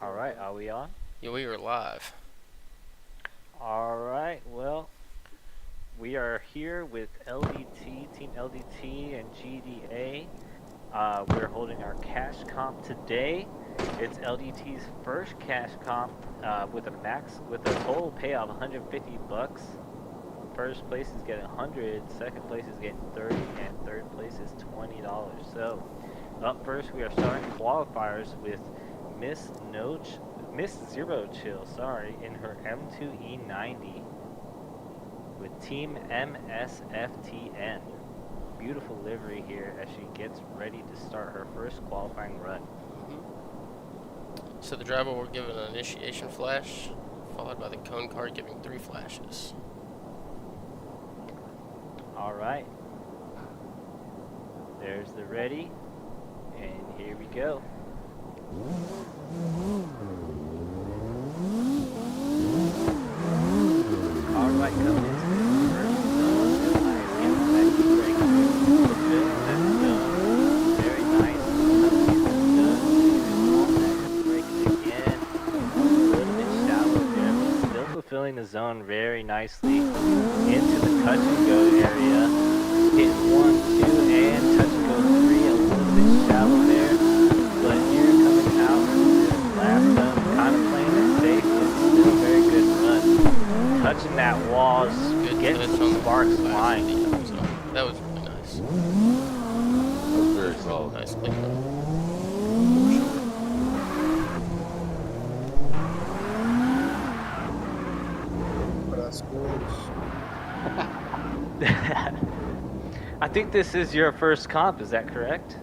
All right, are we on? Yeah, we are live. All right, well, we are here with LDT, Team LDT and GDA. We're holding our cash comp today. It's LDT's first cash comp with a total payout of 150 bucks. First place is getting 100, second place is getting 30, and third place is $20. So, up first we are starting qualifiers with Miss Zero Chill, in her M2E90 with Team MSFTN. Beautiful livery here as she gets ready to start her first qualifying run. So the driver will give an initiation flash, followed by the cone car giving 3 flashes. All right. There's the ready, and here we go. All right, coming into the first zone. I am getting that e-brake. That's done. Very nice. Braking again. A little bit shallow there, but still fulfilling the zone very nicely. Into the touch and go area. Hitting 1, 2, and touch and go 3. A little bit shallow there. But here coming out this last zone, kind of playing it safe, but still a very good run. Touching that wall, getting some sparks flying. So that was really nice. That was very solid. Nice clean run. I think this is your first comp, is that correct?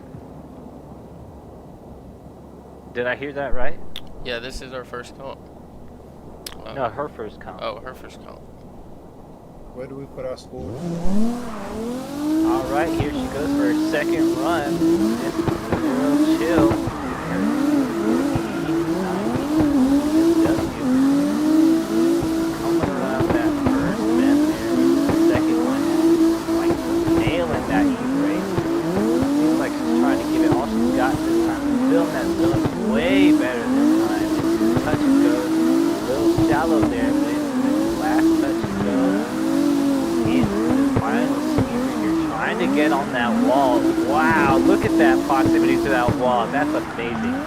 Did I hear that right? Yeah, this is our first comp. No, her first comp. Oh, her first comp. Where do we put our score? Alright, here she goes for her second run. This is Zero Chill. Coming around that first bend there. The second one, like nailing that E-brake. Seems like she's trying to give it all she's got this time. Filling that zone way better this time. Touch and go. A little shallow there, but into the last touch and go. Into the final skeeter here, trying to get on that wall. Wow, look at that proximity to that wall. That's amazing.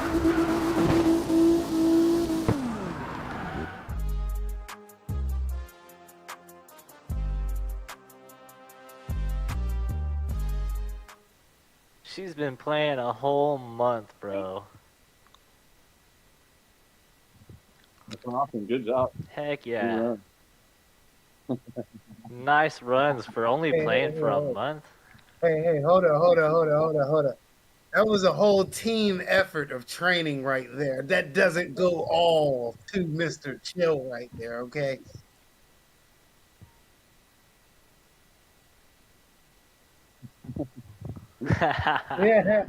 She's been playing a whole month, bro. That's awesome. Good job. Heck yeah. Nice runs for only playing for a month. Hey, hold up. That was a whole team effort of training right there. That doesn't go all to Mr. Chill right there, okay? Yeah.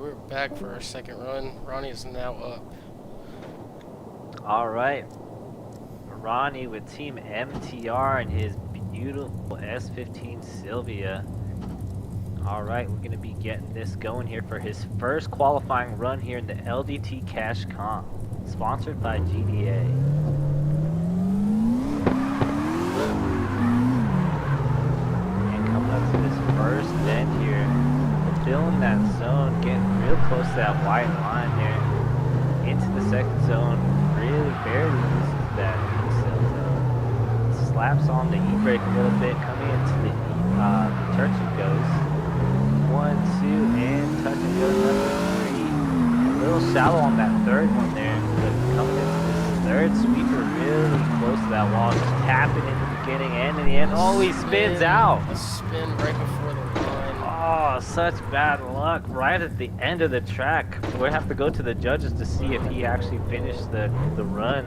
we're back for our second run. Ronnie is now up. All right. Ronnie with Team MTR and his beautiful S15 Sylvia. All right, we're going to be getting this going here for his first qualifying run here in the LDT Cash Comp, sponsored by GDA. And coming up to this first bend here, filling that zone, getting real close to that white line there, into the second zone, really barely loses that decel zone. Slaps on the e-brake a little bit, coming into the touch and goes. 1, 2, and touch and go number 3. A little shallow on that third one there, but coming into this third sweeper really close to that wall, just tapping in the beginning and in the end. Oh, he spins out. A spin right before the line. Oh, such bad luck right at the end of the track. We'll have to go to the judges to see if he actually finished the run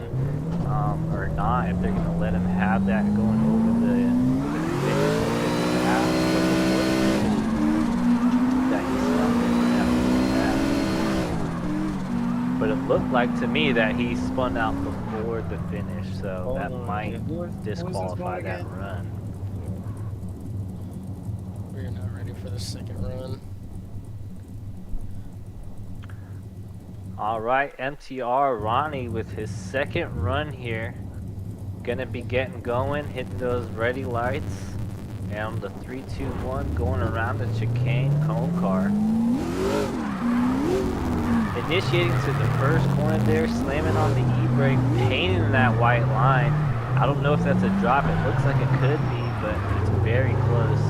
or not, if they're going to let him have that going over the finish. But it looked like to me that he spun out before the finish, so that might disqualify that run. We're not ready for the second run. All right, MTR Ronnie with his second run here. Gonna be getting going, hitting those ready lights. And the 3, 2, 1 going around the chicane cone car. Initiating to the first corner there, slamming on the e-brake, painting that white line. I don't know if that's a drop. It looks like it could be, but it's very close.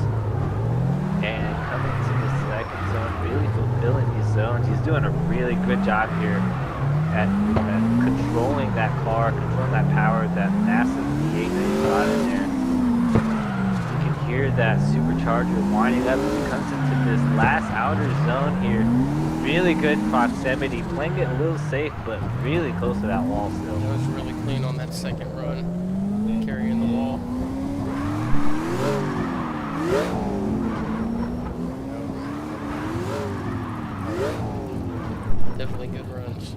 And coming to the second zone, really fulfilling these zones. He's doing a really good job here at controlling that car, controlling that power, that massive V8 that he's got in there. You can hear that supercharger winding up as he comes into this last outer zone here. Really good proximity, playing it a little safe, but really close to that wall still. That was really clean on that second run, carrying the wall. Definitely good runs.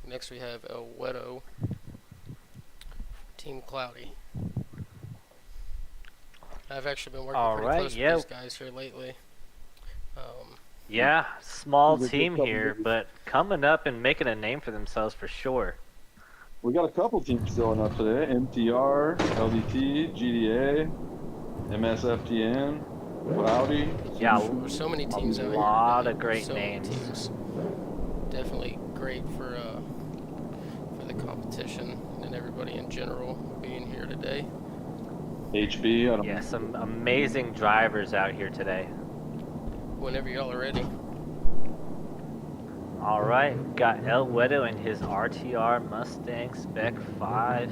Next we have El Wedo, Team Cloudy. I've actually been working pretty close with these guys here lately. Yeah, small team here, but coming up and making a name for themselves for sure. We got a couple teams showing up today: MTR, LDT, GDA, MSFTN, Cloudy. Yeah, there's so many teams out here. A lot of great so names. Many teams. Definitely great for the competition and everybody in general being here today. HB. I don't Yeah, some amazing drivers out here today. Whenever y'all are ready. All right, we've got El Wedo in his RTR Mustang Spec 5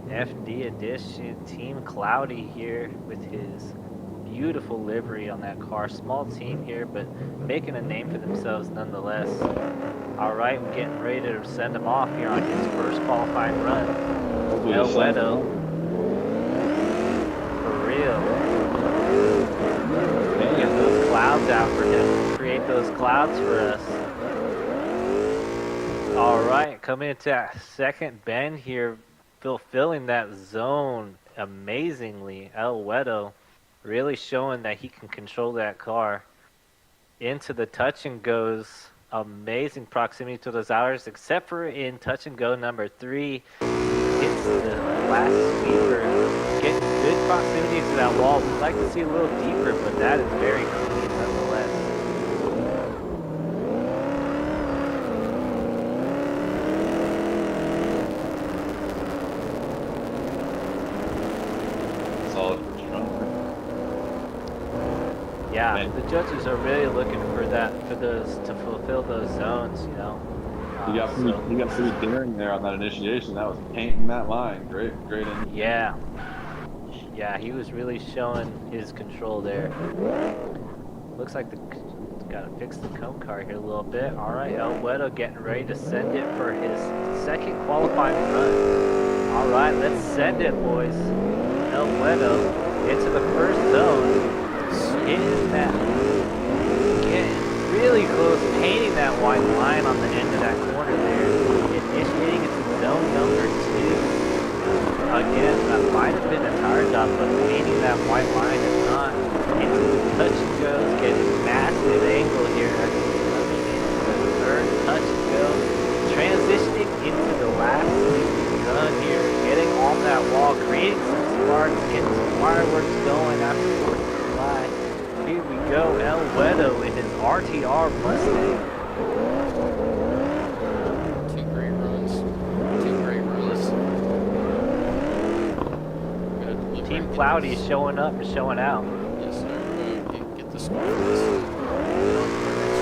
FD edition. Team Cloudy here with his beautiful livery on that car. Small team here, but making a name for themselves nonetheless. All right, we're getting ready to send him off here on his first qualifying run. El Wedo, for real. Get those clouds out for him. Create those clouds for us. All right, coming into that second bend here, fulfilling that zone amazingly. El Wedo really showing that he can control that car. Into the touch and goes. Amazing proximity to those hours, except for in touch and go number 3. Hits the last sweeper. Getting good proximity to that wall. We'd like to see a little deeper, but that is very clean nonetheless. Solid first run. Yeah, Man. the judges are really looking for that, for those to fulfill those zones, you know. You got pretty daring there on that initiation. That was painting that line. Great. Yeah. Yeah, he was really showing his control there. Looks like gotta fix the cone car here a little bit. All right, El Wedo getting ready to send it for his second qualifying run. All right, let's send it, boys. El Wedo into the first zone. Hitting that, getting really close, painting that white line on the end of that corner there. Initiating into zone number 2. Again, that might have been a tire job, but painting that white line is not. Into the touch and goes, getting massive angle here. Coming into the third touch and go. Transitioning into the last run here. Getting on that wall, creating some sparks, getting some fireworks going after the 4th of July. Here we go, El Wedo in his RTR Mustang. Two great runs. Good. Team Cloudy is showing up and showing out. Yes, sir. Get the score for this. Get on to our next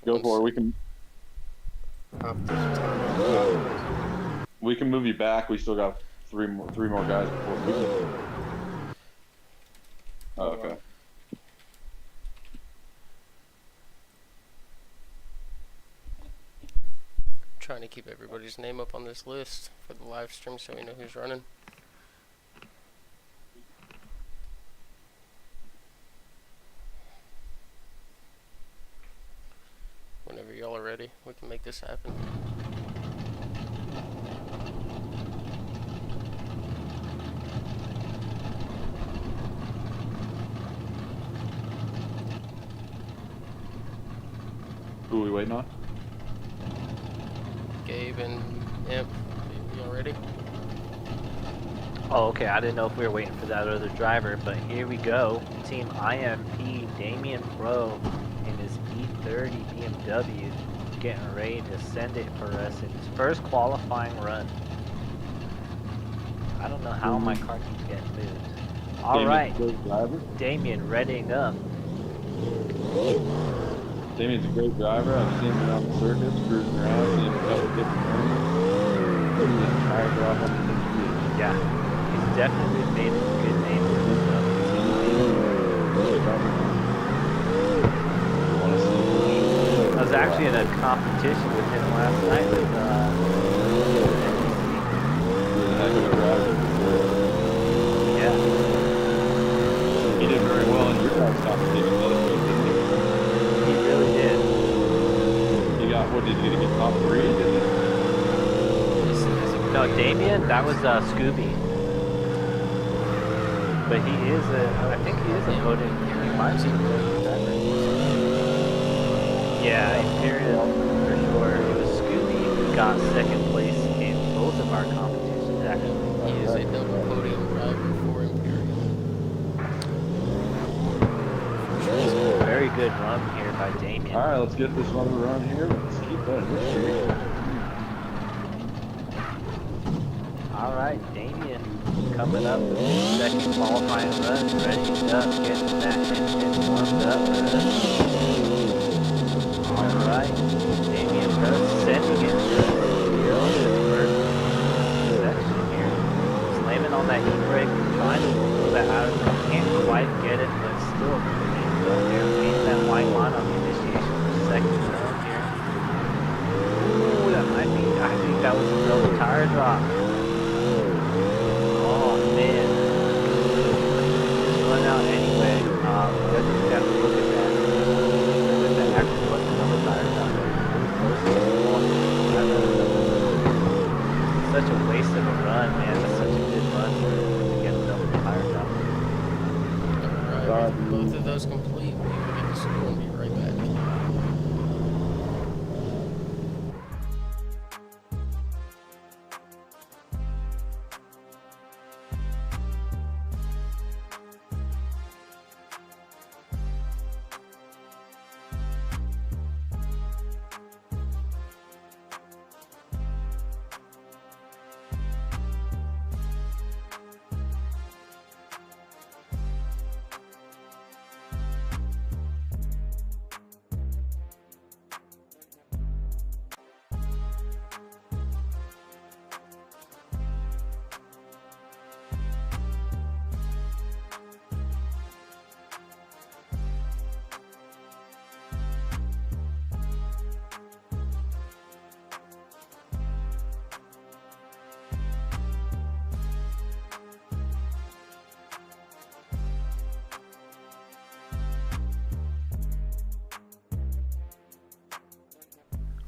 Go for it. We can move you back. We still got three more guys before we can. Oh, okay. Trying to keep everybody's name up on this list for the live stream so we know who's running. Whenever y'all are ready, we can make this happen. Who are we waiting on? Gabe and Imp, y'all ready? Oh, okay. I didn't know if we were waiting for that other driver, but here we go. Team IMP, Damian Pro in his E30 BMW, getting ready to send it for us in his first qualifying run. I don't know how my car keeps getting moved. All right, Damien's a great driver. Damien readying up. Damien's a great driver. I've seen him around the circuits, cruising around, seeing him a couple different tournaments. Look at that tire drop on the intermediate. Yeah, he's definitely made a good name for himself. I was actually in a competition with him last night with Heck of a driver. yeah. He did very well in your guys' competition the other week, didn't He really did. he? He got, what did he get, top 3? Did he? No, Damien, that was Scooby. But he is I think he is a podium. He might be a podium driver. Yeah, Imperial for sure. It was Scooby who got second place in both of our competitions, actually. He is a double podium driver for Imperial. Very good run here by Damien. All right, let's get this one run here. Let's keep that history. All right, Damien coming up with his second qualifying run, ready up, getting that engine warmed up for us. All right, Damien does sending it to his first section here. Slamming on that e-brake, trying to pull that out of there. Can't quite get it, but still remains up there. Painting that white line on the initiation for second zone here. Ooh, that might be, I think that was a double tire drop. Oh man, just run out anyway. Definitely got to look at that. Look at that actual button number tires out there. Really close to the wall. Such a waste of a run, man. That's such a good run to get a double tire drop. Alright, both of those complete. We will get the score and be right back.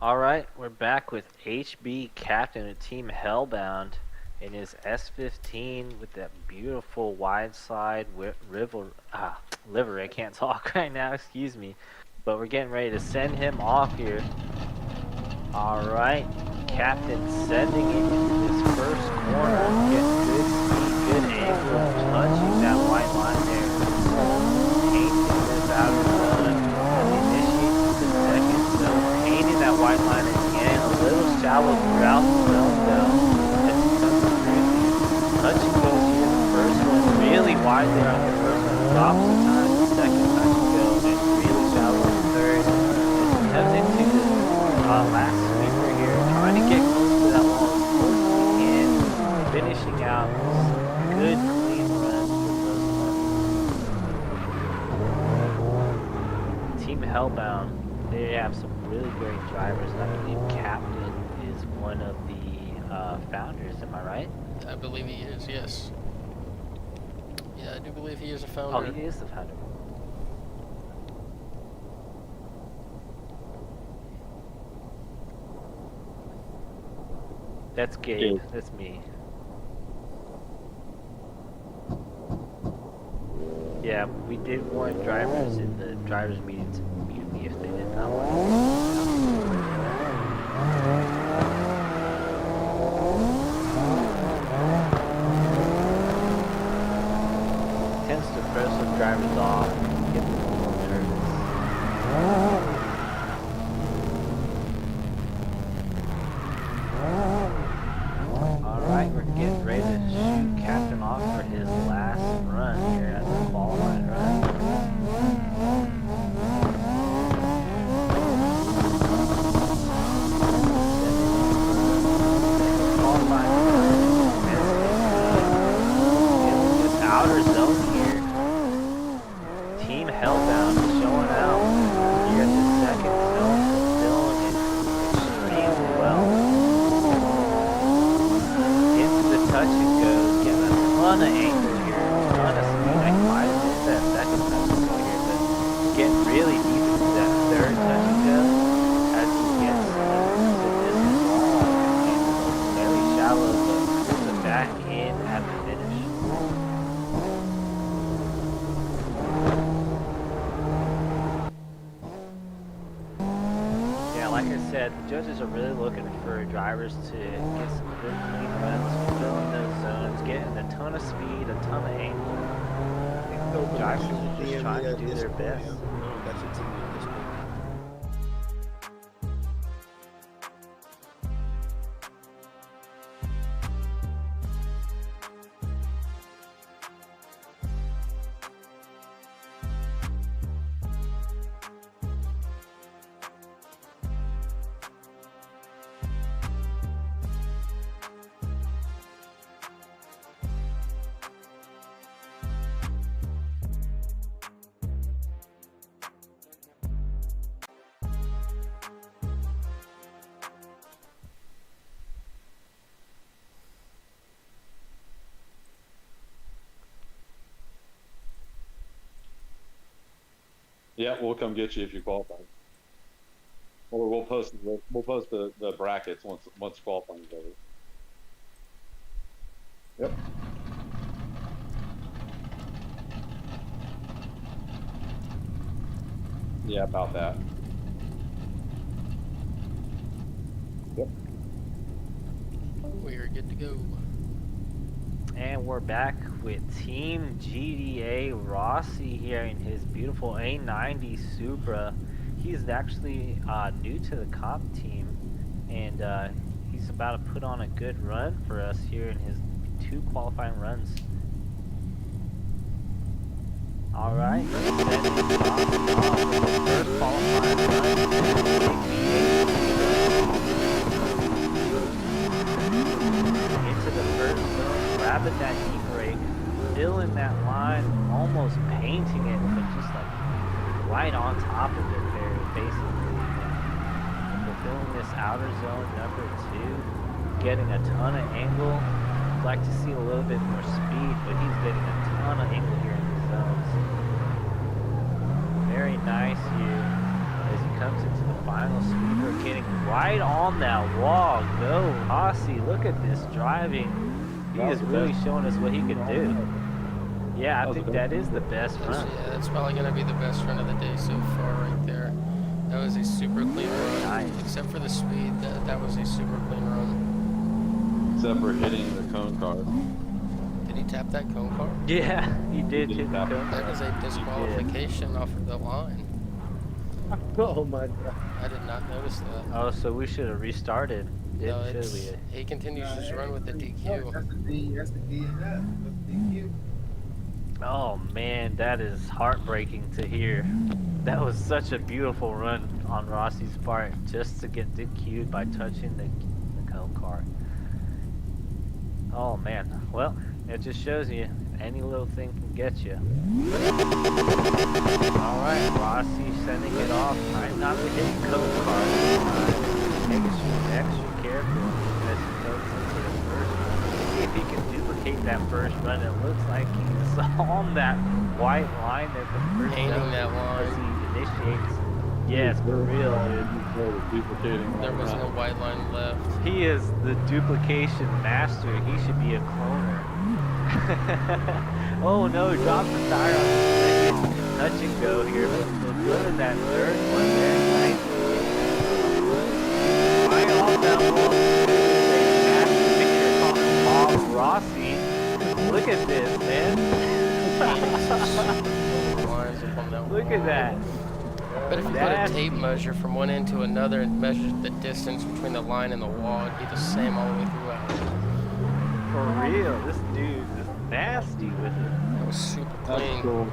Alright, we're back with HB Captain of Team Hellbound in his S15 with that beautiful wide side livery. I can't talk right now, excuse me. But we're getting ready to send him off here. Alright, Captain sending it into this first corner. Getting good speed, good angle, touching that white line there. Painting this out of the run. Initiates the second zone. Painting that white line again. A little shallow throughout the zone though. As he comes through the touching goes here. The first one really wide there on the first one. Drops the time. The second time to go. And really shallow on the third. As he comes into the last sweeper here. Trying to get close to that wall as close as he can. Finishing out good clean runs for those. Team Hellbound, they have some really great drivers. I believe Captain is one of the founders, am I right? I believe he is, yes. Yeah, I do believe he is a founder. Oh, he is the founder. That's Gabe, that's me. Yeah, we did warn drivers in the drivers meeting to mute me if they did not want to. Tends to throw some drivers off and get them a little nervous. Alright, we're getting ready to shoot Captain off for his last run here. ton of angle here, ton of speed. I might have missed that second touch and go here, but getting really deep into that third touch and go as he gets into this long and very shallow, but pulls it back in at the finish. Yeah, like I said, the judges are really looking for drivers to get some good clean runs, fill in those zones, getting a ton of speed, a ton of angle. Drivers are just trying to do their best. That's your team at this point. Yeah, we'll come get you if you qualify. Or we'll post the brackets once qualifying's over. Yep. Yeah, about that. Yep. We are good to go. And we're back with Team GDA Rossi here in his beautiful A90 Supra. He's actually new to the comp team, and he's about to put on a good run for us here in his 2 qualifying runs. All right, first qualifying into the first zone, grabbing that e-brake, filling that line, almost painting it, but just like right on top of it there, basically. Fulfilling this outer zone number 2, getting a ton of angle. I'd like to see a little bit more speed, but he's getting a ton of angle here in the zones. Very nice here as he comes into the final sweeper, getting right on that wall. Go Rossi, look at this driving. He is really showing us what he can do. Yeah, I think that is the best run. Yeah, that's probably going to be the best run of the day so far right there. That was a super clean run. Nice. Except for the speed, that was a super clean run. Except for hitting the cone car. Did he tap that cone car? Yeah, he did hit the cone. That is a disqualification off of the line. Oh my god. I did not notice that. Oh, so we should have restarted. No, Should it's, we? he continues his run with the DQ. That's the D. That's the D. That's the DQ. Oh man, that is heartbreaking to hear. That was such a beautiful run on Rossi's part, just to get DQ'd by touching the cone car. Oh man, well, it just shows you any little thing can get you. Alright, Rossi sending it off, trying not to hit cone car this time. Extra careful as he goes into the first run. See if he can duplicate that first run. It looks like he's on that white line at the first Painting that line. as he initiates. Yes, for real, dude. There was no white line left. He is the duplication master. He should be a cloner. Oh no, dropped the tire on the second touch and go here, but fulfilling that third one there. Nice. Right off that wall. Bob Rossi. Look at this, man. Look at that. But if you put a tape measure from one end to another and measured the distance between the line and the wall, it'd be the same all the way throughout. For real, this dude is nasty with it. That was super clean. Cool.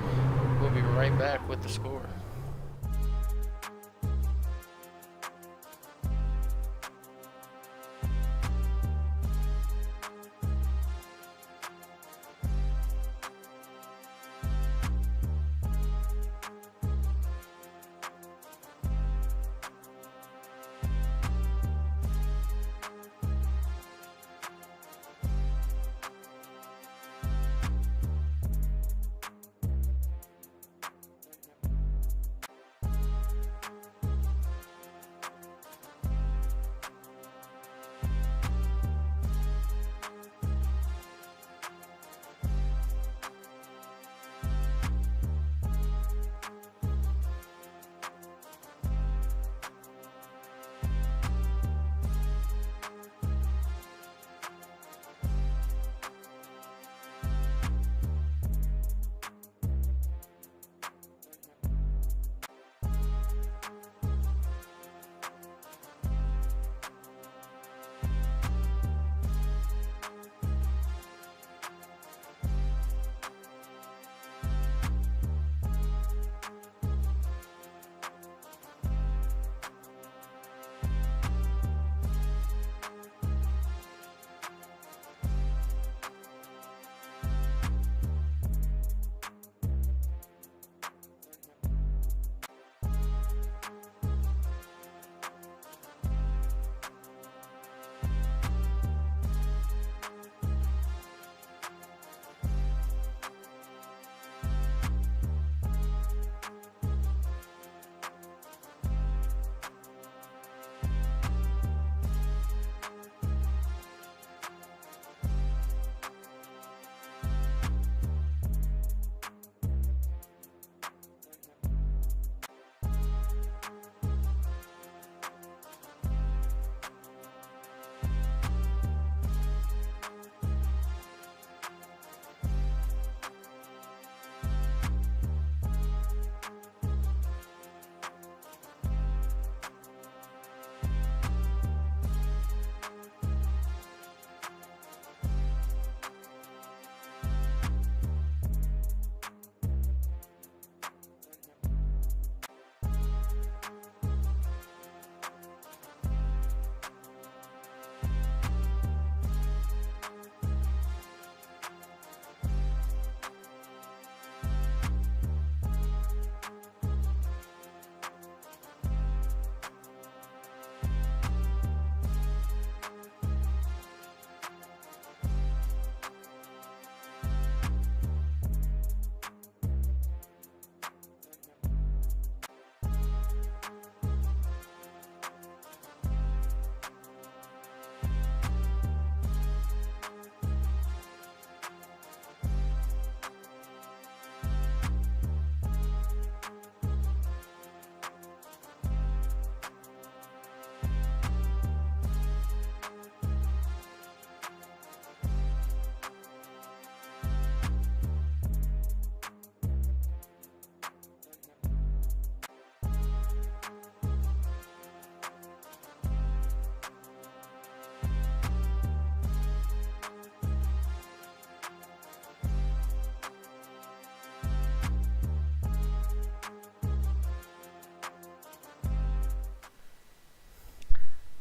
We'll be right back with the score.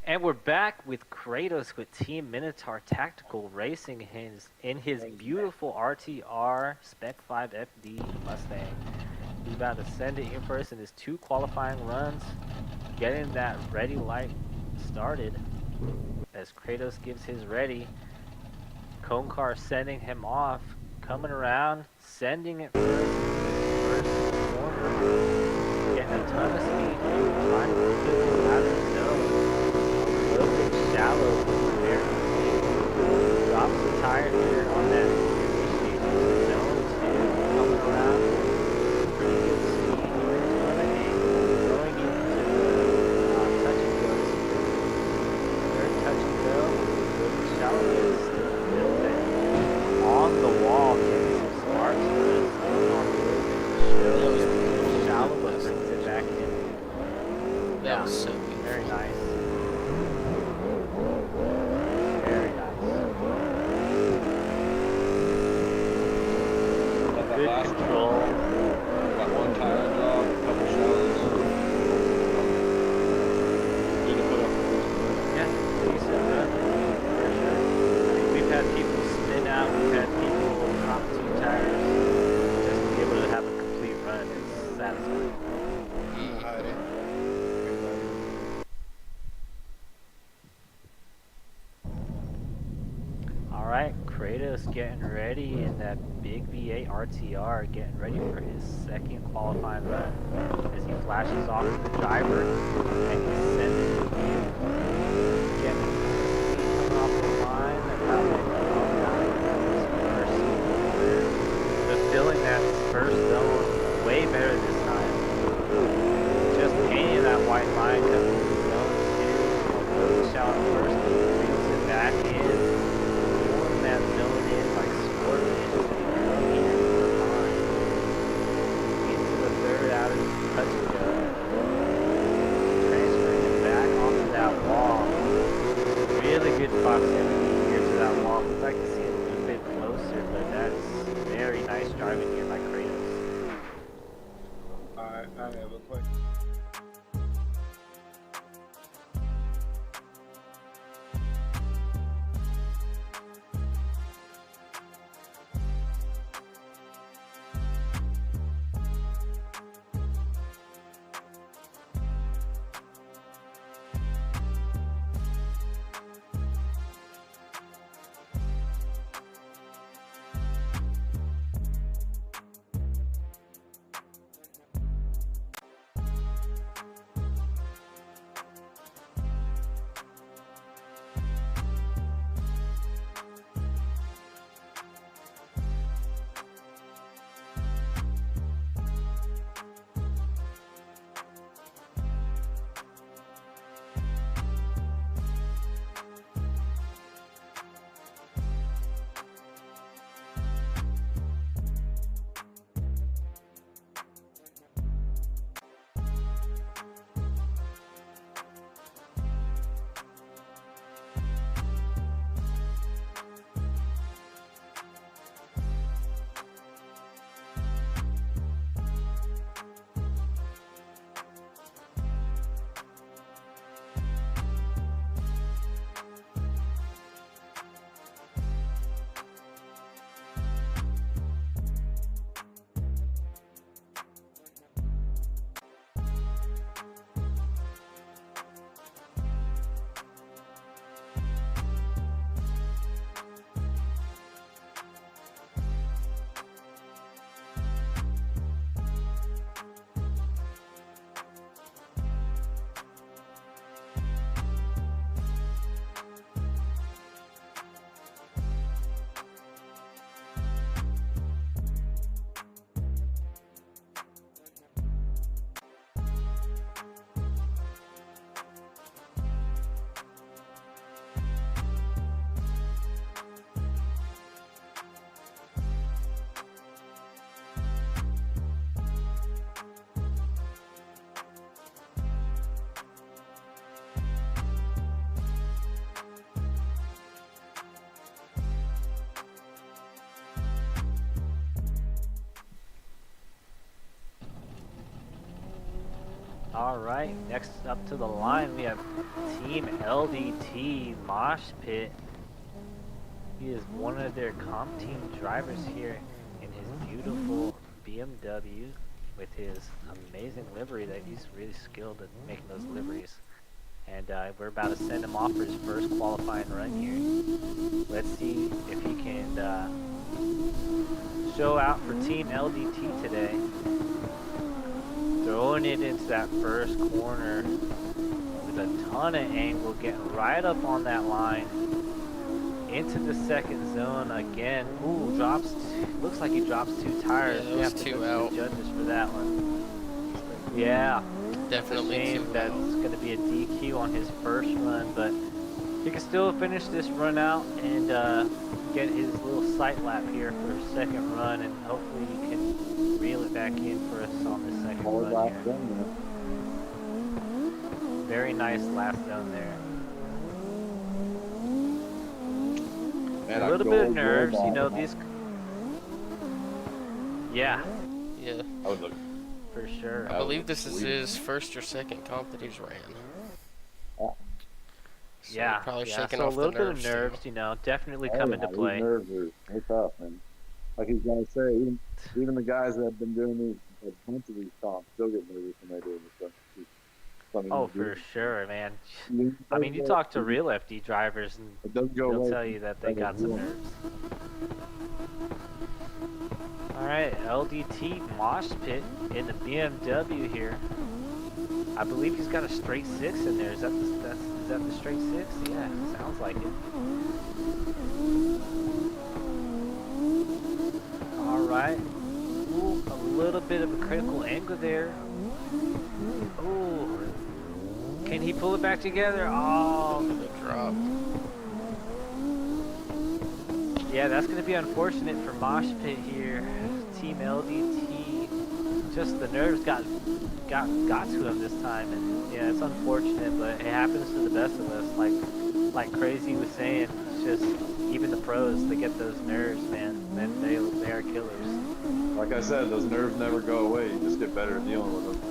And we're back with Kratos with Team Minotaur Tactical Racing in his beautiful RTR Spec 5 FD Mustang. He's about to send it here first in his 2 qualifying runs, getting that ready light started as Kratos gives his ready. Cone Car sending him off, coming around, sending it first corner, getting a ton of speed, trying to put this out of the zone. A little bit shallow there. Drops the tire here on that zone 2, coming around. Pretty good speed here, throwing it into the touch and go. Third touch and go. A little bit shallow there, still a little bit on the wall, getting some sparks for us. On the show, a little shallow, but brings it back in. That was so beautiful. Very nice. Very nice. That Good last control. got one tire drop, a couple shallows. Good to put up with this. Yeah, decent run for sure. I mean, we've had people spin out, we've had people drop 2 tires. Just to be able to have a complete run is satisfying. Alright, Kratos getting ready in that big V8 RTR, getting ready for his 2nd qualifying run as he flashes off to the driver and he's sending it in. Getting coming off the line, about but filling that first zone way better this time. Just painting that white line coming to zone 2, a little shallow first, brings it back in. That zone in like Scorpion into the 3rd out of touch and go. Transferring it back onto that wall. Really good proximity here to that wall. We'd like to see it a little bit closer, but that's very nice driving here by Kratos. Alright, I have a question. All right, next up to the line, we have Team LDT Mosh Pit. He is one of their comp team drivers here in his beautiful BMW with his amazing livery that he's really skilled at making those liveries. And we're about to send him off for his first qualifying run here. Let's see if he can show out for Team LDT today. Throwing it into that first corner with a ton of angle, getting right up on that line. Into the second zone again. Ooh, looks like he drops 2 tires. Yeah, We those have to 2 go to out. the judges for that one. Yeah. Definitely It's a shame that it's going to be a DQ on his first run, but he can still finish this run out and get his little sight lap here for a second run, and hopefully he can reel it back in for us on this second run here. Very nice last zone there. Man, A little bit of nerves, you know, these... Yeah, Yeah. I would look. for sure. I believe this is his first or second comp that he's ran. So Yeah, probably yeah, shaking so a off little the bit nerves, of nerves, too. you know, definitely come into play. These nerves are tough, and like he's gonna say, even the guys that have been doing these a bunch of these comps still get nervous when they do this stuff. Oh, for sure, man. I mean, you talk to real FD drivers and It doesn't go they'll away. tell you that they got some nerves. Alright, LDT Mosh Pit in the BMW here. I believe he's got a straight 6 in there. Is that the straight 6? Yeah, sounds like it. Alright. Ooh, a little bit of a critical angle there. Ooh. Can he pull it back together? Oh, The drop. yeah, that's going to be unfortunate for Mosh Pit here. Team LDT. Just the nerves got to him this time, and yeah, it's unfortunate, but it happens to the best of us. Like Crazy was saying, it's just even the pros, they get those nerves, man. And they are killers. Like I said, those nerves never go away. You just get better at dealing with them.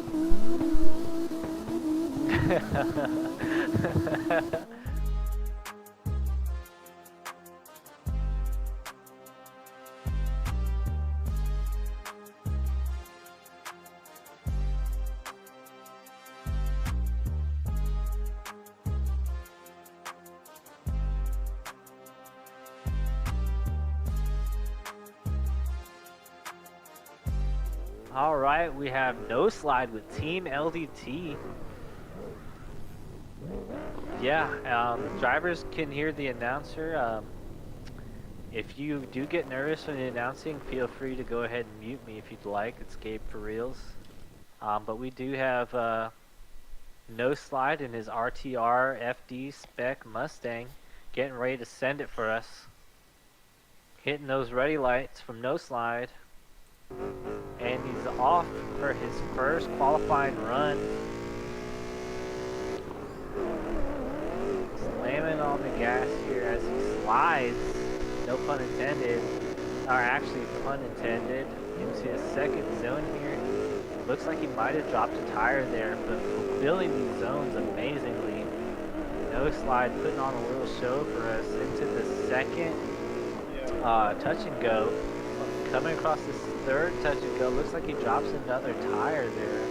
All right, we have no slide with Team LDT. Yeah, drivers can hear the announcer. If you do get nervous when announcing, feel free to go ahead and mute me if you'd like. It's Gabe for reals. But we do have no slide in his RTR FD spec Mustang, getting ready to send it for us. Hitting those ready lights from no slide. And he's off for his first qualifying run. Slamming on the gas here as he slides, no pun intended, or actually pun intended, into his second zone here. Looks like he might have dropped a tire there, but fulfilling these zones amazingly. No slide, putting on a little show for us into the second touch and go. Coming across this third touch and go, looks like he drops another tire there.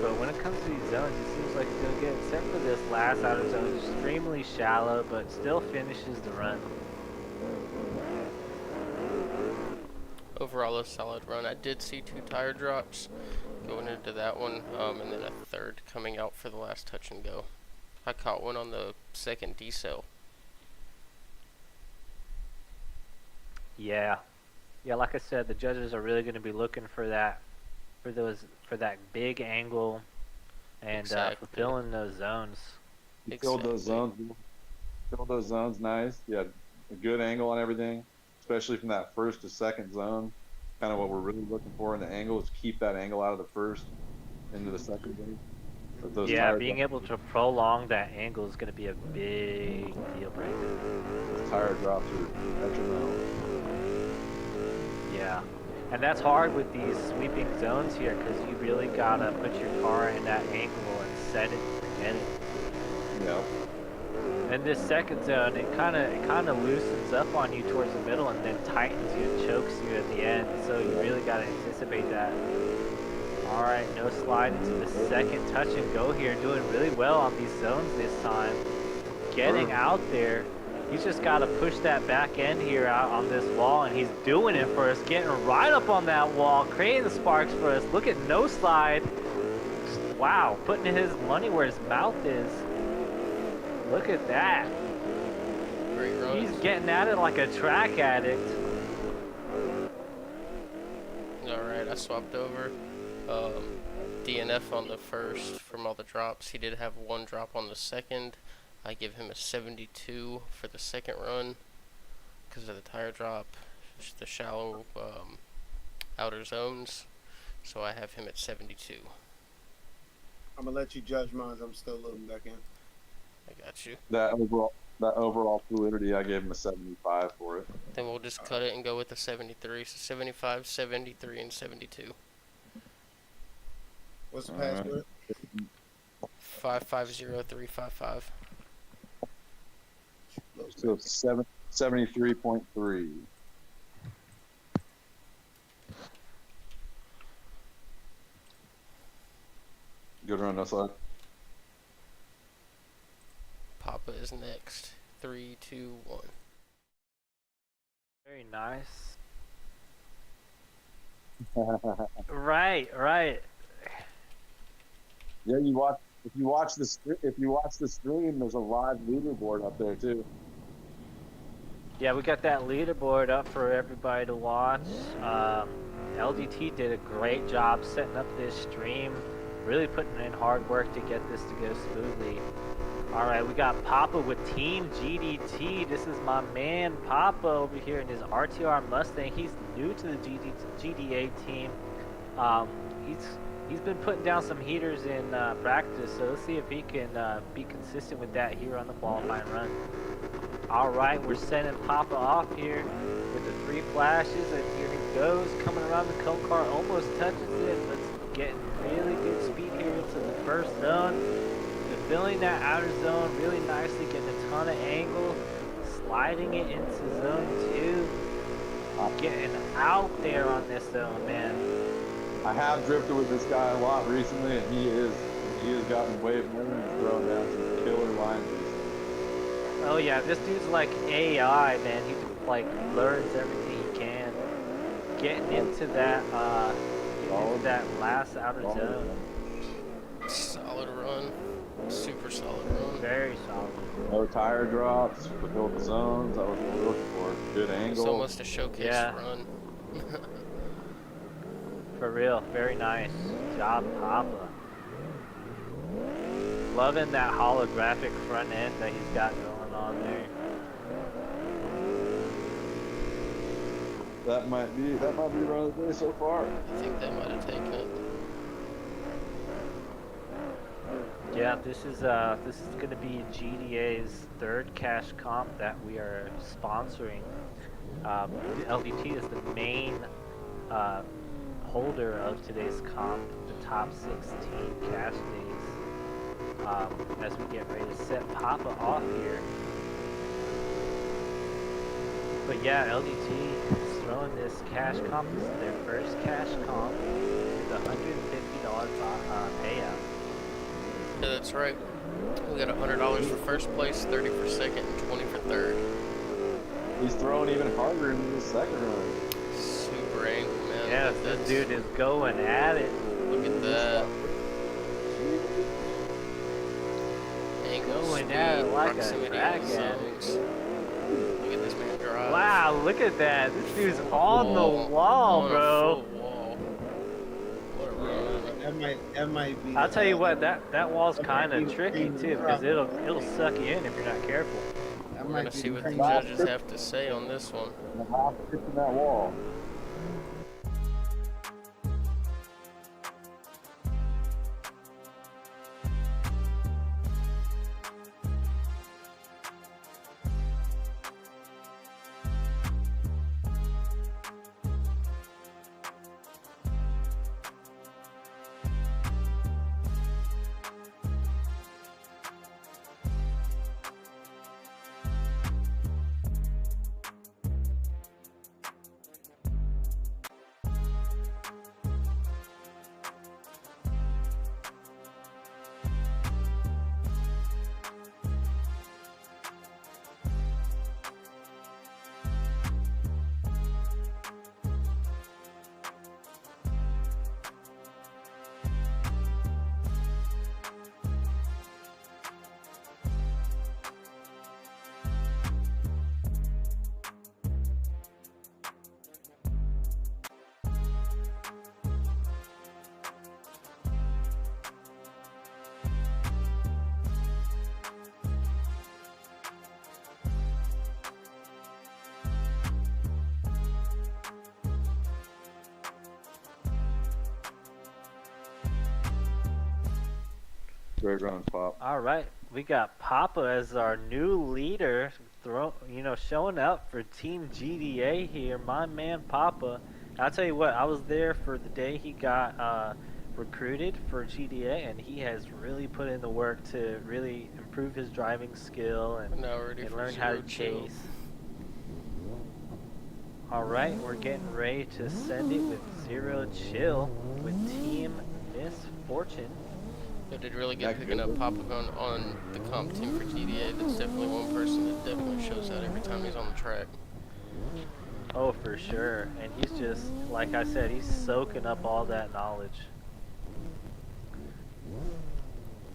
But when it comes to these zones, it seems like he's going to get, except for this last outer zone, extremely shallow, but still finishes the run. Overall, a solid run. I did see 2 tire drops going into that one, and then a third coming out for the last touch and go. I caught one on the second decel. Yeah. Yeah, like I said, the judges are really going to be looking for that, for that big angle, and Exactly. fulfilling those zones. You filled those zones. Filled those zones nice. You had a good angle on everything, especially from that first to second zone. Kind of what we're really looking for in the angle is keep that angle out of the first into the second zone. But those Yeah, tire being able to prolong that angle is going to be a big deal breaker. those tire drops are detrimental. Yeah. And that's hard with these sweeping zones here because you really gotta put your car in that angle and set it and forget it. Yeah. And this second zone, it kind of loosens up on you towards the middle and then tightens you and chokes you at the end. So you really gotta anticipate that. All right, no slide into the second touch and go here. Doing really well on these zones this time. Getting out there. He's just got to push that back end here out on this wall, and he's doing it for us. Getting right up on that wall, creating the sparks for us. Look at no slide. Wow, putting his money where his mouth is. Look at that. Great run. He's getting at it like a track addict. Alright, I swapped over. DNF on the first from all the drops. He did have one drop on the second. I give him a 72 for the second run because of the tire drop, the shallow outer zones. So I have him at 72. I'm gonna let you judge mine. I'm still loading back in. I got you. That overall fluidity, I gave him a 75 for it. Then we'll just cut it and go with the 73. So 75, 73, and 72. What's the password? 550355. So 73.3. Good run, no slide. Papa is next. 3, 2, 1. Very nice. Right. Yeah, if you watch the stream, there's a live leaderboard up there too. Yeah, we got that leaderboard up for everybody to watch. LDT did a great job setting up this stream, really putting in hard work to get this to go smoothly. All right, we got Papa with Team GDT. This is my man Papa over here in his RTR Mustang. He's new to the GDA team. He's been putting down some heaters in practice, so let's see if he can be consistent with that here on the qualifying run. All right, we're sending Papa off here with the 3 flashes, and here he goes, coming around the cone car, almost touches it, but getting really good speed here into the first zone. Filling that outer zone really nicely, getting a ton of angle, sliding it into zone 2, getting out there on this zone, man. I have drifted with this guy a lot recently, and he has gotten way better and he's throwing down some killer lines recently. Oh yeah, this dude's like AI, man. He like learns everything he can. Getting into that last outer zone. Solid run. Super solid run. Very solid. No tire drops, fulfilled the zones. That was what we were looking for. Good angle. It's almost a showcase run. For real, very nice job, Papa. Loving that holographic front end that he's got going on there. That might be run of the day so far. I think that might have taken it. Yeah, this is going to be GDA's 3rd cash comp that we are sponsoring. LDT is the main holder of today's comp, the top 16 cash days. As we get ready to set Papa off here. But yeah, LDT is throwing this cash comp. This is their first cash comp. It's a $150 payout. Yeah, that's right. We got $100 for first place, 30 for second, and 20 for third. He's throwing even harder into the second run. Super angle, man. Yeah, this dude is going at it. Look at that. Angle, Going speed, at it like a proximity, track zones. addict. Look at this man drive. Wow, look at that. This dude's on the wall, bro. That might be. I'll tell you what, that wall's kind of tricky too, because it'll suck you in if you're not careful. We're gonna see what the judges have to say on this one. The last pitch in that wall. Great runs, Pop. All right, we got Papa as our new leader, showing up for Team GDA here. My man Papa. I'll tell you what, I was there for the day he got recruited for GDA, and he has really put in the work to really improve his driving skill We're now ready and for learn how Zero to Chill. chase. All right, we're getting ready to send it with Zero Chill with Team Misfortune. They did really good That picking good up Papa Gun on the comp team for GDA. That's definitely one person that definitely shows out every time he's on the track. Oh, for sure. And he's just, like I said, he's soaking up all that knowledge.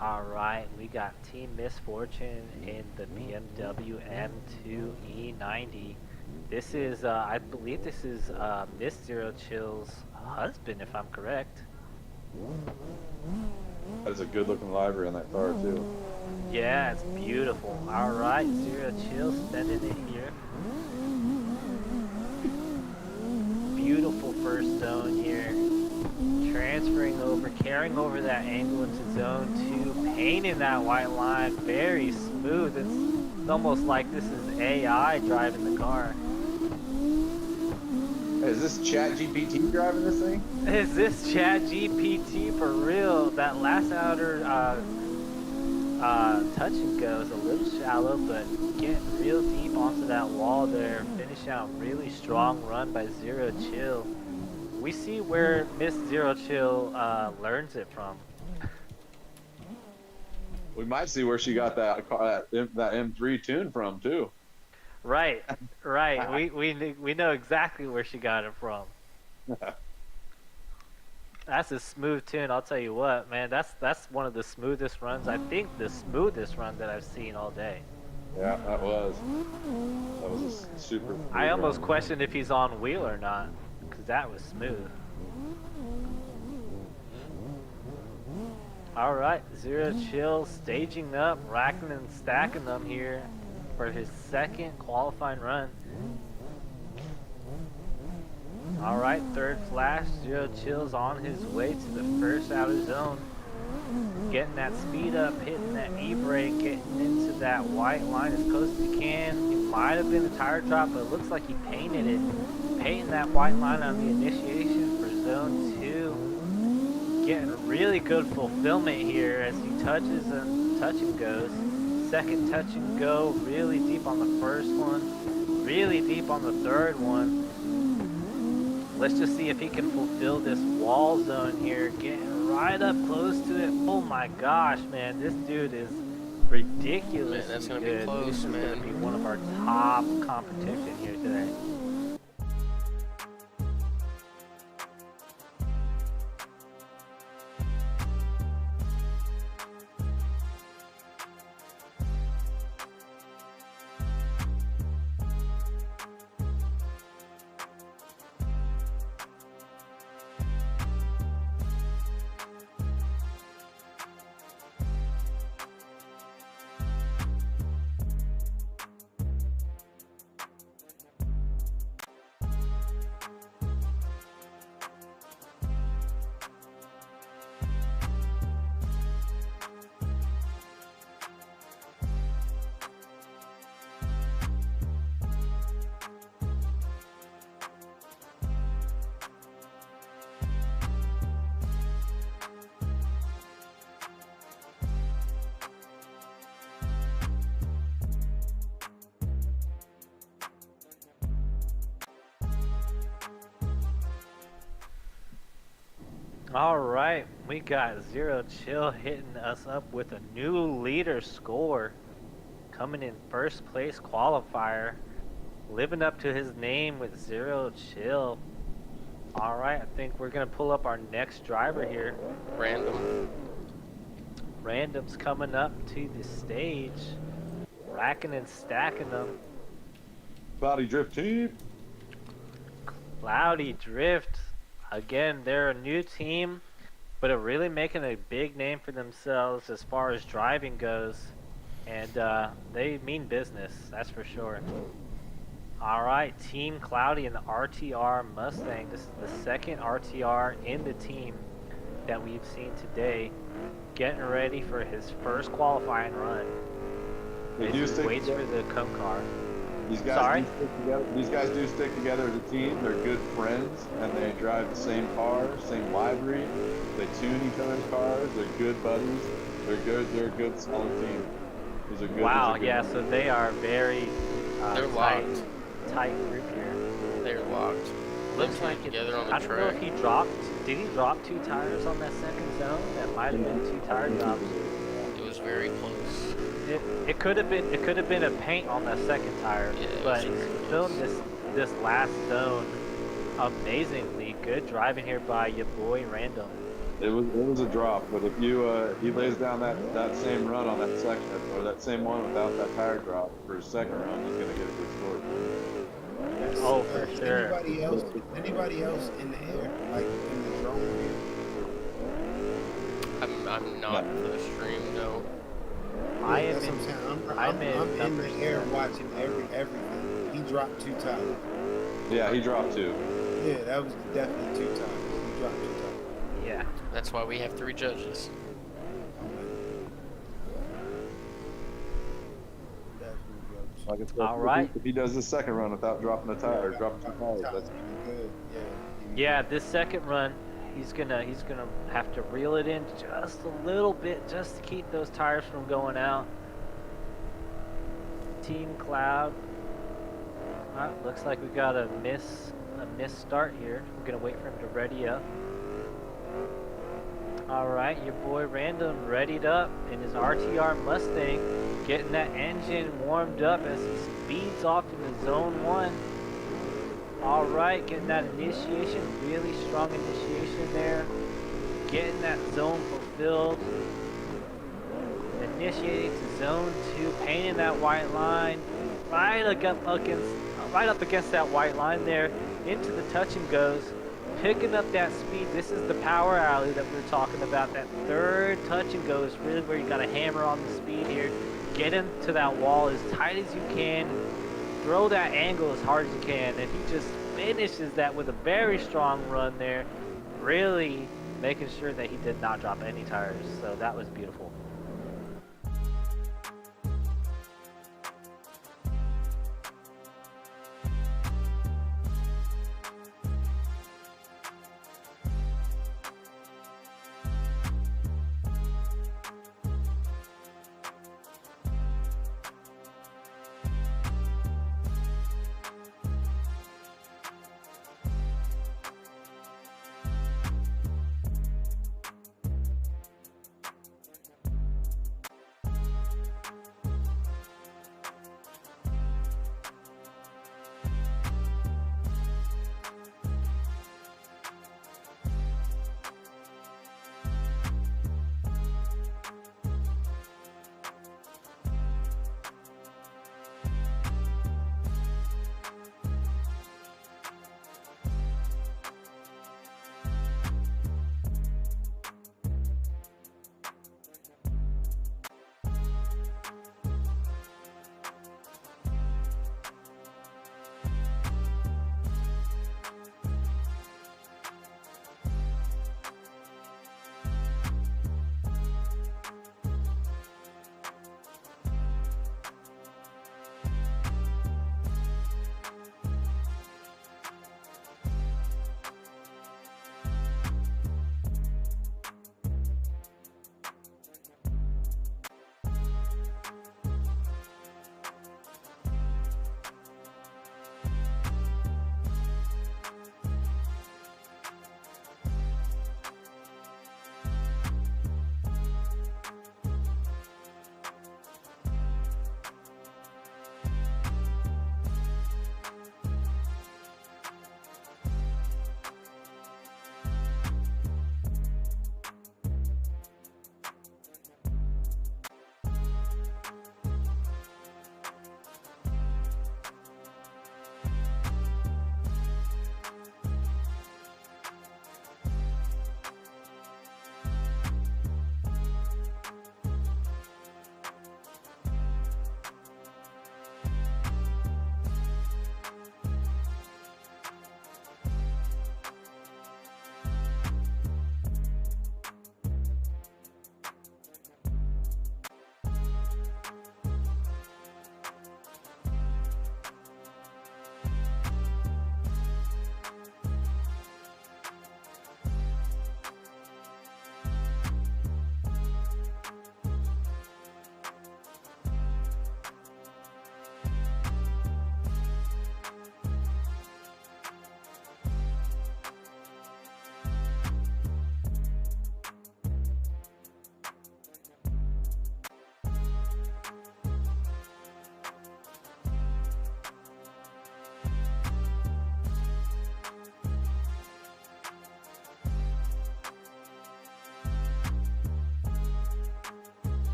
All right, we got Team Misfortune in the BMW M2E90. This is, I believe this is Miss Zero Chill's husband, if I'm correct. That is a good looking livery on that car too. Yeah, it's beautiful. All right, Zero Chill sending it here. Beautiful first zone here. Transferring over, carrying over that angle into zone 2, painting that white line very smooth. It's almost like this is AI driving the car. Hey, is this Chat GPT driving this thing? Is this Chat GPT for real? That last outer touch and go is a little shallow, but getting real deep onto that wall there. Finish out really strong run by Zero Chill. We see where Miss Zero Chill learns it from. We might see where she got that M3 tune from too. Right, right. We know exactly where she got it from. That's a smooth tune, I'll tell you what, man. That's one of the smoothest runs. I think the smoothest run that I've seen all day. Yeah, that was a super. I almost questioned if he's on wheel or not, because that was smooth. All right, Zero Chill staging up, racking and stacking them here for his second qualifying run. All right, third flash. Zero Chill's on his way to the first outer zone. Getting that speed up, hitting that E-brake, getting into that white line as close as he can. It might have been a tire drop, but it looks like he painted it. Painting that white line on the initiation for zone 2. Getting really good fulfillment here as he touches and touch and goes. Second touch and go, really deep on the first one, really deep on the third one. Let's just see if he can fulfill this wall zone here, getting right up close to it. Oh my gosh, man, this dude is ridiculous. Man, that's gonna good. be close, This is man. gonna be one of our top competition here today. All right, we got Zero Chill hitting us up with a new leader score, coming in first place qualifier, living up to his name with Zero Chill. All right, I think we're gonna pull up our next driver here. Random's coming up to the stage, racking and stacking them. Cloudy Drift Team. Cloudy Drift. Again, they're a new team, but are really making a big name for themselves as far as driving goes. And they mean business, that's for sure. All right, Team Cloudy and the RTR Mustang. This is the second RTR in the team. that we've seen today, getting ready for his first qualifying run. They As do he stick waits for together. the Cone car. These guys Sorry? do stick together. These guys do stick together as a team. They're good friends, and they drive the same car, same livery. They tune each other's cars. They're good buddies. They're good. They're a good, solid team. These are good. Wow, these are yeah, good. so they are very They're tight, locked. tight group here. They're locked. Looks Them like two it, together on the I don't know track. if he dropped, did he drop 2 tires on that second zone? That might have been 2 tire drops. It was very close. It could have been a paint on that second tire, Yeah, it but was he's very filmed close. this last zone amazingly. Good driving here by your boy Random. It was a drop, but if you he lays down that same run on that second or that same one without that tire drop for his second run, he's gonna get a good score. Oh, for sure. Anybody else in the air, like in the drone view? I'm not for the stream, no. I am That's what I'm in, saying. I'm in I'm in number the air 7. watching everything. He dropped 2 tires. Yeah, he dropped 2. Yeah, that was definitely 2 tires. He dropped 2 tires. Yeah. That's why we have 3 judges. Like I said, All right. if he does the second run without dropping a tire, dropping 2 tires, that's good. Yeah, this second run, he's gonna have to reel it in just a little bit just to keep those tires from going out. Team Cloud. Alright, looks like we got a miss start here. We're gonna wait for him to ready up. Alright, your boy Random readied up in his RTR Mustang, getting that engine warmed up as he speeds off into zone 1. Alright, getting that initiation, really strong initiation there. Getting that zone fulfilled. Initiating to zone 2, painting that white line. Right up against that white line there. Into the touch and goes. Picking up that speed. This is the power alley that we were talking about. That third touch and go is really where you got to hammer on the speed here. Get into that wall as tight as you can. Throw that angle as hard as you can. And he just finishes that with a very strong run there. Really making sure that he did not drop any tires. So that was beautiful.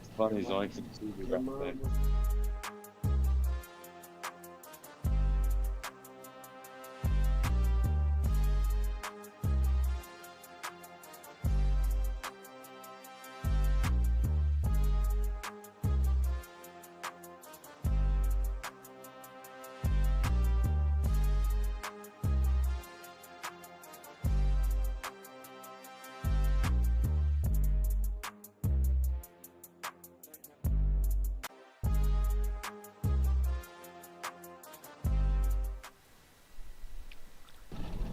It's funny, Zoinks and Susie got the thing.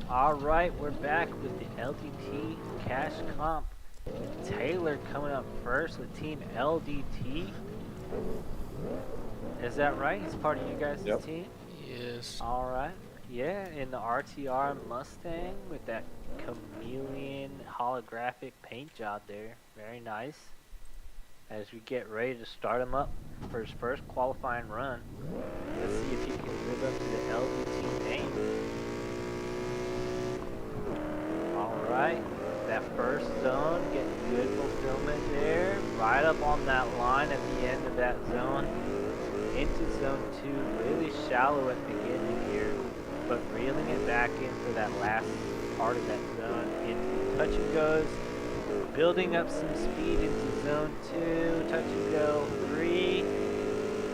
Alright, we're back with the LDT Cash Comp. Taylor coming up first with Team LDT. Is that right? He's part of you guys' Yep. team? Yes. Alright. Yeah, in the RTR Mustang with that chameleon holographic paint job there. Very nice. As we get ready to start him up for his first qualifying run. Let's see if he can live up to the LDT name. Alright, that first zone, getting good fulfillment there. Right up on that line at the end of that zone. Into zone 2, really shallow at the beginning here, but reeling it back in for that last part of that zone. Into touch and goes, building up some speed into zone 2, touch and go, 3.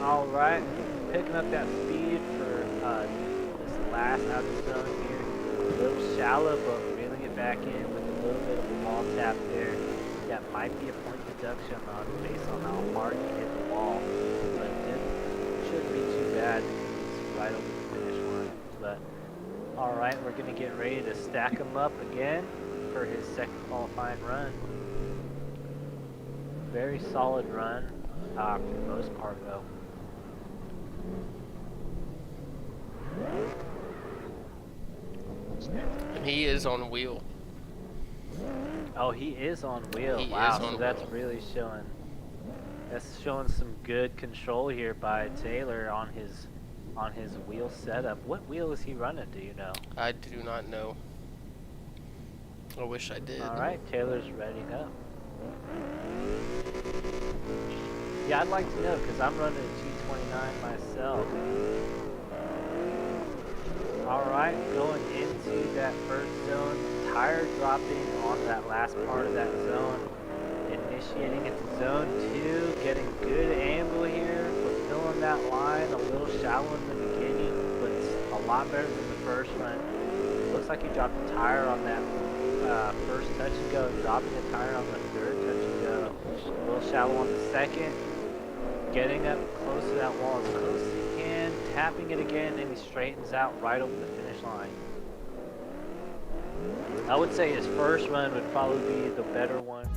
Alright, picking up that speed for this last out of zone here. A little shallow, but reeling it back in with a little bit of a wall tap there. That might be a point deduction based on how hard you hit the wall, but it shouldn't be too bad. It's right over the finish line. But alright, we're going to get ready to stack him up again for his second qualifying run. Very solid run for the most part though. And he is on wheel. Oh, he is on wheel. He wow, is on so that's wheel. really showing. That's showing some good control here by Taylor on his wheel setup. What wheel is he running? Do you know? I do not know. I wish I did. All right, Taylor's readying up. Yeah, I'd like to know because I'm running a 229 myself. Alright, going into that first zone, tire dropping on that last part of that zone, initiating into zone 2, getting good angle here, fulfilling that line, a little shallow in the beginning, but it's a lot better than the first run. Looks like he dropped a tire on that first touch and go, dropping a tire on the third touch and go, a little shallow on the second, getting up close to that wall as close as he can, tapping it again, and he straightens out right over the finish line. I would say his first run would probably be the better one.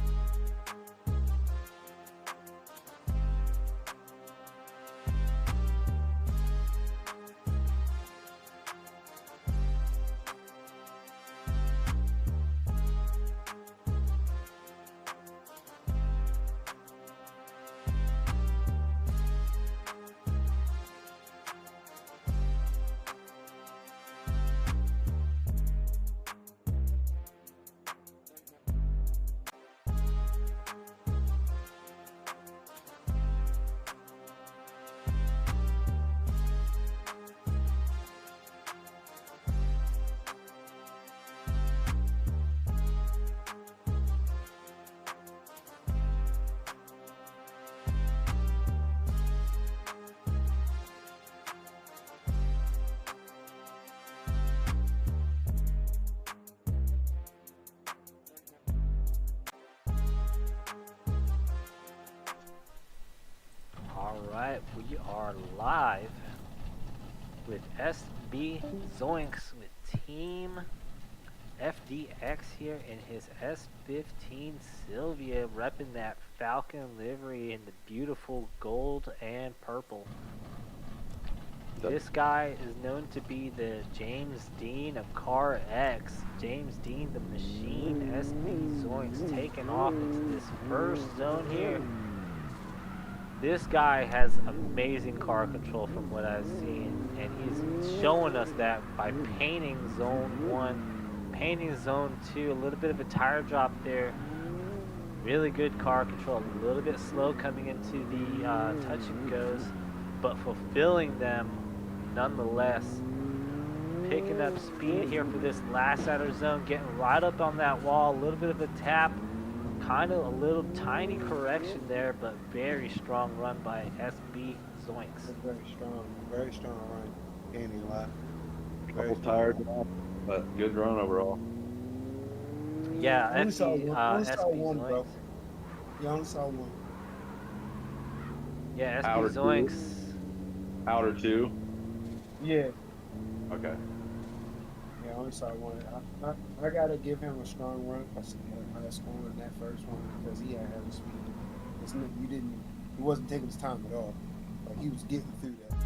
Alright, we are live with SB Zoinks with Team FDX here in his S15 Sylvia, repping that Falcon livery in the beautiful gold and purple. This guy is known to be the James Dean of CarX. James Dean, the machine. SB Zoinks taking off into this first zone here. This guy has amazing car control from what I've seen, and he's showing us that by painting zone 1, painting zone 2, a little bit of a tire drop there, Really good car control. A little bit slow coming into the touch and goes, but fulfilling them nonetheless. Picking up speed here for this last outer zone, getting right up on that wall. A little bit of a tap, kind of a little tiny correction there, but very strong run by SB Zoinks. Very strong run. Can't even lie. Couple tires off, but good run overall. Yeah, I only saw SB, one. I only saw SB one, Zoinks. bro. Yeah, I only saw one. Yeah, SB Outer two. Zoinks. Outer 2. Yeah. Okay. Yeah, I only saw one. I gotta give him a strong run because he had a high score in that first one because he had heavy speed. He wasn't taking his time at all. Like he was getting through that.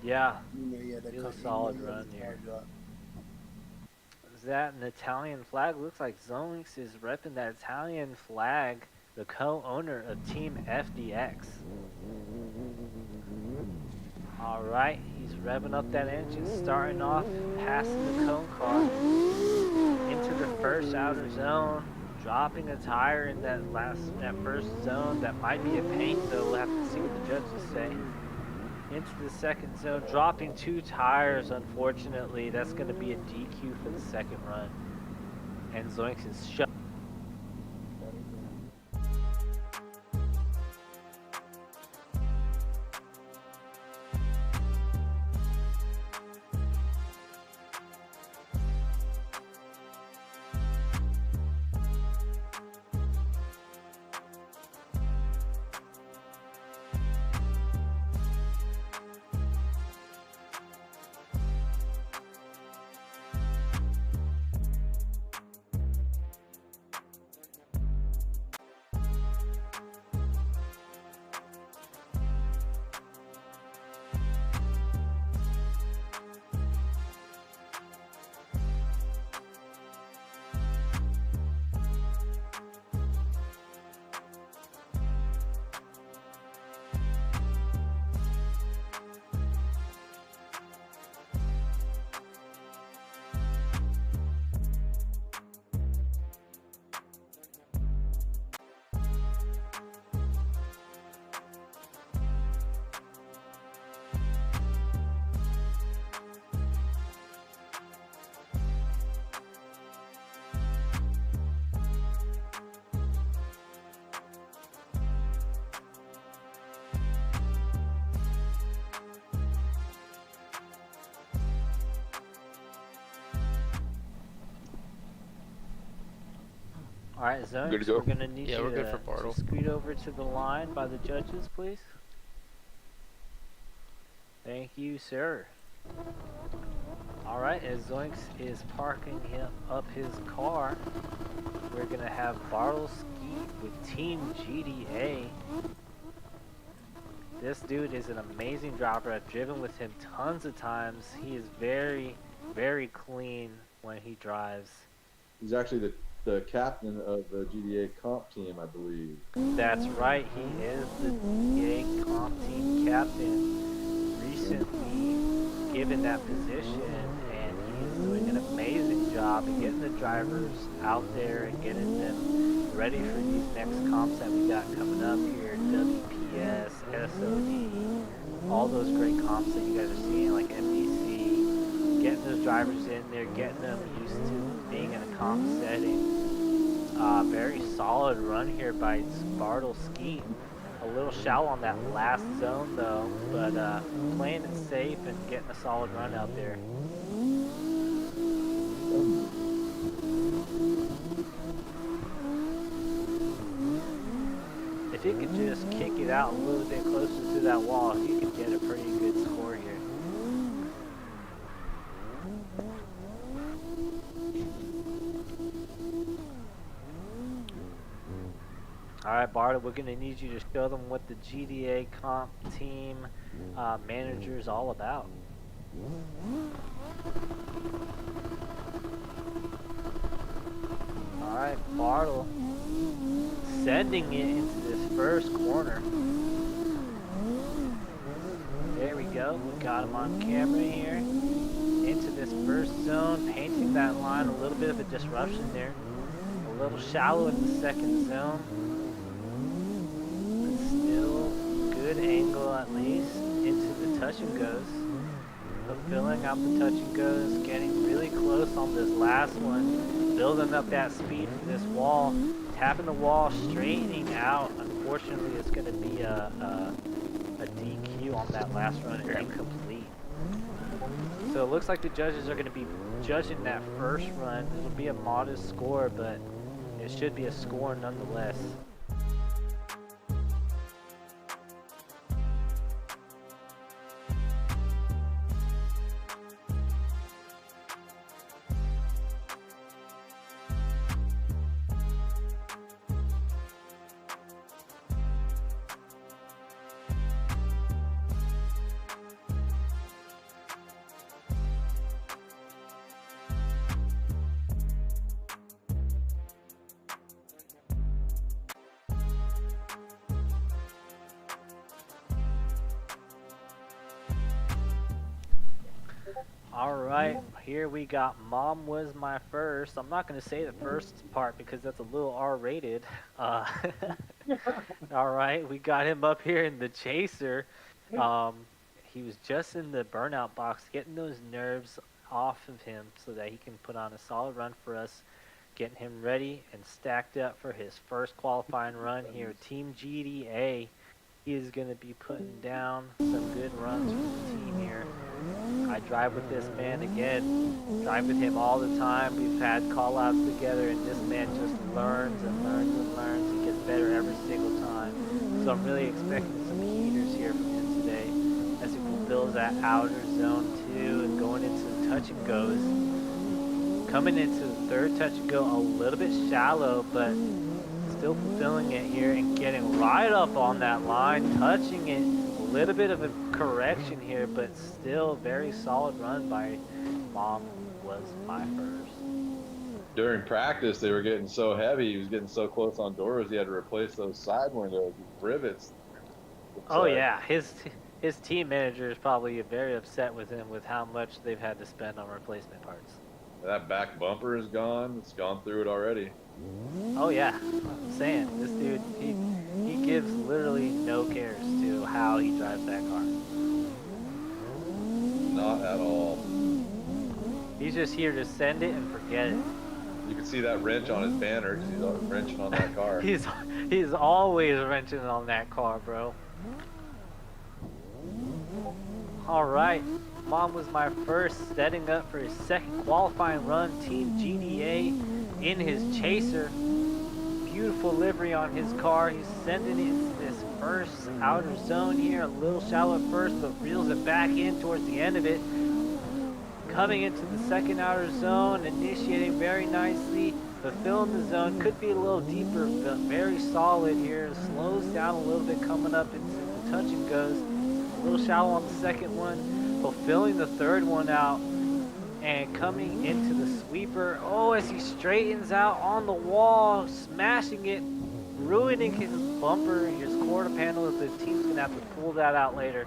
Yeah, You know, he had that really he solid had run the here. tire drop. Is that an Italian flag? Looks like Zoinks is repping that Italian flag, the co-owner of Team FDX. All right, he's revving up that engine, starting off, passing the cone car into the first outer zone, dropping a tire in that first zone. That might be a paint, though. We'll have to see what the judges say. Into the second zone, dropping 2 tires. Unfortunately, that's going to be a DQ for the second run, and Zoinks is shut. All right, Zoinks, Good to go. we're going to need Yeah, you we're good to, for Bartle. scoot over to the line by the judges, please. Thank you, sir. All right, as Zoinks is parking up his car, we're going to have Bartle Skeet with Team GDA. This dude is an amazing driver. I've driven with him tons of times. He is very, very clean when he drives. He's actually the captain of the GDA comp team, I believe. That's right, he is the GDA comp team captain. Recently given that position, and he is doing an amazing job of getting the drivers out there and getting them ready for these next comps that we got coming up here. WPS, SOD, all those great comps that you guys are seeing, like MDC, getting those drivers in there, getting them used to being in a comp setting. Very solid run here by Bartle Skeet. A little shallow on that last zone though, but playing it safe and getting a solid run out there. If he could just kick it out a little bit closer to that wall, he could get a pretty good score here. Alright, Bartle, we're going to need you to show them what the GDA comp team manager is all about. Alright, Bartle sending it into this first corner. There we go. We got him on camera here. Into this first zone, painting that line, a little bit of a disruption there. A little shallow in the second zone, but still good angle at least into the touch and goes. Fulfilling out the touch and goes, getting really close on this last one, building up that speed for this wall, tapping the wall, straightening out. Unfortunately, it's going to be a DQ on that last run, and incomplete. So it looks like the judges are going to be judging that first run. It'll be a modest score, but it should be a score nonetheless. Alright, here we got Mom Was My First. I'm not going to say the first part because that's a little R-rated. Alright, we got him up here in the chaser. He was just in the burnout box, getting those nerves off of him so that he can put on a solid run for us, getting him ready and stacked up for his first qualifying run here. Team GDA, he is going to be putting down some good runs for the team here. I drive with this man again, drive with him all the time. We've had call-outs together, and this man just learns and learns and learns. He gets better every single time. So I'm really expecting some heaters here from him today as he fulfills that outer zone 2 and going into the touch and goes. Coming into the third touch and go a little bit shallow, but still fulfilling it here and getting right up on that line, touching it. A little bit of a correction here, but still very solid run by Mom Was My First. During practice, they were getting so heavy. He was getting so close on doors. He had to replace those side windows with rivets. Oh yeah, his team manager is probably very upset with him with how much they've had to spend on replacement parts. That back bumper is gone. It's gone through it already. Oh yeah, I'm saying this dude, he gives literally no cares to how he drives that car. Not at all. He's just here to send it and forget it. You can see that wrench on his banner because he's always wrenching on that car. He's always wrenching on that car, bro. All right, Mom Was My First, setting up for his second qualifying run. Team GDA in his chaser. Beautiful livery on his car. He's sending it into this first outer zone here, a little shallow at first, but reels it back in towards the end of it. Coming into the second outer zone, initiating very nicely, fulfilling the zone. Could be a little deeper, but very solid here. Slows down a little bit coming up into the touch and goes. A little shallow on the second one, fulfilling the third one out, and coming into the sweeper. Oh, as he straightens out on the wall, smashing it, ruining his bumper, his quarter panel. The team's gonna have to pull that out later.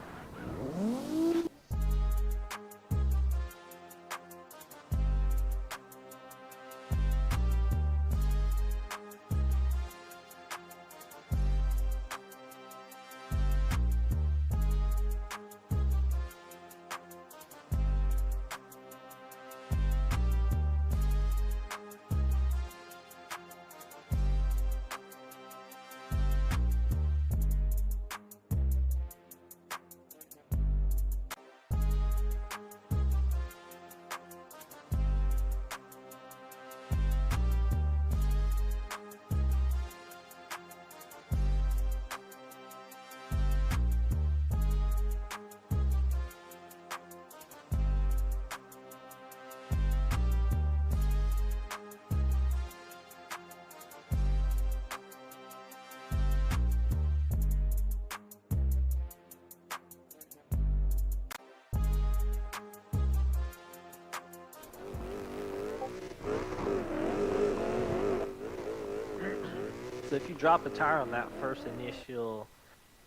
So if you drop a tire on that first initial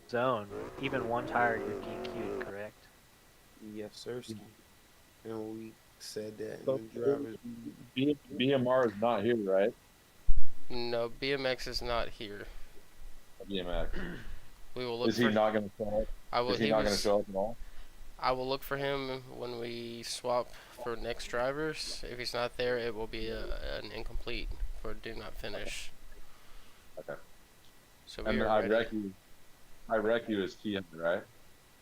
zone, even one tire, you're DQ'd, correct? Yes, sir. And we said that So, the drivers. BMR is not here, right? No, BMX is not here. BMX. We will look Is for. he not going to show up? I will. Is he He not going to was. show up at all? I will look for him when we swap for next drivers. If he's not there, it will be an incomplete for do not finish. Okay. So And we then are ready. I wreck you is key, right?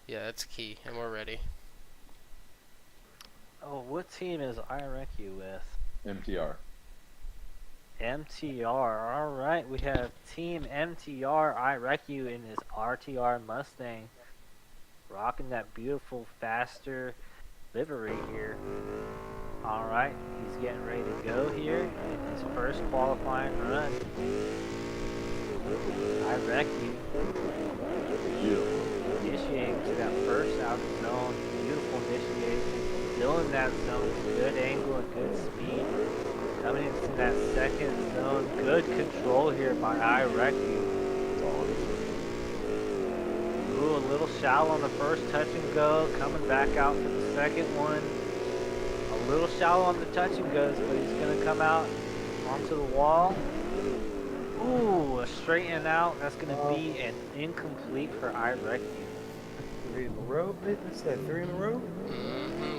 Yeah, that's key, and we're ready. Oh, what team is IRECU with? MTR. MTR. All right, we have Team MTR IRECU in his RTR Mustang, rocking that beautiful faster livery here. All right, he's getting ready to go here in his first qualifying run. IRECU Beautiful. initiating to that first out of zone. Beautiful initiation. Still in that zone. Good angle and good speed. Coming into that second zone. Good control here by IRECU. Ooh, a little shallow on the first touch and go. Coming back out for the second one. A little shallow on the touch and goes, but he's going to come out onto the wall. Ooh, a straighten out. That's going to be an incomplete for IRECU. 3 in a row? What's that? 3 in a row?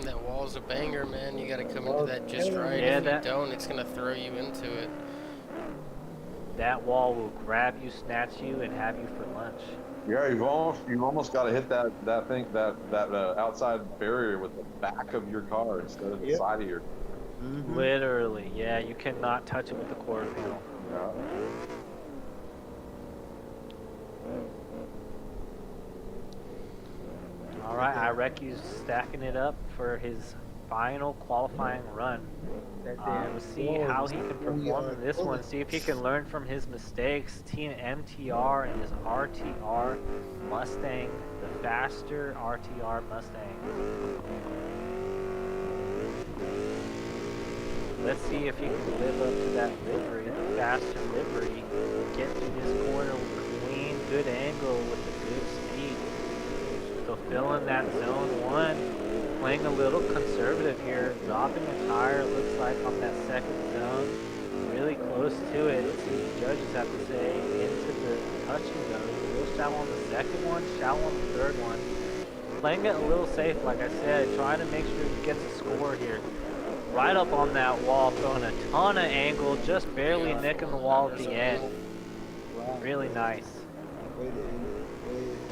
That wall's a banger, man. You gotta come into that just right. Yeah, If you don't, it's gonna throw you into it. That wall will grab you, snatch you, and have you for lunch. Yeah, you've almost got to hit that outside barrier with the back of your car instead of the side of your. Literally, yeah, you cannot touch it with the quarter panel. Yeah. All right, IRECU's stacking it up for his final qualifying run. We'll see how he can perform in this one. See if he can learn from his mistakes. Team MTR and his RTR Mustang, the faster RTR Mustang. Let's see if he can live up to that livery, the faster livery. Get through this corner clean, good angle with the good speed. Fulfilling that zone 1. Playing a little conservative here. Dropping a tire, looks like, on that second zone. Really close to it. Let's see what the judges have to say. Into the touch and go. A little shallow on the second one, shallow on the third one. Playing it a little safe, like I said. Trying to make sure he gets a score here. Right up on that wall, throwing a ton of angle, just barely nicking the wall at the end. Wow. Really nice. Way to end it. Way to end it.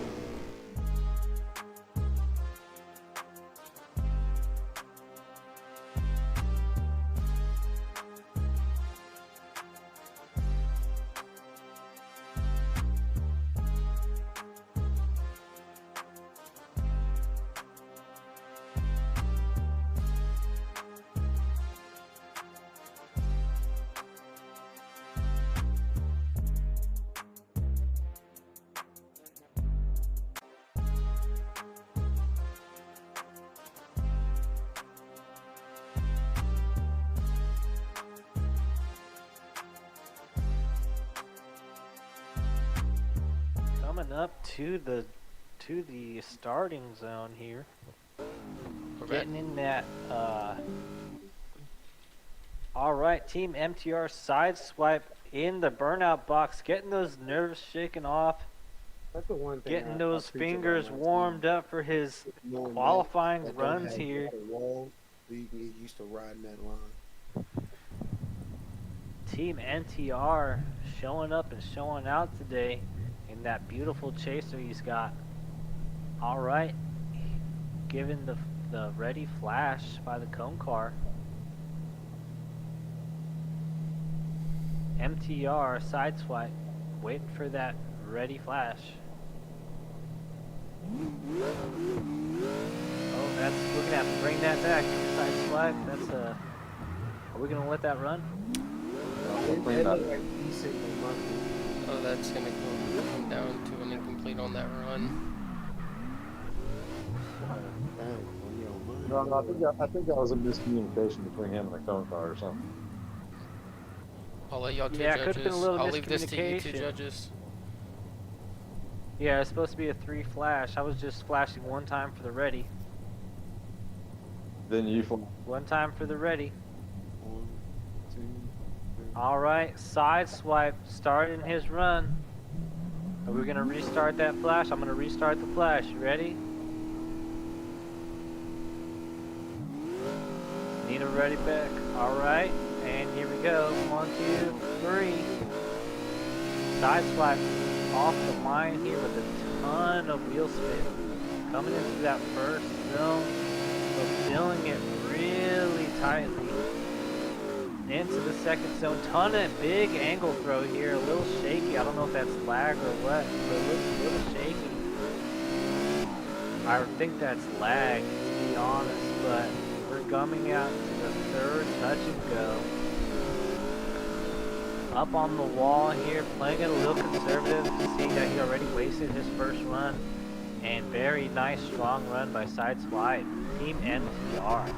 Coming up to the starting zone here. Getting in that alright, Team MTR side swipe in the burnout box, getting those nerves shaken off, That's the one thing. getting those fingers warmed up for his qualifying runs here. Wall, so you can get used to riding that line. Team NTR showing up and showing out today in that beautiful chaser he's got. Alright, given the ready flash by the cone car. MTR side swipe, waiting for that ready flash. Oh, that's, we're gonna have to bring that back. Side swipe, that's are we gonna let that run? It looked like decent monkey. Oh, that's gonna come down to an incomplete on that run. No, I think that was a miscommunication between him and the cone car or something. I'll let y'all two Yeah, it could've judges. been a little I'll leave this to you two miscommunication. judges. Yeah, it's supposed to be a 3 flash. I was just flashing one time for the ready. Then you One time for the ready. 1, 2, 3. All right, side swipe starting his run. Are we gonna restart that flash? I'm gonna restart the flash. You ready? Need a ready back. All right, and here we go. 1, 2, 3. Side swipe off the line here with a ton of wheel spin. Coming into that first zone, but filling it really tightly. Into the second zone, ton of big angle throw here, a little shaky. I don't know if that's lag or what, but it looks a little shaky. I think that's lag, to be honest, but we're coming out to the third touch and go. Up on the wall here, playing it a little conservative, seeing that he already wasted his first run. And very nice, strong run by Sideswipe, Team MTR.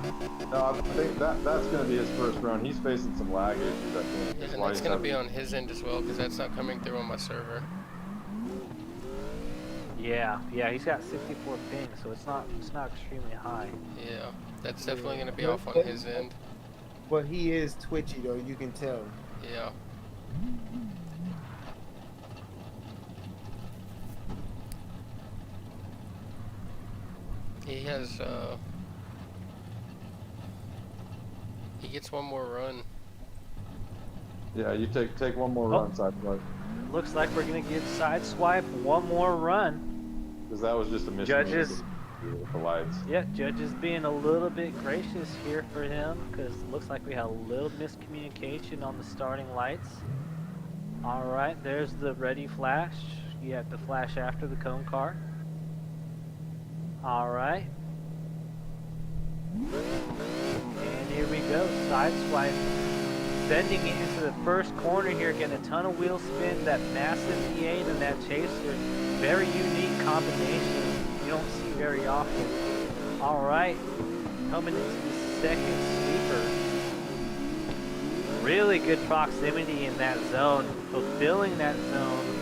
No, I think that's going to be his first run. He's facing some lag issues, I think. Yeah, and that's going to be on his end as well, because that's not coming through on my server. Yeah, he's got 64 ping, so it's not extremely high. Yeah, that's definitely going to be off on his end. But he is twitchy though, you can tell. Yeah. He has, he gets one more run. Yeah, you take one more run, Sideswipe. Looks like we're going to give Sideswipe one more run. Because that was just a mission. Judges. With the lights. Yeah, judges being a little bit gracious here for him, because it looks like we had a little miscommunication on the starting lights. Alright, there's the ready flash. You have to flash after the cone car. Alright. And here we go, Sideswipe sending it into the first corner here, getting a ton of wheel spin, that massive V8 and that chaser. Very unique combination. You don't see very often. Alright, coming into the second sweeper. Really good proximity in that zone, fulfilling that zone,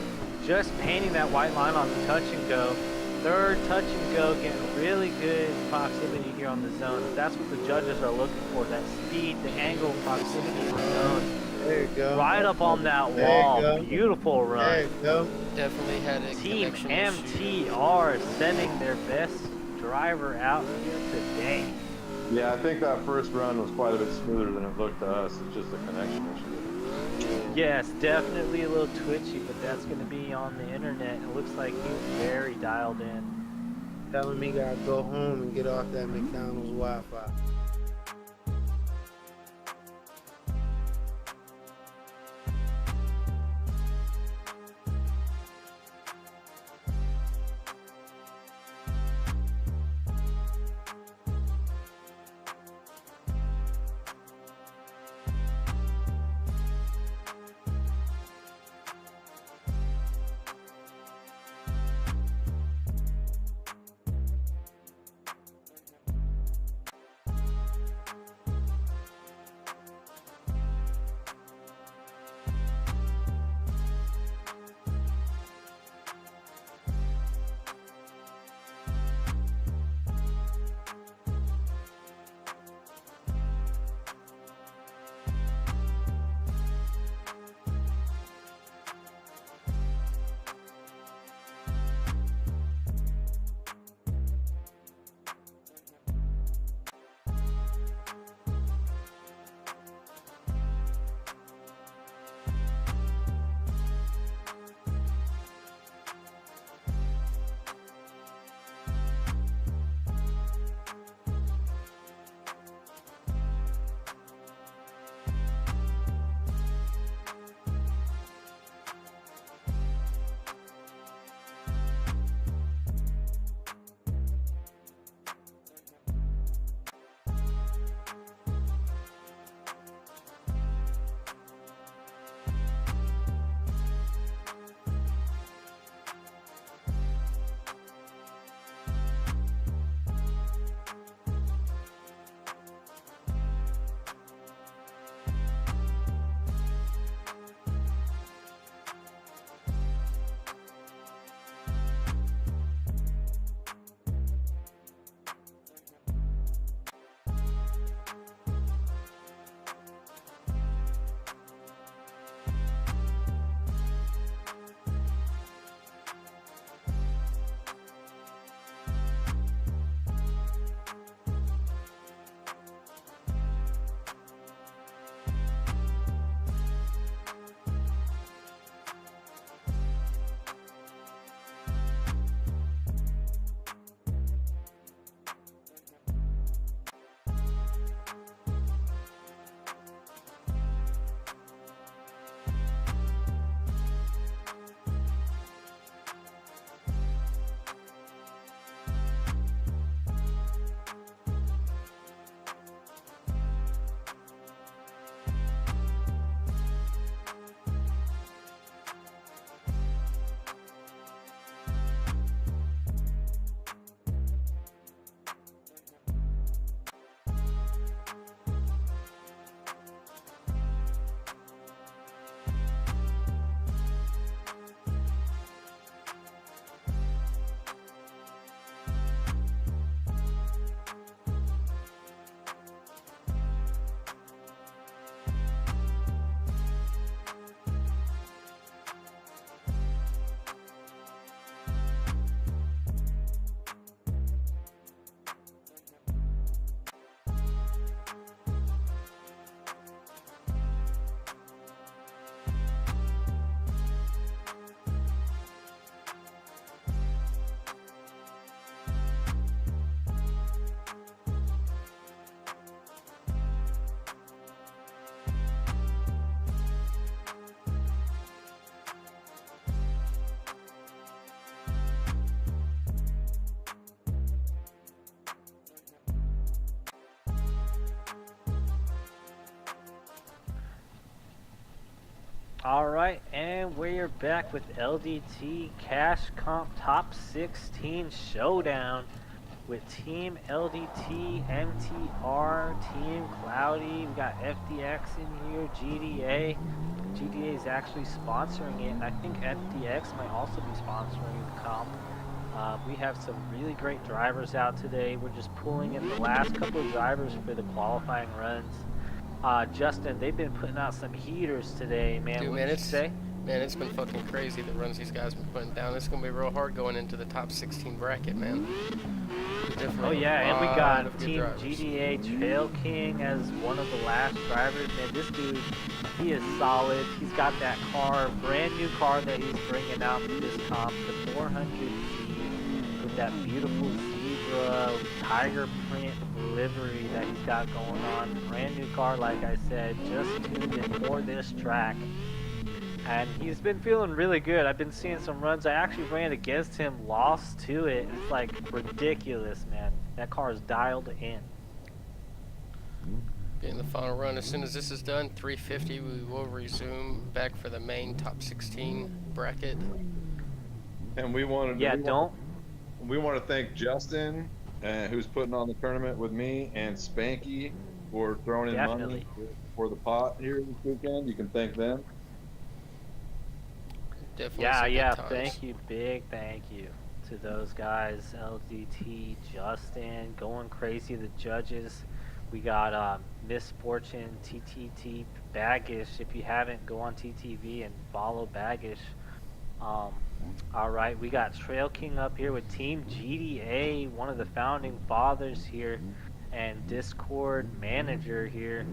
just painting that white line on the touch and go. Third touch and go, getting really good proximity here on the zone. That's what the judges are looking for, that speed, the angle, proximity in the zone. There you go. Right up on that wall. Beautiful run. There you go. Definitely had a Team connection issue. MTR sending their best driver out here today. Yeah, I think that first run was quite a bit smoother than it looked to us. It's just a connection issue. Yes, definitely a little twitchy, but that's going to be on the internet. It looks like he's very dialed in. Telling me gotta go home and get off that McDonald's Wi-Fi. Alright, and we're back with LDT Cash Comp Top 16 Showdown with Team LDT, MTR, Team Cloudy. We got FDX in here, GDA. GDA is actually sponsoring it, and I think FDX might also be sponsoring the comp. We have some really great drivers out today. We're just pulling in the last couple of drivers for the qualifying runs. Justin, they've been putting out some heaters today, man. Dude, What man, did you say? it's been fucking crazy the runs these guys been putting down. It's gonna be real hard going into the top 16 bracket, man. Definitely Oh yeah, a and we lot got of good Team drivers. GDA Trail King as one of the last drivers. Man, this dude, he is solid. He's got that car, brand new car that he's bringing out for this comp, the 400Z, with that beautiful zebra tiger print livery that he's got going on. Brand new car, like I said, just tuned in for this track. And he's been feeling really good. I've been seeing some runs. I actually ran against him, lost to it. It's like ridiculous, man. That car is dialed in. In the final run, as soon as this is done, 350, we will resume back for the main top 16 bracket. And we want to. Yeah, We want to thank Justin, who's putting on the tournament with me, and Spanky for throwing in money Definitely. for the pot here this weekend. You can thank them. Definitely Yeah, some good yeah. times. Thank you, big thank you to those guys. LDT, Justin, going crazy. The judges. We got Misfortune, TTT, Baggish. If you haven't, go on TTV and follow Baggish. All right, we got Trail King up here with Team GDA, one of the founding fathers here, and Discord manager here.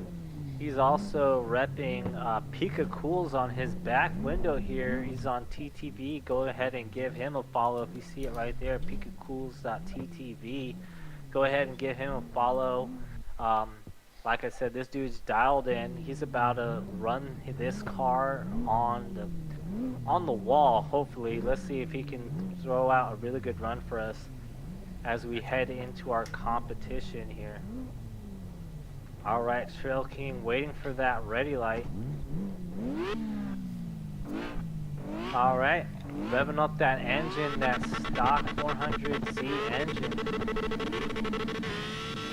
He's also repping Pika Cools on his back window here. He's on TTV. Go ahead and give him a follow if you see it right there, PikaCools.ttv. Go ahead and give him a follow. Like I said, this dude's dialed in. He's about to run this car on the wall, hopefully. Let's see if he can throw out a really good run for us as we head into our competition here. Alright, Trail King waiting for that ready light. Alright, revving up that engine, that stock 400Z engine.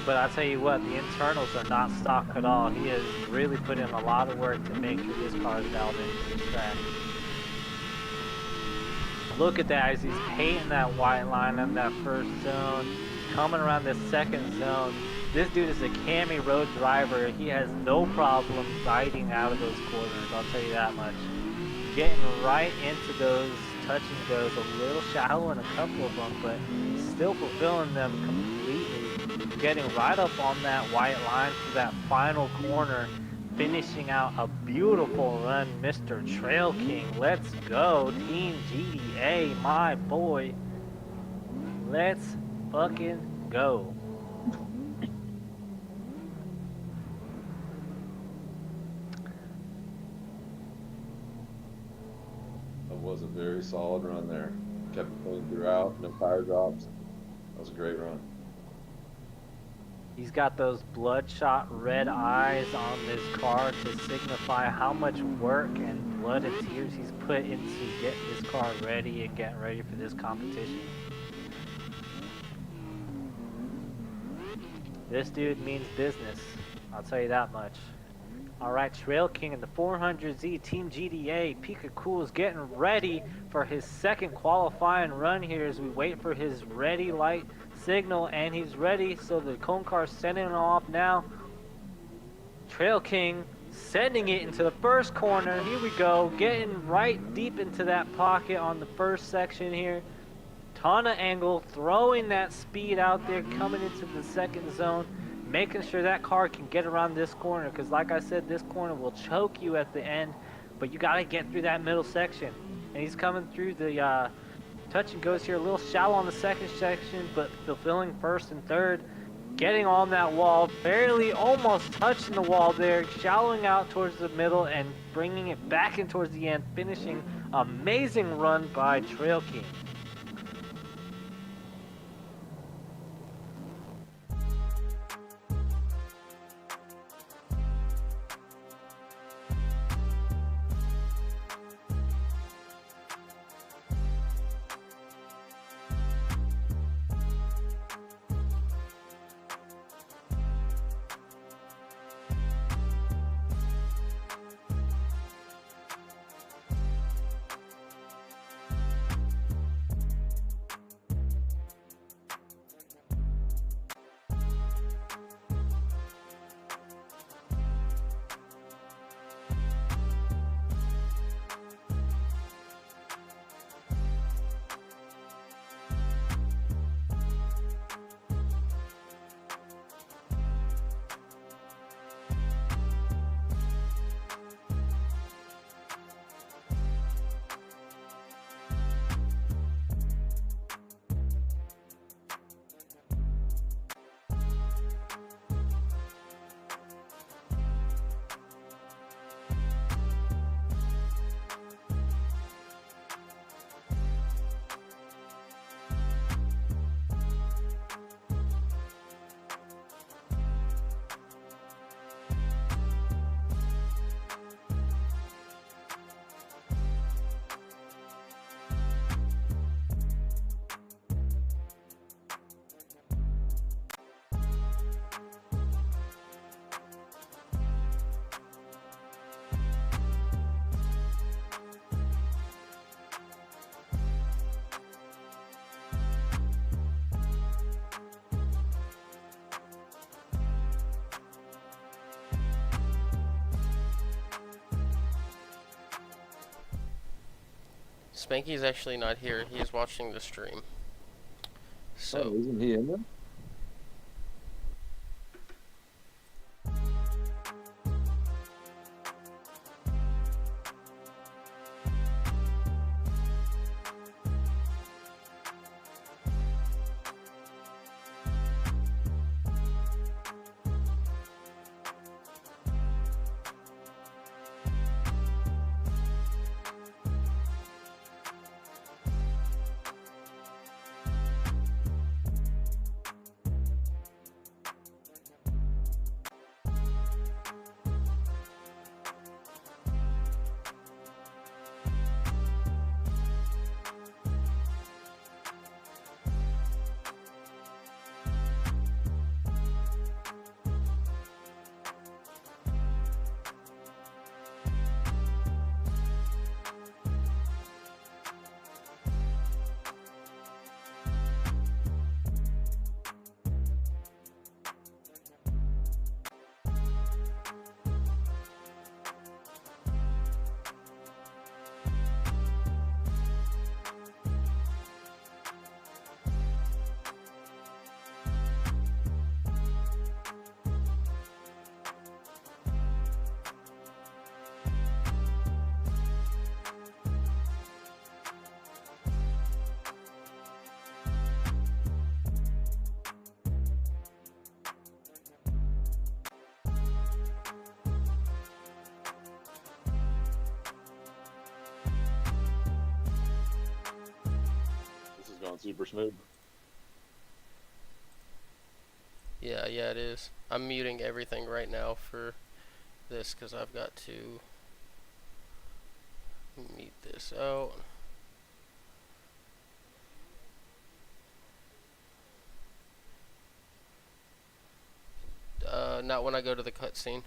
But I'll tell you what, the internals are not stock at all. He has really put in a lot of work to make sure this car is dialed into this track. Look at that as he's painting that white line on that first zone, coming around this second zone. This dude is a Cami road driver. He has no problem riding out of those corners, I'll tell you that much. Getting right into those, touching those, a little shallow in a couple of them, but still fulfilling them completely. Getting right up on that white line for that final corner, finishing out a beautiful run, Mr. Trail King. Let's go, Team GDA, my boy. Let's fucking go. It was a very solid run there. Kept it clean throughout, no tire drops. That was a great run. He's got those bloodshot red eyes on this car to signify how much work and blood and tears he's put into getting this car ready and getting ready for this competition. This dude means business, I'll tell you that much. Alright, Trail King and the 400Z Team GDA. Pika Cool is getting ready for his second qualifying run here as we wait for his ready light signal, and he's ready, so the cone car's sending it off now. Trail King sending it into the first corner. Here we go, getting right deep into that pocket on the first section here. Ton of angle, throwing that speed out there, coming into the second zone, making sure that car can get around this corner, because like I said, this corner will choke you at the end, but you got to get through that middle section. And he's coming through the touch and goes here, a little shallow on the second section, but fulfilling first and third, getting on that wall, barely almost touching the wall there, shallowing out towards the middle and bringing it back in towards the end, finishing amazing run by Trail King. Spanky's actually not here. He is watching the stream. So, Oh, isn't he in there? This is going super smooth. yeah, it is. I'm muting everything right now for this because I've got to mute this out. Not when I go to the cutscene.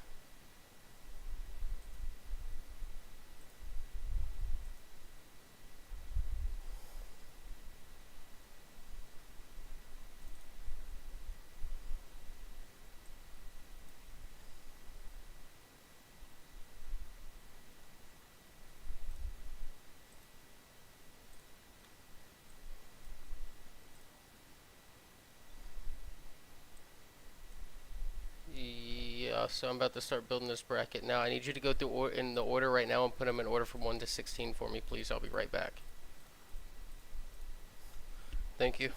Yeah, so I'm about to start building this bracket now. I need you to go through in the order right now and put them in order from 1 to 16 for me, please. I'll be right back. Thank you.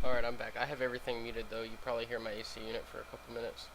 Alright, I'm back. I have everything muted though. You probably hear my AC unit for a couple minutes.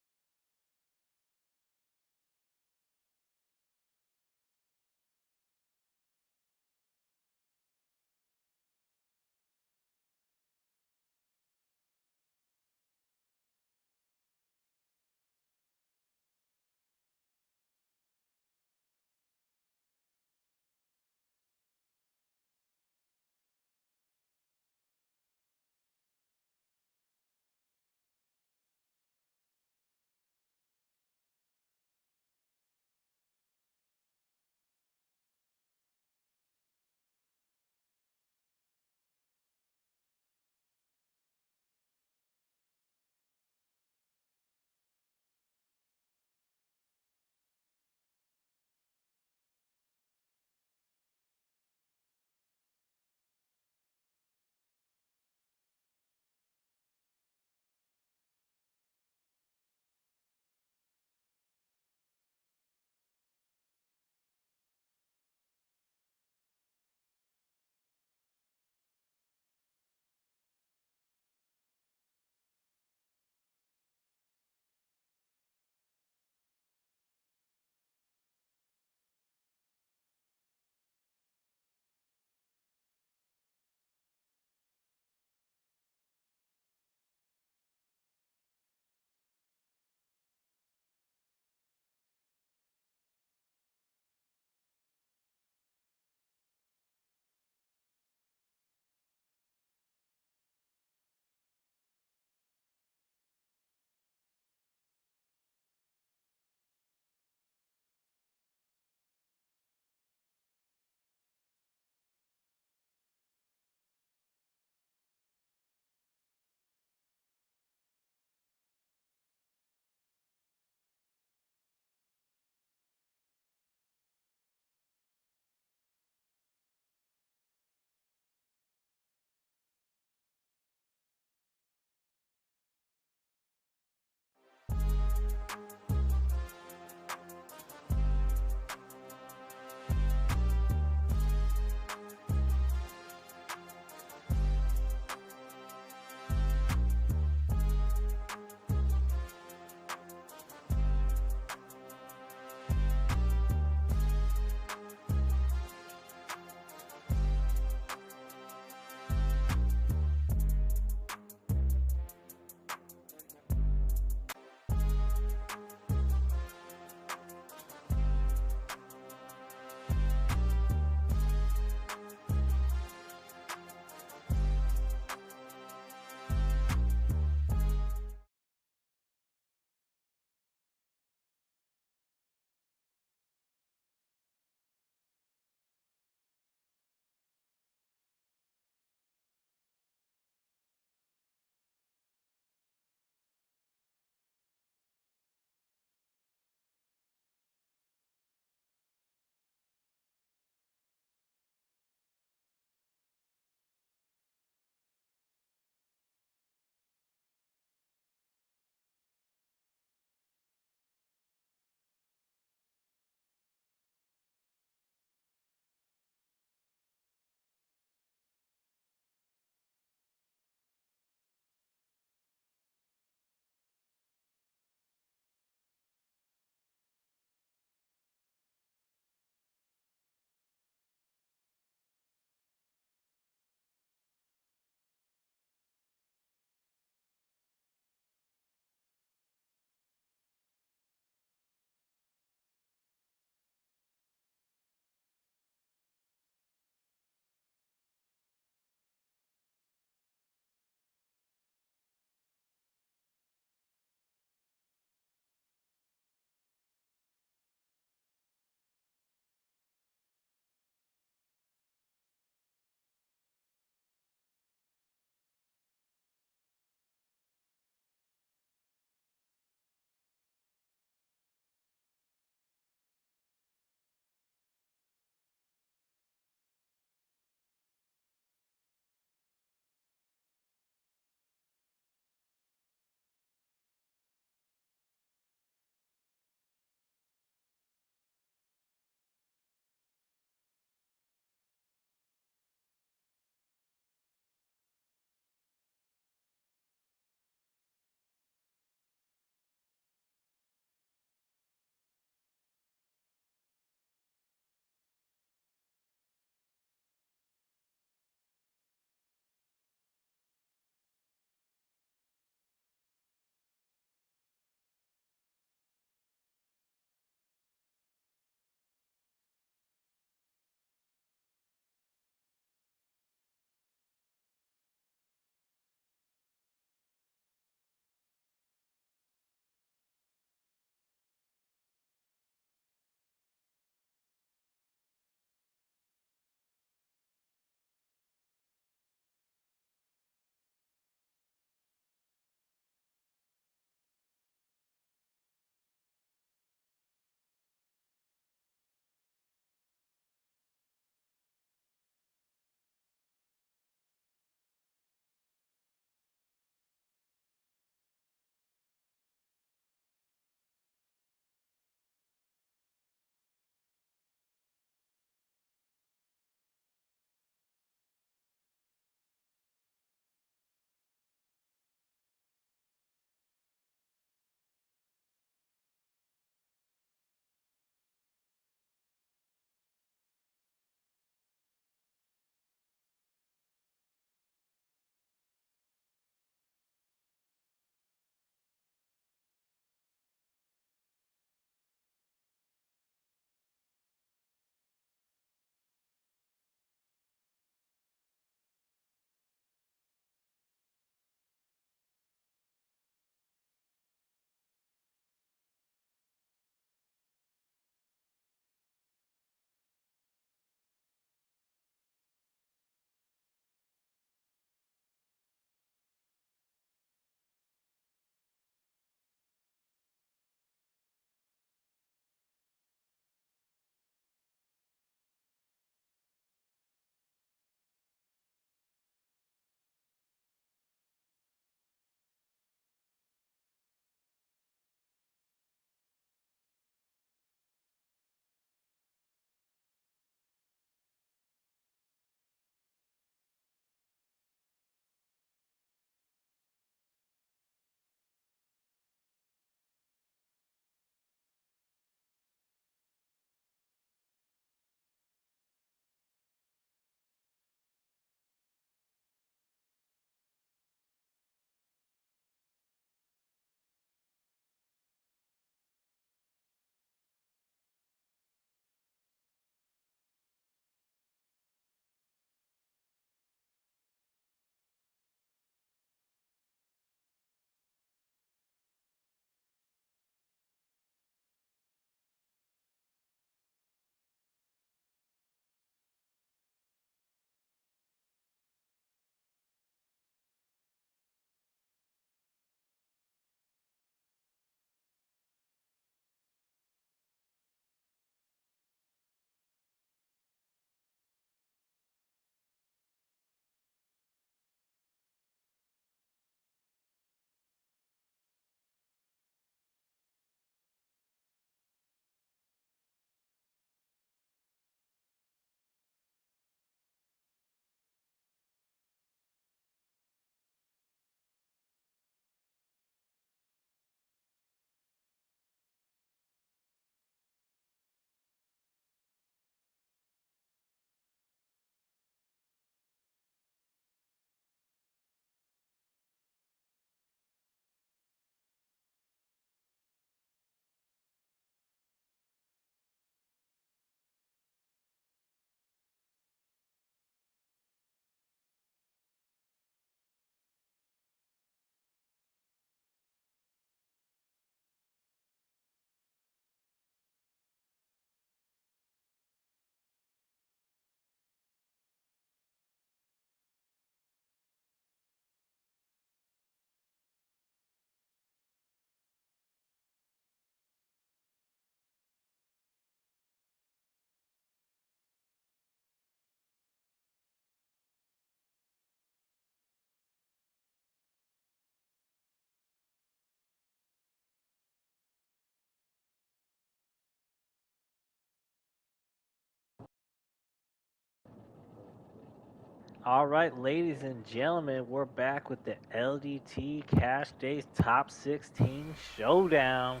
All right, ladies and gentlemen, we're back with the LDT Cash Days Top 16 Showdown.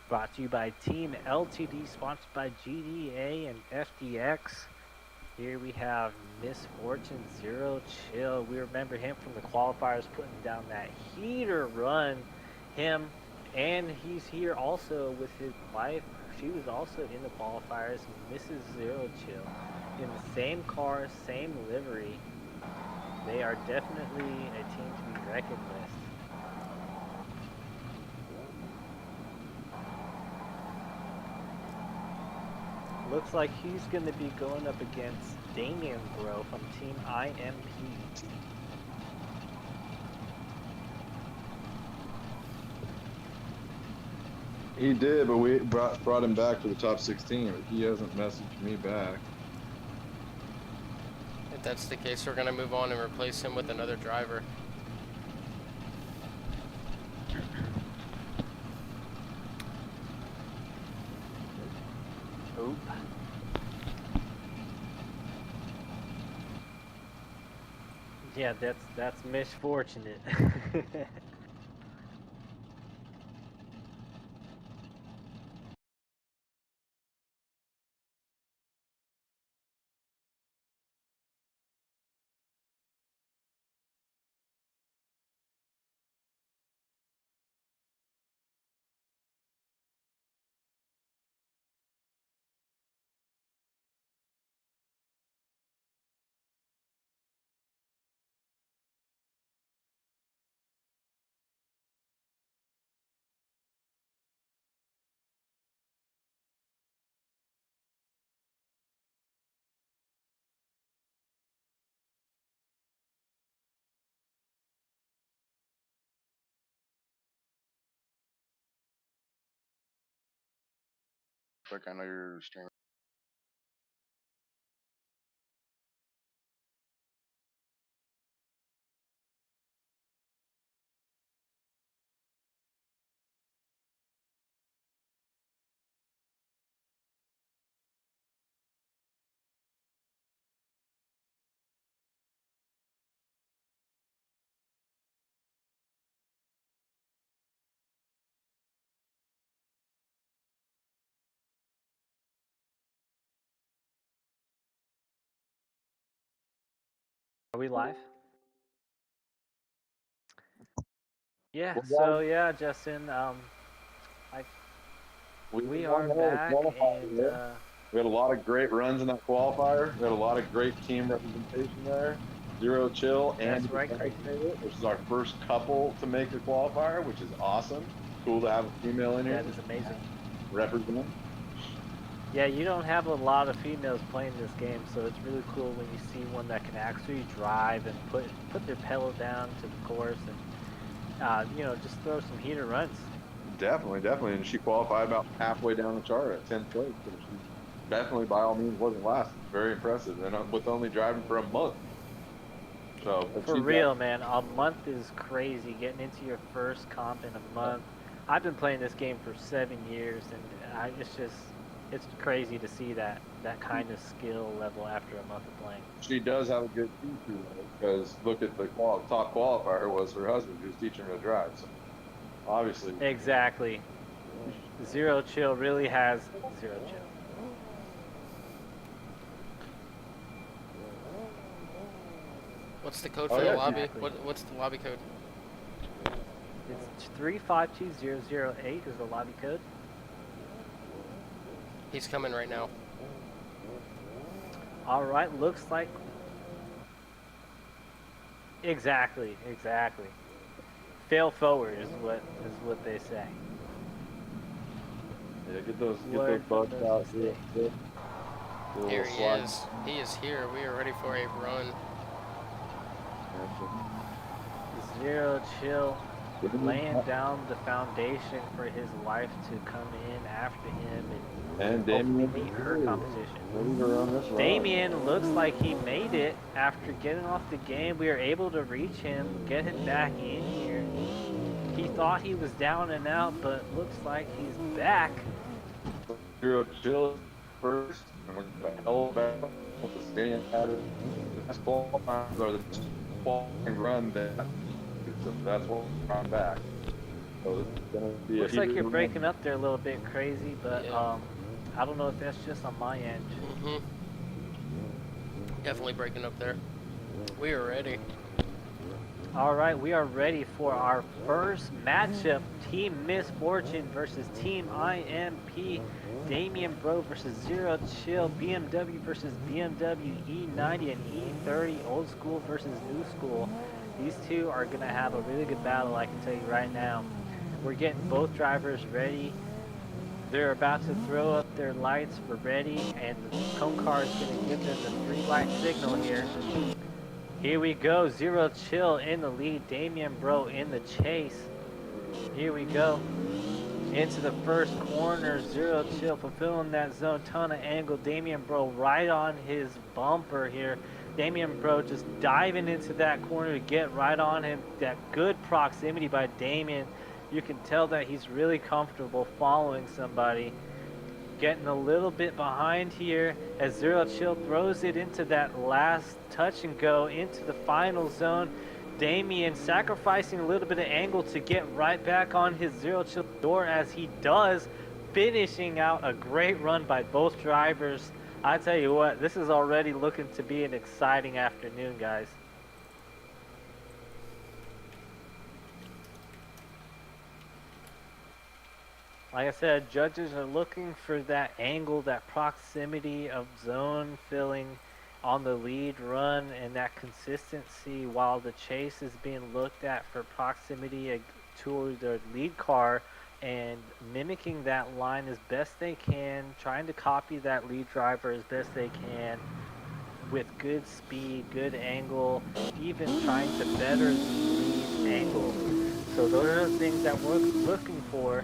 Brought to you by Team LTD, sponsored by GDA and FDX. Here we have Misfortune Zero Chill. We remember him from the qualifiers putting down that heater run. Him, and he's here also with his wife. She was also in the qualifiers, Mrs. Zero Chill. In the same car, same livery. They are definitely a team to be reckoned with. Looks like he's going to be going up against Damien Bro from Team IMP. He did, but we brought him back to the top 16, but he hasn't messaged me back. If that's the case, we're gonna move on and replace him with another driver. Oop. Yeah, that's misfortunate. Like, I know you're streaming. Are we live? Yeah, Well, so yeah, Justin, we are back, and we had a lot of great runs in that qualifier. We had a lot of great team representation there. Zero Chill and that's right, Craig Crazy. made it, which is our first couple to make the qualifier, which is awesome. Cool to have a female in here. That is amazing. Represent. Yeah, you don't have a lot of females playing this game, so it's really cool when you see one that can actually drive and put their pedal down to the course and just throw some heater runs. Definitely. And she qualified about halfway down the chart at 10th place. So she definitely, by all means, wasn't last. It's very impressive. And with only driving for a month. So For real, man, a month is crazy. Getting into your first comp in a month. I've been playing this game for 7 years, and it's crazy to see that kind of skill level after a month of playing. She does have a good teacher, because look at the top qualifier was her husband who's teaching her to drive. So obviously. Exactly. Zero Chill really has zero chill. What's the code for the lobby? Exactly. What's the lobby code? It's 352008 is the lobby code. He's coming right now. All right, looks like exactly. Fail forward is what they say. Yeah, get those bugs out here. Here he is. He is here. We are ready for a run. Zero Chill laying down the foundation for his wife to come in after him and Damien meet her competition. Damien looks like he made it after getting off the game. We were able to reach him, get him back in here. He thought he was down and out, but looks like he's back. Zero Chill first, and we're going to hell back with the stadium pattern. The best qualifying are the best qualifying run that, so that's what we're on back. So this is going to be a Looks like heated you're run. breaking up there a little bit crazy, but Yeah. I don't know if that's just on my end. Mhm. Definitely breaking up there. We are ready. All right, we are ready for our first matchup. Team Misfortune versus Team IMP. Damian Bro versus Zero Chill. BMW versus BMW E90 and E30. Old school versus new school. These two are going to have a really good battle, I can tell you right now. We're getting both drivers ready. They're about to throw up their lights for ready, and the cone car is going to give them the green light signal here. Here we go, Zero Chill in the lead, Damian Bro in the chase. Here we go. Into the first corner, Zero Chill fulfilling that zone, ton of angle. Damian Bro right on his bumper here. Damian Bro just diving into that corner to get right on him. That good proximity by Damian. You can tell that he's really comfortable following somebody. Getting a little bit behind here as Zero Chill throws it into that last touch and go into the final zone. Damian sacrificing a little bit of angle to get right back on his Zero Chill door as he does, finishing out a great run by both drivers. I tell you what, this is already looking to be an exciting afternoon, guys. Like I said, judges are looking for that angle, that proximity of zone filling on the lead run and that consistency, while the chase is being looked at for proximity to the lead car and mimicking that line as best they can, trying to copy that lead driver as best they can with good speed, good angle, even trying to better the lead angle. So those are the things that we're looking for,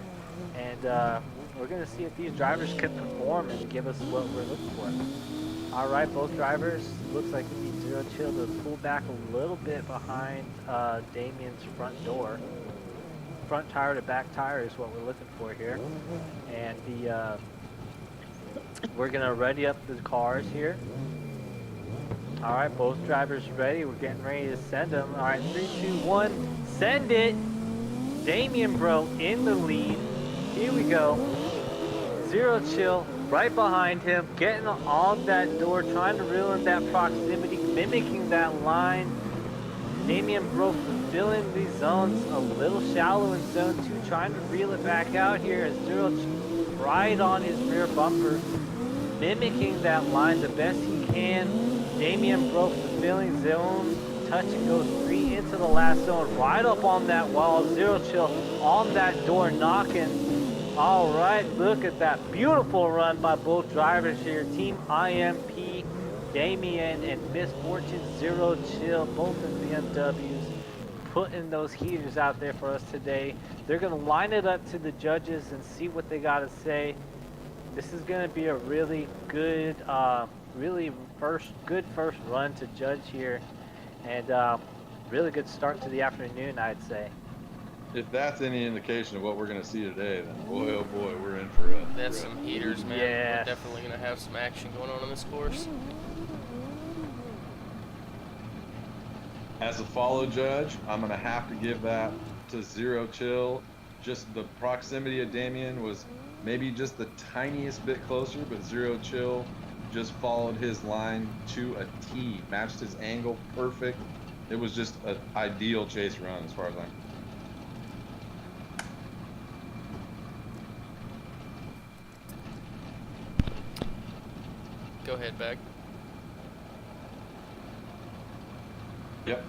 and we're going to see if these drivers can perform and give us what we're looking for. All right, both drivers, looks like we need Zero Chill to pull back a little bit behind Damian's front door. Front tire to back tire is what we're looking for here. And we're going to ready up the cars here. All right, both drivers ready. We're getting ready to send them. All right, 3, 2, 1, send it. Damian Bro in the lead. Here we go. Zero Chill right behind him, getting on that door, trying to reel in that proximity, mimicking that line. Damian Bro filling these zones a little shallow in zone 2, trying to reel it back out here as Zero Chill right on his rear bumper, mimicking that line the best he can. Damian Bro fulfilling zone touch and go 3 into the last zone, right up on that wall. Zero Chill on that door knocking. All right, look at that beautiful run by both drivers here. Team IMP, Damian and Misfortune Zero Chill, both in BMWs, putting those heaters out there for us today. They're gonna line it up to the judges and see what they gotta say. This is gonna be a really good, good first run to judge here, and really good start to the afternoon, I'd say. If that's any indication of what we're going to see today, then boy, oh boy, we're in for a. That's some heaters, man. Yes. We're definitely going to have some action going on this course. As a follow judge, I'm going to have to give that to Zero Chill. Just the proximity of Damian was maybe just the tiniest bit closer, but Zero Chill just followed his line to a T, matched his angle perfect. It was just an ideal chase run as far as I'm concerned. Go ahead, Bag. Yep.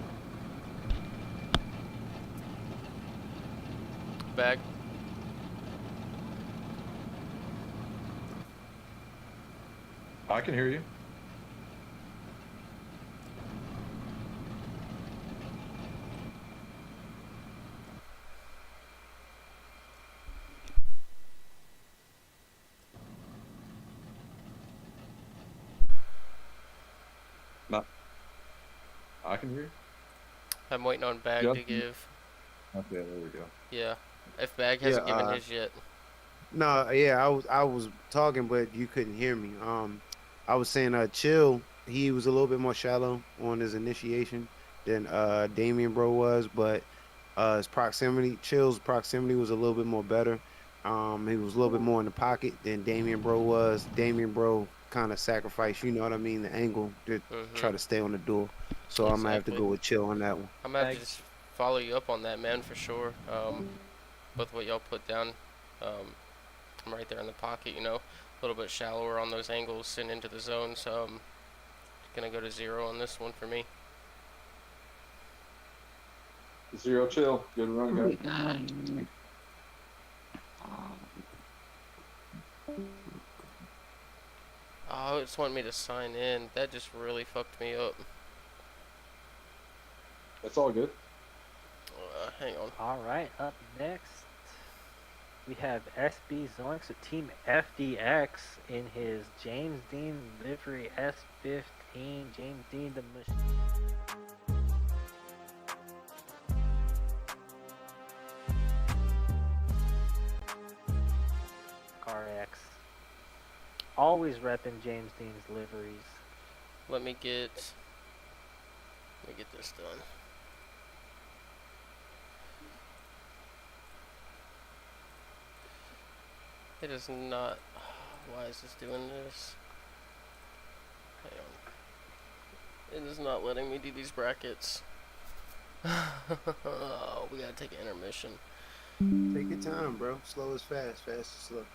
Bag. I can hear you. No. I can hear you. I'm waiting on Bag Yep. to give. Okay, there we go. Yeah. If Bag hasn't Yeah, given his yet. No, yeah, I was talking, but you couldn't hear me. I was saying, Chill. He was a little bit more shallow on his initiation than Damian Bro was, but his proximity, Chill's proximity was a little bit more better. He was a little bit more in the pocket than Damian Bro was. Damian Bro kind of sacrificed, you know what I mean, the angle to Mm-hmm. try to stay on the door. So I'm gonna have to Exactly. go with Chill on that one. I'm gonna have to just follow you up on that, man, for sure. With what y'all put down. I'm right there in the pocket, you know, a little bit shallower on those angles and into the zone. So I'm gonna go to 0 on this one for me. 0 chill. Good run, guys. Oh, it's wanting me to sign in. That just really fucked me up. That's all good. Hang on. All right, up next we have SB Zoinks with Team FDX in his James Dean livery S15. James Dean the machine. CarX. Always repping James Dean's liveries. Let me get this done. It is not. Why is this doing this? Hang on. It is not letting me do these brackets. Oh, we gotta take an intermission. Take your time, bro. Slow is fast, fast is slow.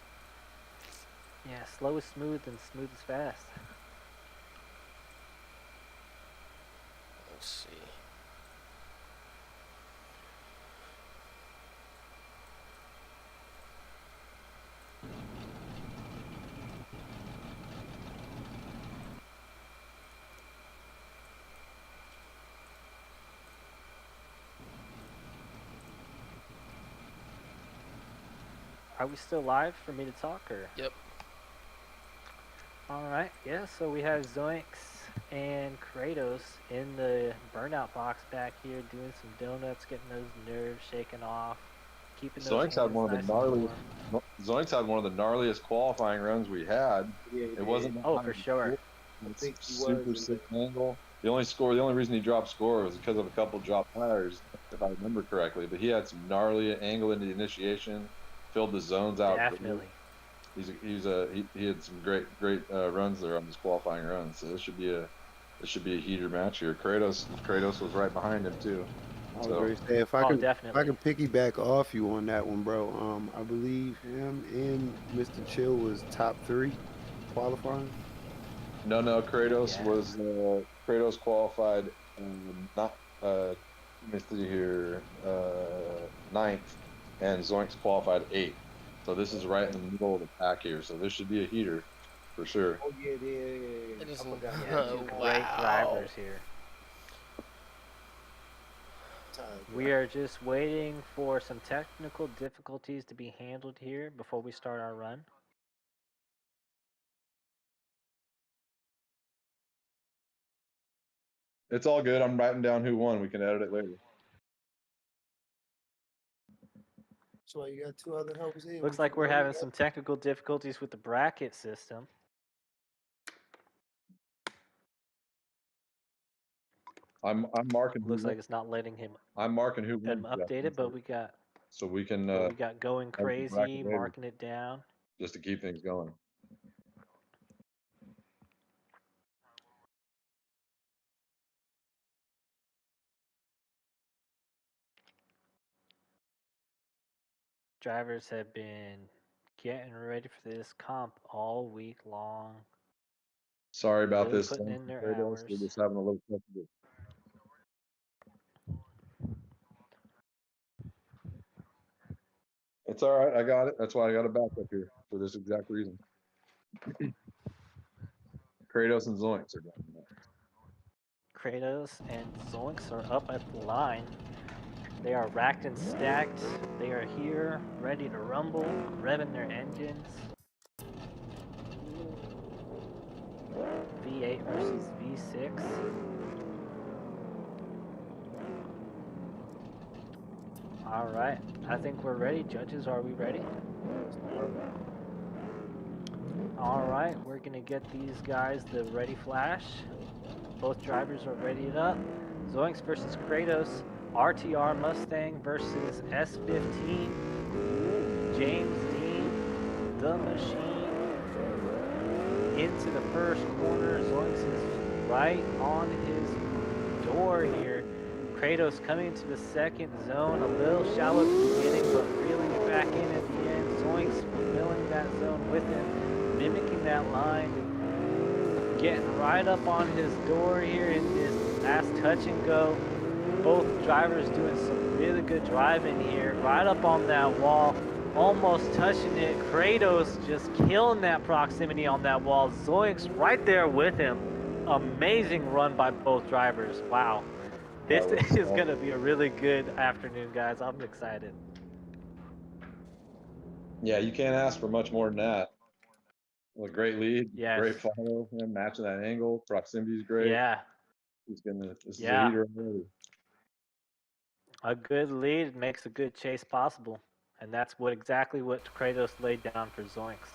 Yeah, slow is smooth and smooth is fast. Let's see. Are we still live for me to talk or? Yep. Alright, yeah, so we have Zoinks and Kratos in the burnout box back here doing some donuts, getting those nerves shaken off, keeping those Zoinks had hands one of nice the and gnarliest. warm. Zoinks had one of the gnarliest qualifying runs we had. Yeah, It wasn't that Oh, high for of a sure. score. I It's think he was super in sick the. angle. The only reason he dropped score was because of a couple dropped tires, if I remember correctly. But he had some gnarly angle into the initiation, filled the zones out great. Definitely. He had some great runs there on this qualifying run. So this should be a heater match here. Kratos was right behind him too. I was So ready to say if I Oh, can definitely. piggyback off you on that one, bro. I believe him and Mr. Chill was top three qualifying. no, Yeah. Kratos qualified not let me see here ninth, and Zoinks qualified eighth. So this is right in the middle of the pack here. So this should be a heater for sure. Oh yeah. It is. I forgot. Yeah, two great Wow. drivers here. Tired, bro. We are just waiting for some technical difficulties to be handled here before we start our run. It's all good. I'm writing down who won. We can edit it later. So you got two other helpers here. Looks Which like we're one you having got? some technical difficulties with the bracket system. I'm marking who Looks won. like it's not letting him I'm marking who won, update Justin, it, but we got so we can going edit the crazy, bracket later marking it down. just to keep things going. Drivers have been getting ready for this comp all week long. Sorry about Really this. putting in their Kratos. hours. We're just having a little technical. It's all right. I got it. That's why I got a backup here for this exact reason. Kratos and Zoinks are going. Kratos and Zoinks are up at the line. They are racked and stacked. They are here, ready to rumble, revving their engines. V8 versus V6. All right. I think we're ready. Judges, are we ready? All right. We're going to get these guys the ready flash. Both drivers are readied up. Zoinks versus Kratos. RTR Mustang versus S15. James Dean, the machine, into the first corner. Zoinks is right on his door here. Kratos coming into the second zone, a little shallow at the beginning, but reeling it back in at the end. Zoinks fulfilling that zone with him, mimicking that line, getting right up on his door here in this last touch and go. Both drivers doing some really good driving here, right up on that wall, almost touching it. Kratos just killing that proximity on that wall. Zoinks right there with him. Amazing run by both drivers. Wow. This is going to be a really good afternoon, guys. I'm excited. Yeah, you can't ask for much more than that. Well, great lead, Yes. great follow, him matching that angle, proximity is great. Yeah. This is a heater already. A good lead makes a good chase possible. And that's exactly what Kratos laid down for Zoinks.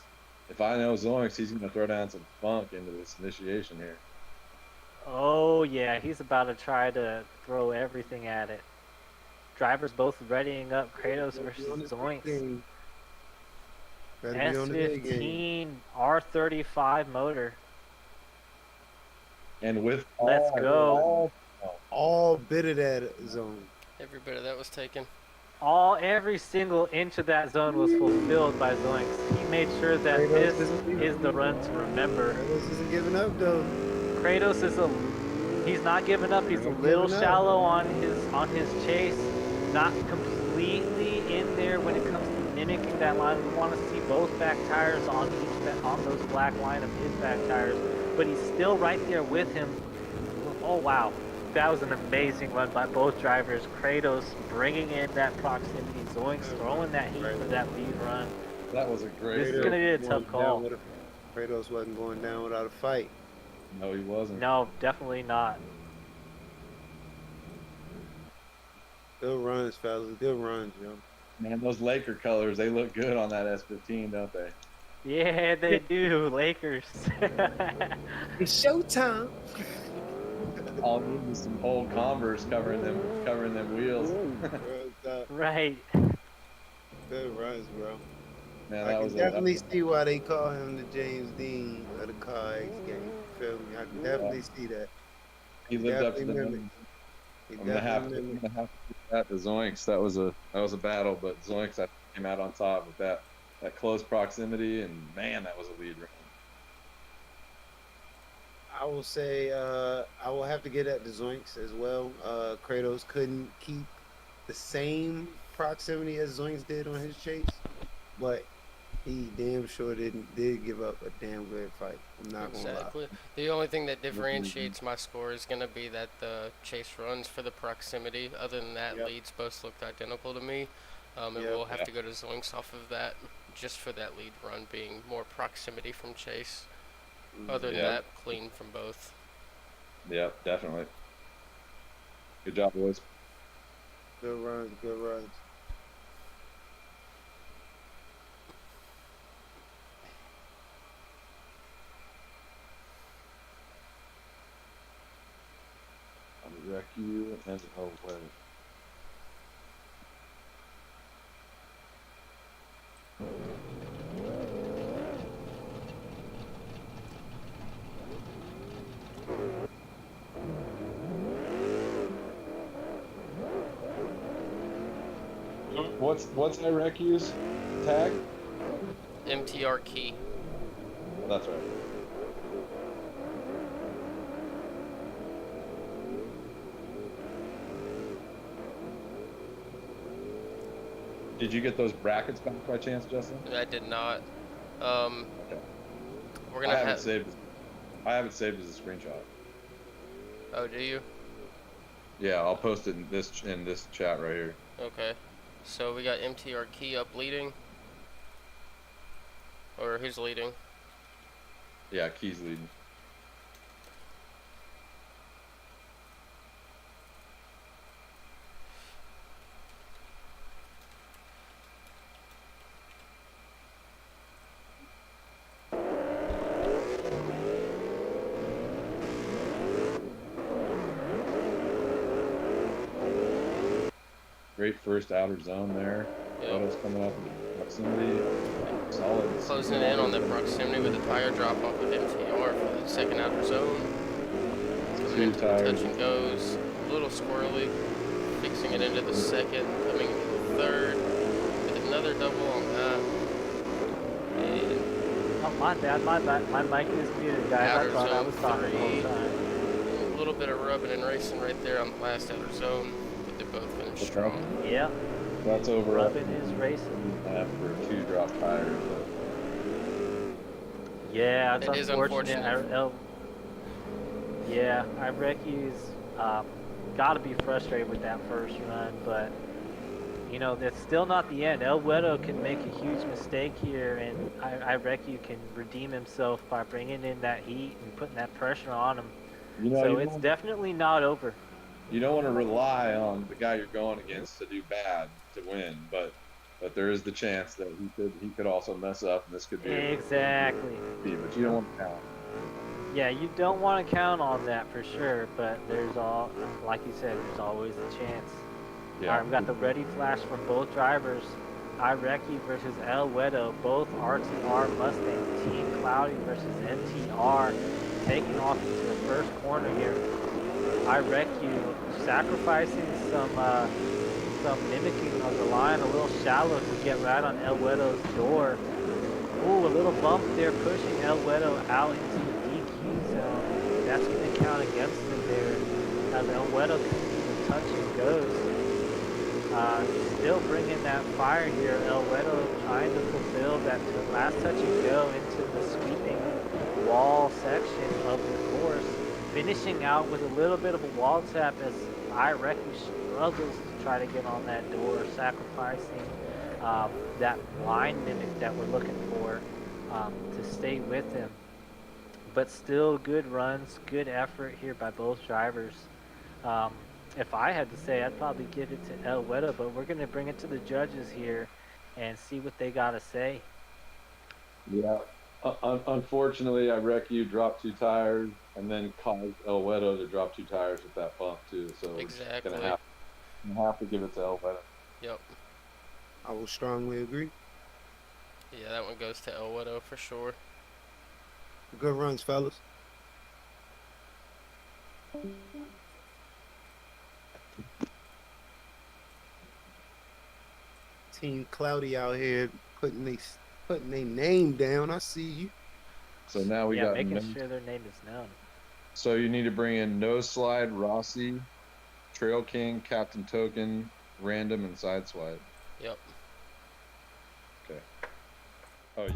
If I know Zoinks, he's going to throw down some funk into this initiation here. Oh, yeah, he's about to try to throw everything at it. Drivers both readying up Kratos versus Zoinks. S15 R35 motor. And with Let's go. All bit of that zone. Every bit of that was taken. Every single inch of that zone was fulfilled by Zoinks. He made sure that this is the run to remember. Kratos isn't giving up though. Kratos he's not giving up. He's a little shallow on his chase. Not completely in there when it comes to mimicking that line. We want to see both back tires on those black line of his back tires, but he's still right there with him. Oh wow, that was an amazing run by both drivers. Kratos bringing in that proximity, Zoinks throwing that heat for that lead run. That was a great. This is gonna be a tough call. Kratos wasn't going down without a fight. No, he wasn't. No, definitely not. Good runs, fellas. Good runs, yo. Man, those Laker colors, they look good on that S15, don't they? Yeah, they do, Lakers. It's showtime. All need is some old Converse covering them wheels. Right. Good runs, bro. Man, I can definitely see why they call him the James Dean of the CarX game. Feel me? I can definitely see that. He lived up to the numbers. I'm gonna have to give that to Zoinks. That was a battle, but Zoinks came out on top with that close proximity, and man, that was a lead run. I will say I will have to get at the Zoinks as well. Kratos couldn't keep the same proximity as Zoinks did on his chase, but he damn sure did give up a damn good fight. I'm not gonna lie. The only thing that differentiates my score is going to be that the chase runs for the proximity. Other than that, leads both looked identical to me. And we'll have to go to Zoinks off of that, just for that lead run being more proximity from chase. Other than that, clean from both. Yeah, definitely. Good job, boys. Good runs, good runs. I'll wreck you and wait. What's Irecu's tag? MTR key. That's right. Did you get those brackets back by chance, Justin? I did not. Okay. We're gonna have. I have it saved as a screenshot. Oh, do you? Yeah, I'll post it in this chat right here. Okay. So we got MTR key up leading. Or who's leading? Yeah, Key's leading. Great first outer zone there. Yep. Photos coming up in the proximity. Solid. Closing in on the proximity with the tire drop off of MTR for the second outer zone. Coming Two into the tires. touch and goes. A little squirrely. Fixing it into the second. Coming into the third. With another double on that. And Oh, my bad, my bad. My mic is muted, guys. I outer thought I zone was talking the whole 3. time. A little bit of rubbing and racing right there on the last outer zone. But they both finished strong. Yeah, That's over. rubbing is racing. For 2 drop tires. Yeah, it's It is unfortunate. unfortunate. Yeah, Ireki's got to be frustrated with that first run, but you know that's still not the end. El Wedo can make a huge mistake here, and Ireki can redeem himself by bringing in that heat and putting that pressure on him. You know, So it's definitely not over. you don't want to rely on the guy you're going against to do bad to win, but there is the chance that he could also mess up, and this could be Exactly. but you don't want to count. Yeah, you don't want to count on that for sure, but like you said, there's always a chance. Yeah. All right, we got the ready flash from both drivers. Ireki versus El Wedo, both RTR Mustangs. Team Cloudy versus MTR, taking off into the first corner here. Ireki sacrificing some mimicking of the line, a little shallow to get right on El Wedo's door. Ooh, a little bump there, pushing El Wedo out into the DQ zone. That's going to count against him there, as El Wedo continues to touch and goes. Still bringing that fire here. El Wedo trying to fulfill that last touch and go into the sweeping wall section of the course. Finishing out with a little bit of a wall tap as Ireki struggles to try to get on that door, sacrificing that line mimic that we're looking for to stay with him. But still good runs, good effort here by both drivers. If I had to say, I'd probably give it to El Wedo, but we're going to bring it to the judges here and see what they got to say. Yeah. Unfortunately, Ireki dropped 2 tires and then caused El Wedo to drop 2 tires with that bump too. So Exactly. we're gonna have to give it to El Wedo. Yep. I will strongly agree. Yeah, that one goes to El Wedo for sure. Good runs, fellas. Team Cloudy out here putting their name down. I see you. So now we got making sure their name is known. So you need to bring in No Slide, Rossi, Trail King, Captain Token, Random, and Sideswipe. Yep. Okay. Oh,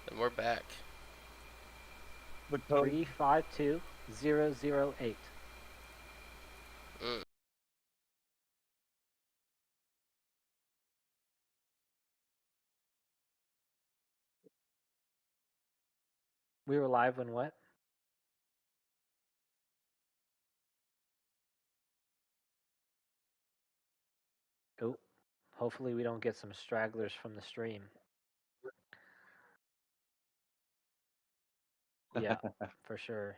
And we're back. 352008. Mm. We were live when what? Hopefully we don't get some stragglers from the stream. Yeah, for sure.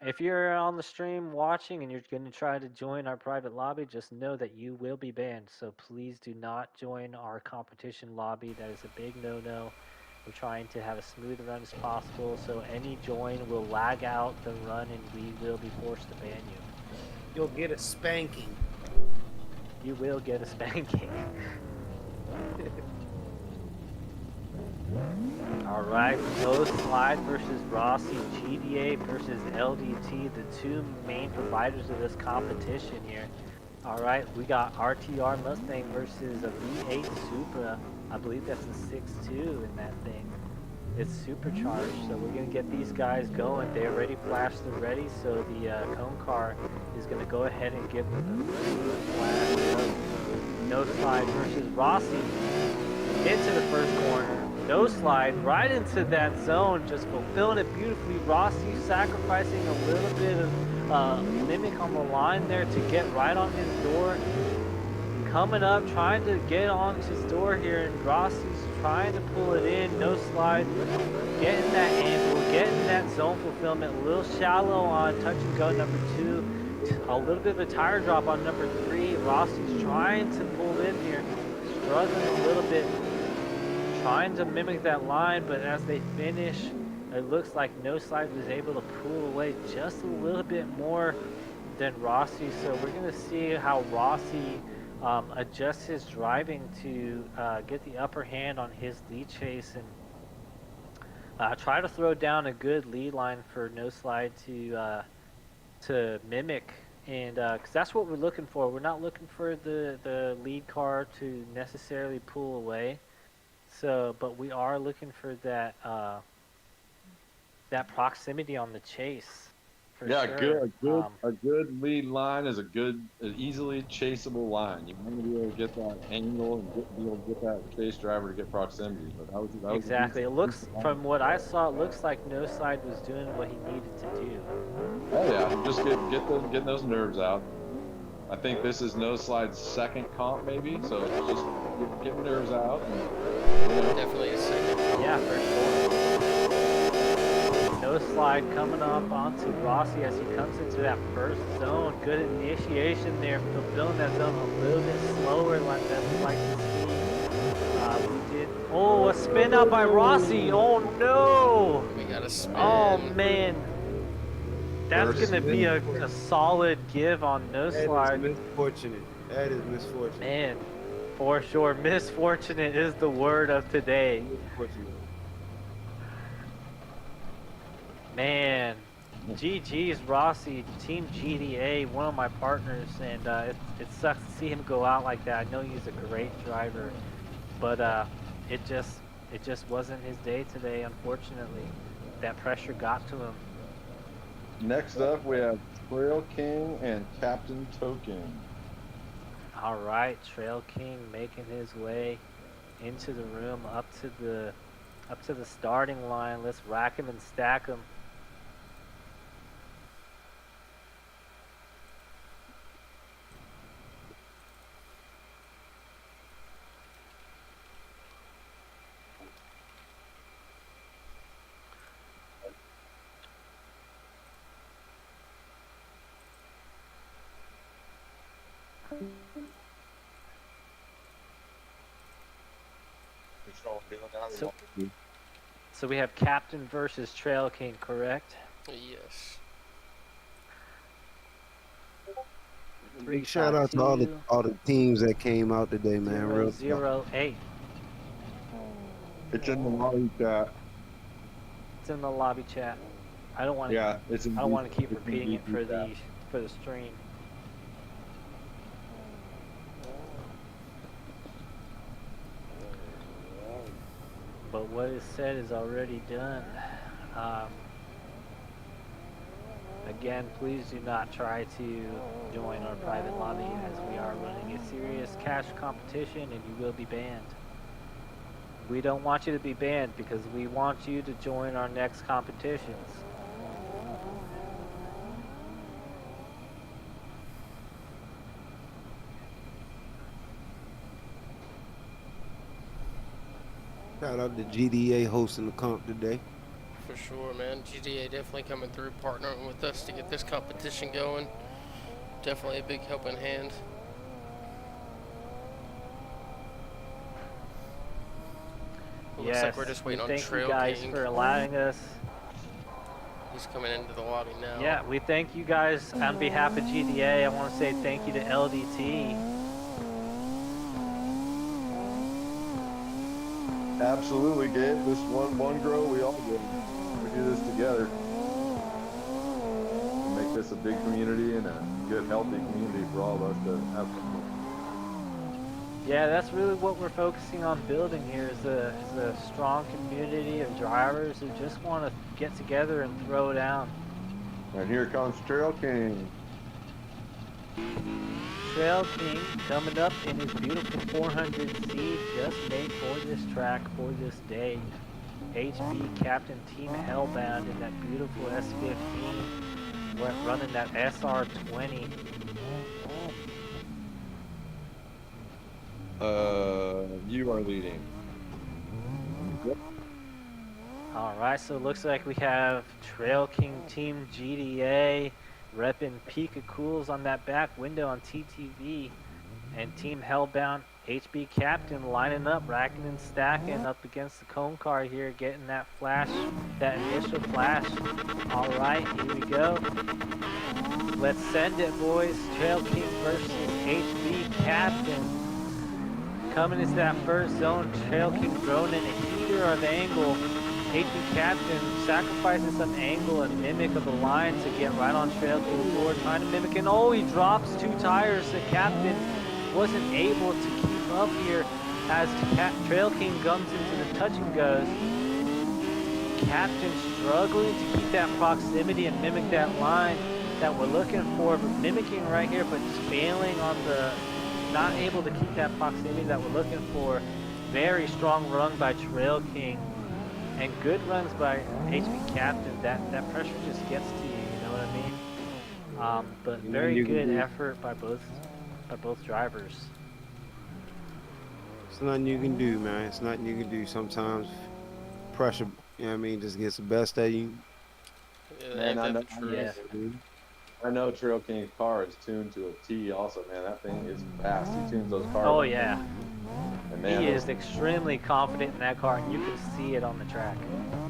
If you're on the stream watching and you're going to try to join our private lobby, just know that you will be banned. So please do not join our competition lobby. That is a big no-no. We're trying to have a smooth run as possible. So any join will lag out the run and we will be forced to ban you. You'll get a spanking. You will get a spanking. All right, No Slide versus Rossi, GDA versus LDT, the two main providers of this competition here. All right, we got RTR Mustang versus a V8 Supra. I believe that's a 6.2 in that thing. It's supercharged, so we're gonna get these guys going. They already flashed the ready, so the cone car is gonna go ahead and give them the flash. No Slide versus Rossi into the first corner. No Slide right into that zone, just fulfilling it beautifully. Rossi sacrificing a little bit of mimic on the line there to get right on his door. Coming up, trying to get on his door here, and Rossi's trying to pull it in. No Slide, getting that angle, getting that zone fulfillment. A little shallow on touch and go number 2. A little bit of a tire drop on number 3. Rossi's trying to pull in here, struggling a little bit. Trying to mimic that line, but as they finish, it looks like No Slide was able to pull away just a little bit more than Rossi. So we're going to see how Rossi adjusts his driving to get the upper hand on his lead chase and try to throw down a good lead line for No Slide to mimic. And because that's what we're looking for. We're not looking for the lead car to necessarily pull away. So, but we are looking for that that proximity on the chase. For sure. A good lead line is a easily chaseable line. You want to be able to get that angle and be able to get that chase driver to get proximity. But that was exactly. It looks, from what I saw, it looks like No Slide was doing what he needed to do. Oh yeah, just getting those nerves out. I think this is No Slide's second comp, maybe. So it's just getting nerves out. And, Definitely a second. Yeah, for sure. No Slide coming up onto Rossi as he comes into that first zone. Good initiation there, fulfilling that zone a little bit slower than we like to see. We did. Oh, a spin out by Rossi. Oh no! We got a spin. Oh man. That's going to be a solid give on No Slide. That is misfortunate. That is misfortunate. Man, for sure. Misfortunate is the word of today. Misfortunate. Man, GG's Rossi, Team GDA, one of my partners, and it sucks to see him go out like that. I know he's a great driver, but it just wasn't his day today, unfortunately. That pressure got to him. next up, we have Trail King and Captain Token. All right, Trail King making his way into the room, up to the starting line. Let's rack him and stack him. So we have Captain versus Trail King, correct? Yes. Big shout out to all the teams that came out today, man. 008. It's in the lobby chat. It's in the lobby chat. I don't want to. Yeah, I don't want to keep repeating it for the stream. But what is said is already done. Again, please do not try to join our private lobby as we are running a serious cash competition and you will be banned. We don't want you to be banned because we want you to join our next competitions. Shout out to GDA hosting the comp today. For sure, man. GDA definitely coming through, partnering with us to get this competition going. Definitely a big helping hand. It looks like Yes, we're just we waiting on thank you Trail guys King. for allowing us. He's coming into the lobby now. Yeah, we thank you guys on behalf of GDA. I want to say thank you to LDT. Absolutely, Gabe. This one grow, we all grow. We do this together. Make this a big community and a good, healthy community for all of us to have fun with. Yeah, that's really what we're focusing on building here is a strong community of drivers who just want to get together and throw down. And here comes Trail King. Trail King coming up in his beautiful 400Z just made for this track, for this day. HB Captain Team Hellbound in that beautiful S15. Running that SR20. You are leading. Alright, so it looks like we have Trail King Team GDA repping Pika Cools on that back window on TTV. And Team Hellbound HB Captain lining up, racking and stacking up against the cone car here, getting that flash, that initial flash. Alright, here we go. Let's send it, boys. Trail King versus HB Captain. Coming into that first zone, Trail King throwing in a heater of angle. HB Captain sacrificing some angle and mimic of the line to get right on Trail King's board, trying to mimic, and oh, he drops 2 tires. The Captain wasn't able to keep up here as Trail King comes into the touch and goes. Captain struggling to keep that proximity and mimic that line that we're looking for, but mimicking right here, but just failing on the, not able to keep that proximity that we're looking for. Very strong run by Trail King and good runs by HB Captain. That pressure just gets to you, you know what I mean? But very good effort by both drivers. It's nothing you can do, man. It's nothing you can do. Sometimes pressure, you know what I mean, just gets the best of you. Yeah, Man, I know, Yeah. I know Trail King's car is tuned to a T also, man. That thing is fast. He tunes those cars. Oh yeah. And man, He is extremely confident in that car, and you can see it on the track.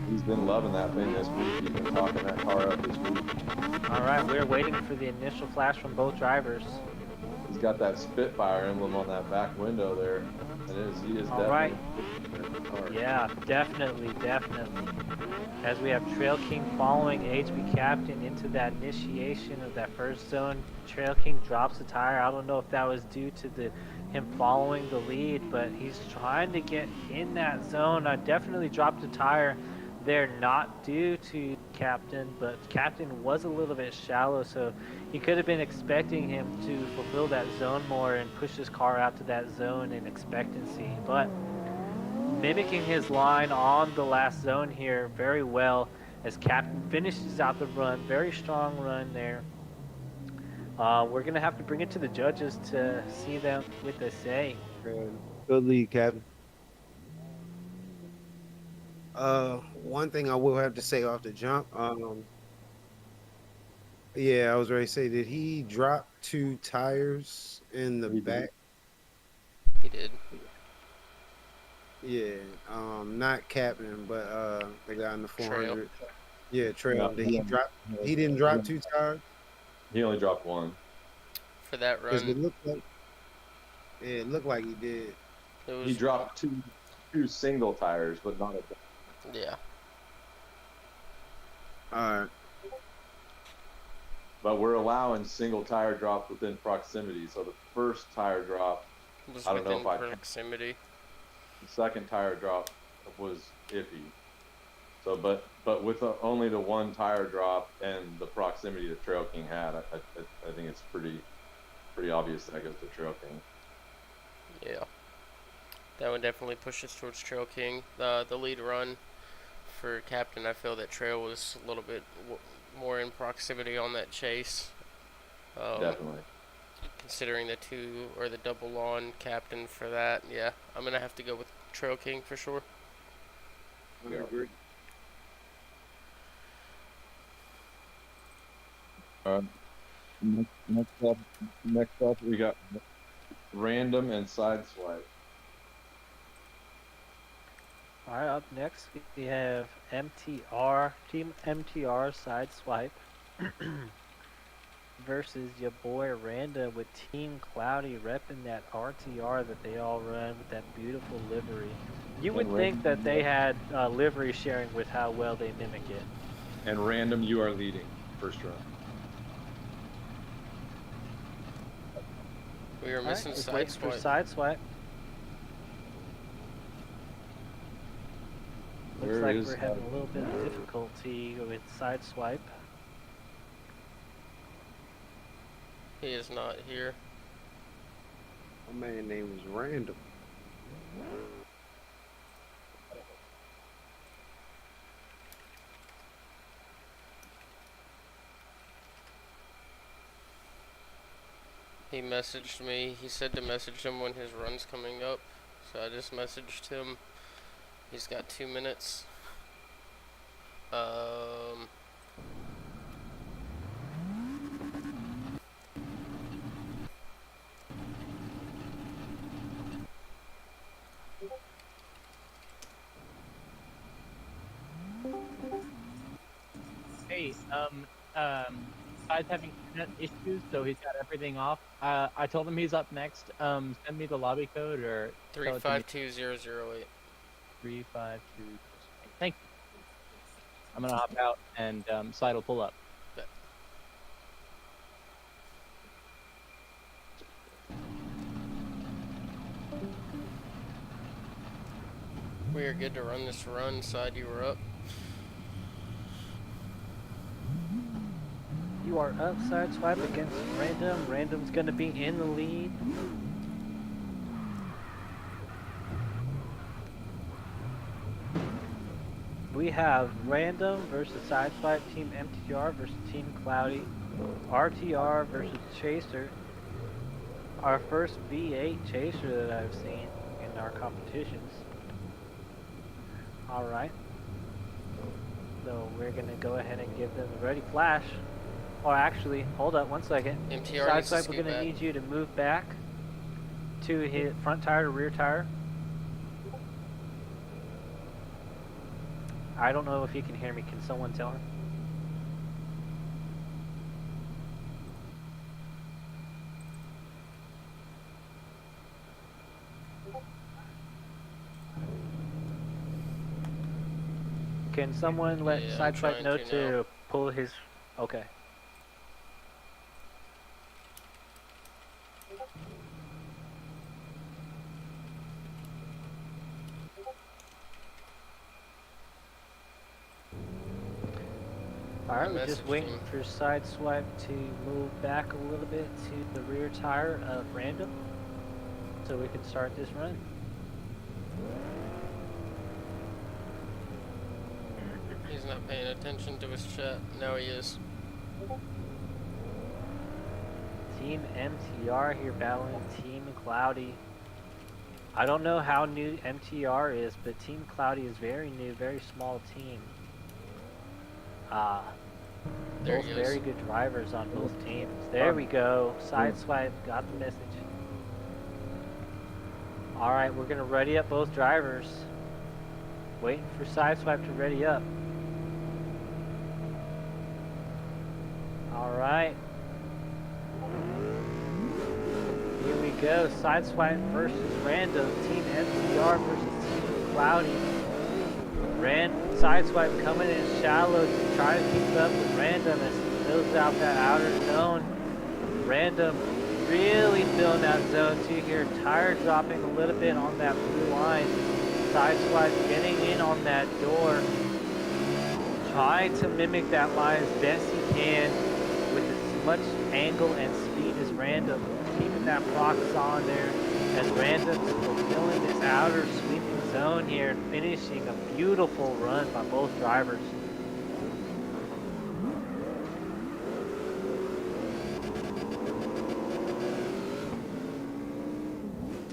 he's been loving that thing this week. He's been talking that car up this week. All right, we're waiting for the initial flash from both drivers. He's got that Spitfire emblem on that back window there. He is All definitely. right. Yeah, definitely. As we have Trail King following HB Captain into that initiation of that first zone, Trail King drops the tire. I don't know if that was due to him following the lead, but he's trying to get in that zone. I definitely dropped a tire there, not due to Captain, but Captain was a little bit shallow, so you could have been expecting him to fulfill that zone more and push his car out to that zone in expectancy, but mimicking his line on the last zone here very well as Captain finishes out the run. Very strong run there. We're going to have to bring it to the judges to see them what they say. Good lead, Captain. One thing I will have to say off the jump, yeah, I was ready to say, did he drop 2 tires in the back? He did. Yeah, not Captain, but the guy in the 400. Trail. Yeah, Trail. No, Did he drop? He didn't drop 2 tires. He only dropped 1. For that Because run, it looked like he did. He dropped two single tires, but not a. Yeah. All right. But we're allowing single tire drops within proximity. So the first tire drop, Was I don't know within if I. proximity. The second tire drop was iffy. So, but with only the 1 tire drop and the proximity that Trail King had, I think it's pretty obvious that goes to Trail King. Yeah. That one definitely pushes towards Trail King. The lead run for Captain, I feel that Trail was a little bit more in proximity on that chase. Definitely. Considering the 2 or the double on Captain for that, yeah, I'm gonna have to go with Trail King for sure. I Yeah. agree. Uh, next up, we got random and sideswipe. All right, up next we have MTR, Team MTR Sideswipe versus your boy Randa with Team Cloudy repping that RTR that they all run with that beautiful livery. You would And think that they random, had livery sharing with how well they mimic it. and random, you are leading first run. We were All right, missing just waiting for Sideswipe. Sideswipe. Looks Where like is we're having a little bit of difficulty with Sideswipe. He is not here. My man name is Random. He messaged me. He said to message him when his run's coming up. So I just messaged him. He's got 2 minutes. Hey, Ty's having internet issues, so he's got everything off. I told him he's up next. Send me the lobby code or tell it to me. 352008. 352. Thank you. I'm gonna hop out and Side will pull up. We are good to run this run. Side, you were up. You are up, Sideswipe against Random. Random's going to be in the lead. We have Random versus Sideswipe, Team MTR versus Team Cloudy, RTR versus Chaser. Our first V8 Chaser that I've seen in our competitions. Alright. So we're going to go ahead and give them a ready flash. Or actually, hold up 1 second. MTR needs to Sideswipe, we're scoot going to back. need you to move back to hit front tire to rear tire. I don't know if he can hear me. Can someone tell him? Can someone let Yeah, I'm Sideswipe trying know to to pull his... Okay. Alright, we're just messaged waiting him. for Sideswipe to move back a little bit to the rear tire of Random so we can start this run. He's not paying attention to his chat. Now he is. Team MTR here battling Team Cloudy. I don't know how new MTR is, but Team Cloudy is very new, very small team. There Both he very is. good drivers on both teams. There we go. Sideswipe got the message. Alright, we're going to ready up both drivers. Waiting for Sideswipe to ready up. Alright. Here we go. Sideswipe versus Random. Team MTR versus Team Cloudy. Sideswipe coming in shallow to try to keep up with Random as he fills out that outer zone. Random really filling that zone too here. Tire dropping a little bit on that blue line. Sideswipe getting in on that door. Trying to mimic that line as best he can with as much angle and speed as Random. Keeping that box on there as Random's fulfilling this outer sweeping zone here and finishing a beautiful run by both drivers.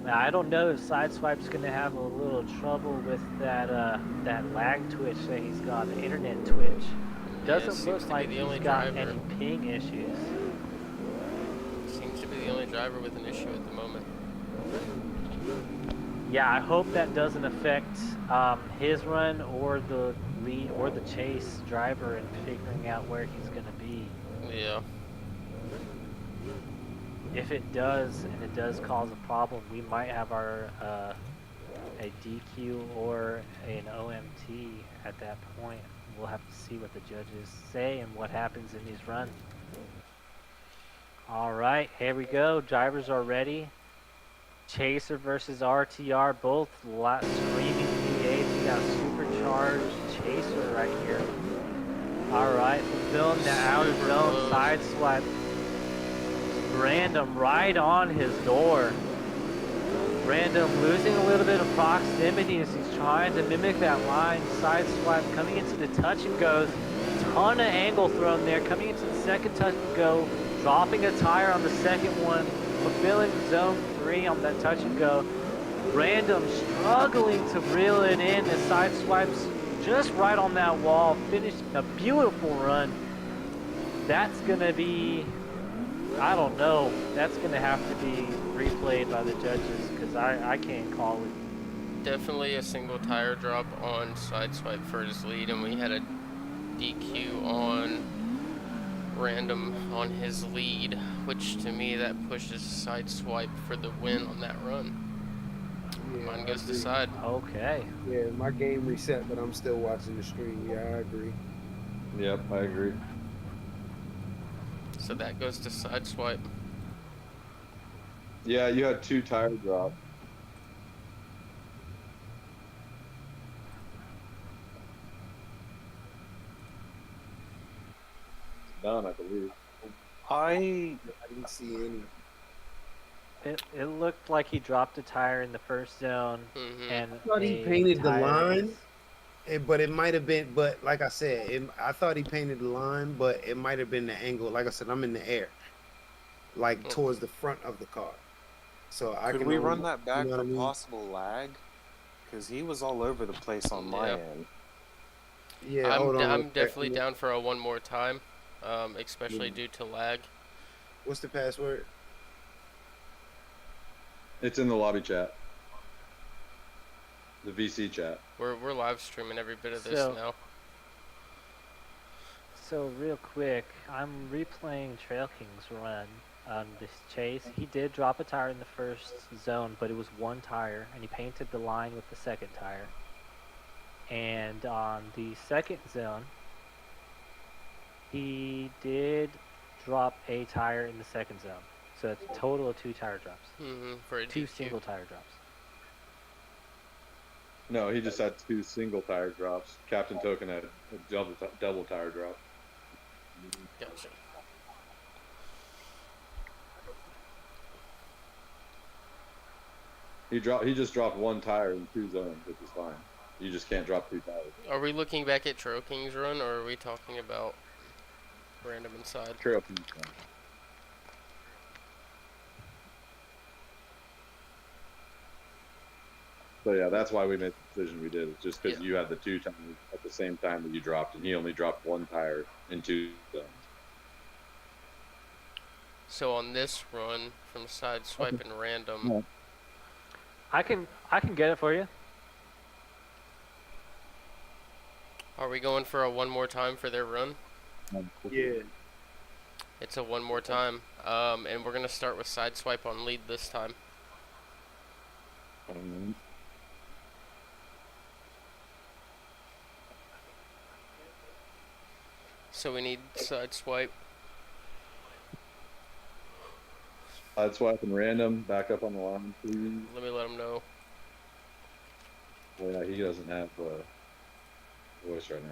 Now, I don't know if Sideswipe's gonna have a little trouble with that lag twitch that he's got, the internet twitch. Yeah, Doesn't seems look to be like the he's only got driver. any ping issues. Seems to be the only driver with an issue at the moment. Yeah, I hope that doesn't affect his run or the lead or the chase driver in figuring out where he's gonna be. Yeah. If it does, and it does cause a problem, we might have our a DQ or an OMT at that point. We'll have to see what the judges say and what happens in these runs. All right, here we go. Drivers are ready. Chaser versus RTR, both screaming V8s. We got a supercharged Chaser right here. All right, fulfilling the outer Super zone close. side swipe. Random right on his door. Random losing a little bit of proximity as he's trying to mimic that line. Side swipe coming into the touch and goes. Ton of angle thrown there. Coming into the second touch and go. Dropping a tire on the second one. Fulfilling zone 3 on that touch and go. Random struggling to reel it in as side swipes just right on that wall. Finishing a beautiful run. That's going to be... I don't know. That's going to have to be replayed by the judges because I can't call it. Definitely a single tire drop on Sideswipe for his lead, and we had a DQ on Random on his lead, which to me that pushes Sideswipe for the win on that run. Yeah, Mine I goes to agree. side. Okay. Yeah, my game reset, but I'm still watching the stream. Yeah, I agree. Yep, I agree. So that goes to Sideswipe. Yeah, you had 2 tire drops. It's done, I believe. I I didn't see any. It looked like he dropped a tire in the first zone Mm-hmm. and I thought he a painted the tire line. is- But it might have been, but like I said, I thought he painted the line, but it might have been the angle. Like I said, I'm in the air, like towards the front of the car. So I Could can we only, run that back you know for what I mean? possible lag? Because he was all over the place on my Yeah. end. Yeah, hold on. real I'm quick. definitely down for a one more time, especially due to lag. What's the password? It's in the lobby chat. The VC chat. We're live streaming every bit of this So- now. So real quick, I'm replaying Trail King's run on this chase. He did drop a tire in the first zone, but it was one tire, and he painted the line with the second tire. And on the second zone, he did drop a tire in the second zone. So it's a total of 2 tire drops. Mm-hmm. For a 2 DQ. single tire drops. No, he just had 2 single tire drops. Captain Token had a double tire drop. Gotcha. He just dropped 1 tire in 2 zones, which is fine. You just can't drop 2 tires. Are we looking back at Trail King's run, or are we talking about Random inside? Trail King's fine. So yeah, that's why we made the decision we did. It's just because Yeah. you had the 2 tires at the same time that you dropped, and he only dropped 1 tire in 2 zones. So on this run from Sideswipe and Random, Yeah. I can get it for you. are we going for a one more time for their run? Yeah. It's a one more time, and we're gonna start with Sideswipe on lead this time. So we need Sideswipe. That's why I'm random. Back up on the line, please. Let me let him know. Well, yeah, he doesn't have a voice right now.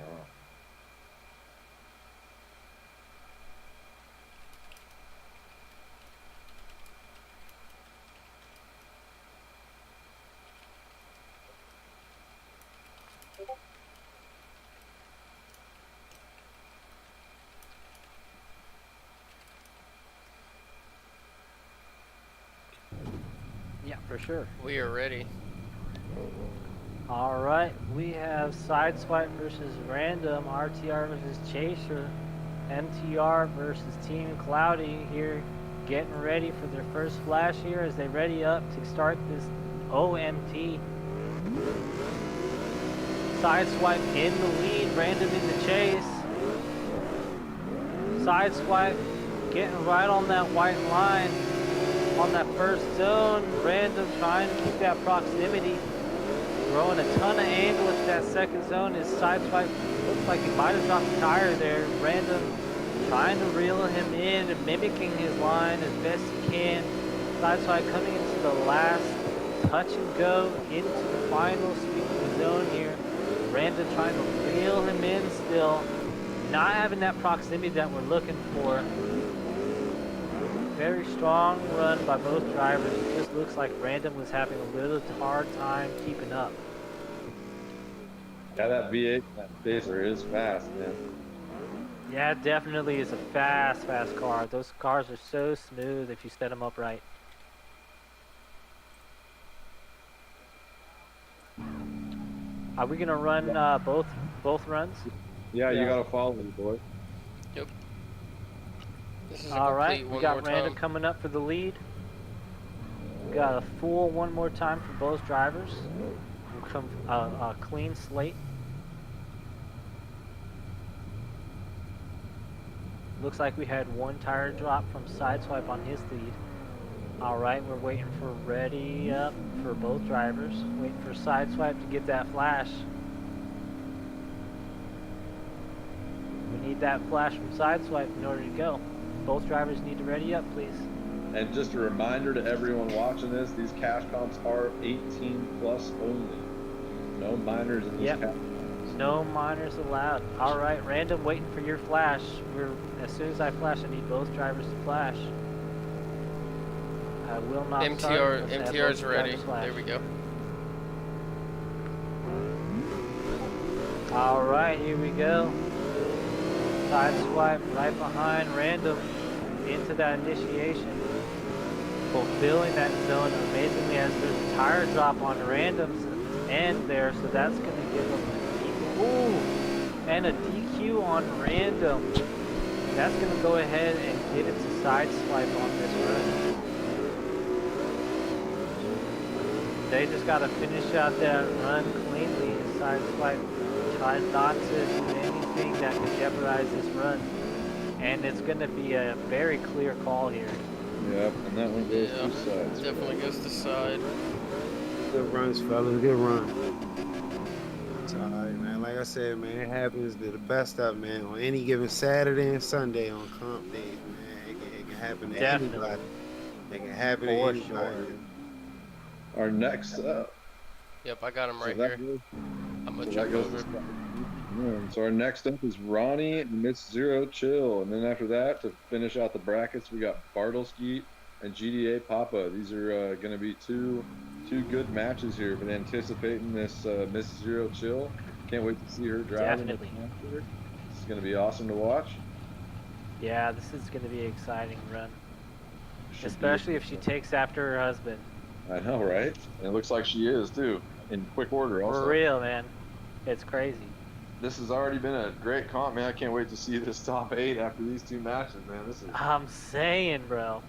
Huh? Yeah, for sure. We are ready. All right, we have Sideswipe versus Random, RTR versus Chaser, MTR versus Team Cloudy here, getting ready for their first flash here as they ready up to start this OMT. Sideswipe in the lead, Random in the chase. Sideswipe getting right on that white line on that first zone. Random trying to keep that proximity. Throwing a ton of angle into that second zone. His Sideswipe looks like he might have dropped a tire there. Random trying to reel him in and mimicking his line as best he can. Sideswipe coming into the last touch and go into the final sweeping zone here. Random trying to reel him in still. Not having that proximity that we're looking for. Very strong run by both drivers. It just looks like Random was having a little hard time keeping up. Yeah, that V8, that Spacer is fast, man. Yeah, it definitely is a fast car. Those cars are so smooth if you set them up right. Are we gonna run both runs? Yeah, you gotta follow me, boy. Yep. This is a All right, complete we one got more Random time. coming up for the lead. We got a full one more time for both drivers. We'll come a clean slate. Looks like we had one tire drop from Sideswipe on his lead. All right, we're waiting for ready up for both drivers. Waiting for Sideswipe to get that flash. We need that flash from Sideswipe in order to go. Both drivers need to ready up, please. And just a reminder to everyone watching this, these cash comps are 18 plus only. No minors in these cash comps. No minors allowed. All right, Random waiting for your flash. As soon as I flash, I need both drivers to flash. I will not start. MTR's ready. There we go. All right, here we go. Sideswipe right behind Random into that initiation. Fulfilling that zone amazingly as there's a tire drop on Random's end there, so that's going to give him and a DQ on Random. That's going to go ahead and get it to Sideswipe on this run. They just got to finish out that run cleanly. Sideswipe tries not to do anything that could jeopardize this run. And it's going to be a very clear call here. Yep, and that one goes to sides. Definitely goes to side. Good runs, fellas. Good run. It's all right, man. Like I said, man, it happens to the best of man on any given Saturday and Sunday on comp days, man. It can happen to anybody. It can happen to anybody. Sure. Our next Yep, I got him right here. I'm gonna jump over. So our next up is Ronnie and Miss Zero Chill, and then after that, to finish out the brackets, we got Bartleskeet and GDA Papa. These are going to be two good matches here. Been anticipating this Miss Zero Chill. Can't wait to see her driving. Definitely. This is going to be awesome to watch. Yeah, this is going to be an exciting run, especially if she takes after her husband. I know, right? And it looks like she is too, in quick order. Also, for real, man. It's crazy. This has already been a great comp, man. I can't wait to see this top 8 after these two matches, man. This is. I'm saying, bro.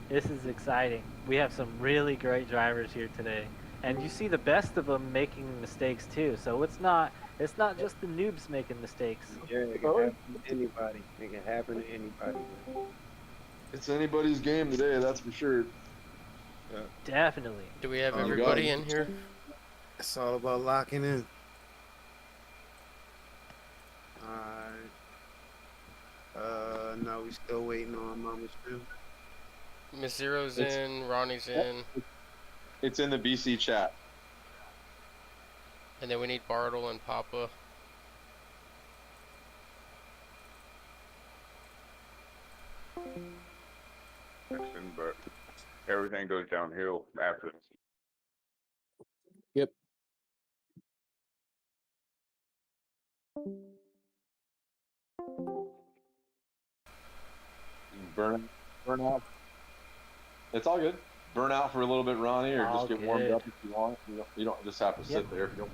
This is exciting. We have some really great drivers here today, and you see the best of them making mistakes too. So it's not just the noobs making mistakes. Yeah, it can happen to anybody. It can happen to anybody. It's anybody's game today, that's for sure. Yeah. Definitely. Do we have everybody in here? It's all about locking in. Alright. No, we still waiting on Mama's crew. Miss Zero's in, Ronnie's in. It's in the BC chat. And then we need Bartle and Papa. But everything goes downhill after. Yep. Burn out. It's all good. burn out for a little bit, Ronnie, or All just get warmed good. up if you want. You don't just have to sit Yep. there if you don't.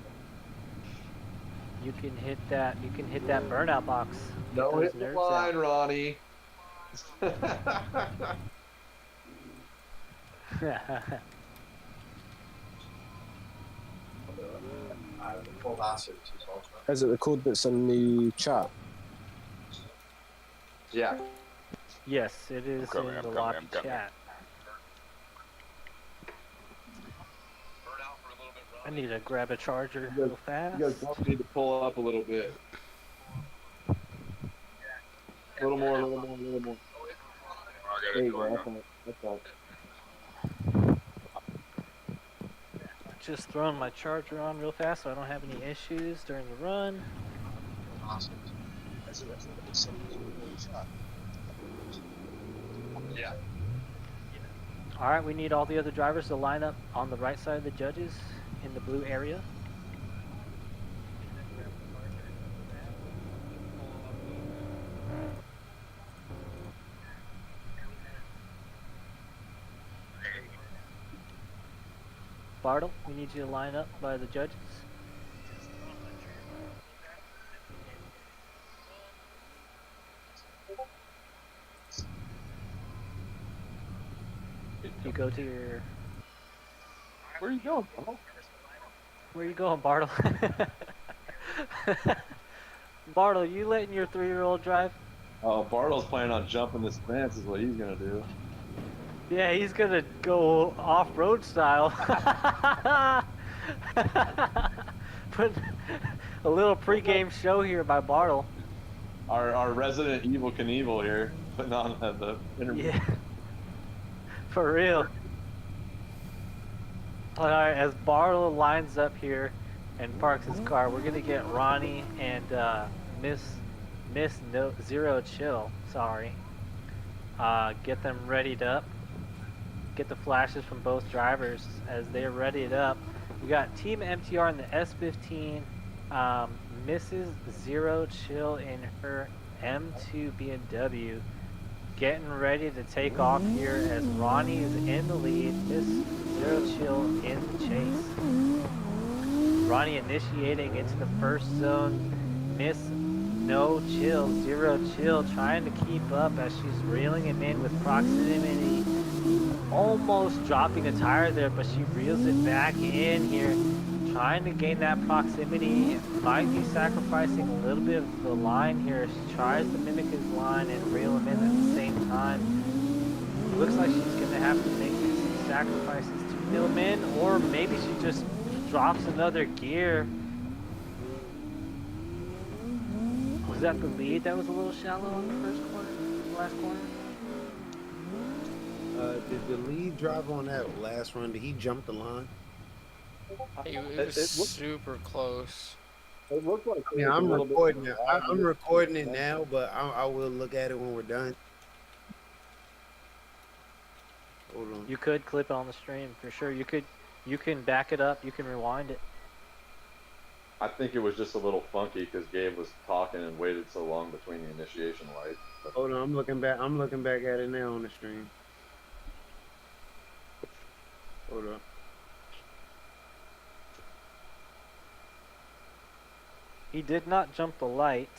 You can hit that. You can hit that burnout box. Get No those hitting the nerves line, out. Ronnie. Is it the code that's in the chat? Yeah. Yes, it is coming, in I'm the coming, lobby I'm coming. chat. I need to grab a charger real fast. You guys both need to pull up a little bit. A little more, a little more, a little more. I got There it you going go. on. That's all. Just throwing my charger on real fast so I don't have any issues during the run. Yeah. All right, we need all the other drivers to line up on the right side of the judges in the blue area. Bartle, we need you to line up by the judges. You go to your... Where are you going, Paul? Where you going, Bartle? Bartle, you letting your 3-year-old drive? Oh, Bartle's planning on jumping this fence is what he's gonna do. Yeah, he's gonna go off-road style. Put a little pre-game show here by Bartle. Our resident Evil Knievel here, putting on the interview. Yeah, for real. All right, as Bartle lines up here and parks his car, we're gonna get Ronnie and Miss Zero Chill. Sorry. Get them readied up. Get the flashes from both drivers as they're readied up. We got Team MTR in the S15. Mrs. Zero Chill in her M2 BMW. Getting ready to take off here as Ronnie is in the lead. Miss Zero Chill in the chase. Ronnie initiating into the first zone. Miss No Chill, Zero Chill trying to keep up as she's reeling him in with proximity. Almost dropping a tire there, but she reels it back in here. Trying to gain that proximity. Might be sacrificing a little bit of the line here. She tries to mimic his line and reel him in at the same time. Looks like she's going to have to make some sacrifices to reel him in, or maybe she just drops another gear. Was that the lead that was a little shallow on the first corner, the last corner? Did the lead driver on that last run, did he jump the line? It was super close. It looked like I mean, I'm recording it. I'm recording it now, but I will look at it when we're done. Hold on. You could clip it on the stream for sure. You can back it up. You can rewind it. I think it was just a little funky because Gabe was talking and waited so long between the initiation lights. Hold on, I'm looking back at it now on the stream. Hold on. He did not jump the light.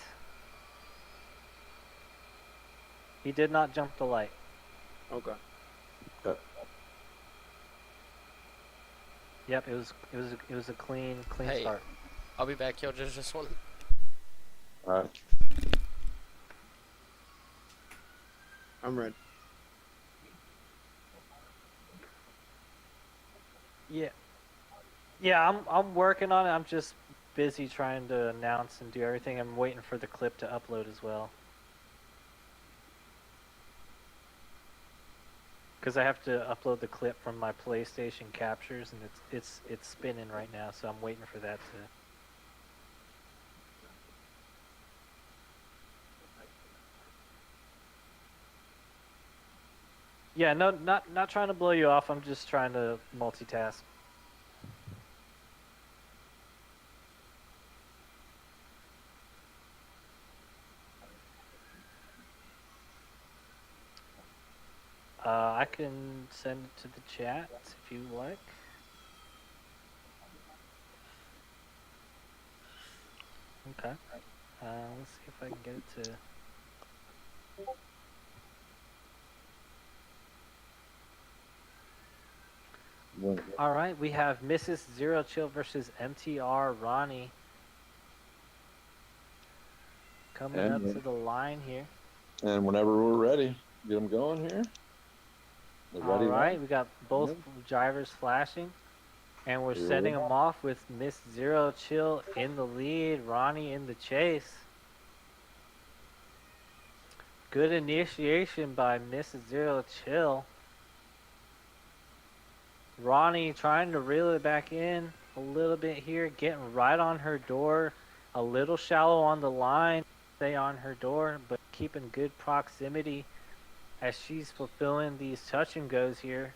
He did not jump the light. Okay. Yep, it was a clean Hey, start. I'll be back, yo. Just this one. All right. I'm ready. Yeah, I'm working on it. I'm just busy trying to announce and do everything. I'm waiting for the clip to upload as well. Because I have to upload the clip from my PlayStation captures, and it's spinning right now, so I'm waiting for that to. Yeah, no, not trying to blow you off. I'm just trying to multitask. I can send it to the chat if you like. Okay. Let's see if I can get it to. All right, we have Mrs. Zero Chill versus MTR Ronnie coming up to the line here. And whenever we're ready, get them going here. They're All ready now. right, we got both drivers flashing, and we're sending them off with Miss Zero Chill in the lead, Ronnie in the chase. Good initiation by Miss Zero Chill. Ronnie trying to reel it back in a little bit here, getting right on her door, a little shallow on the line, stay on her door, but keeping good proximity as she's fulfilling these touch and goes here.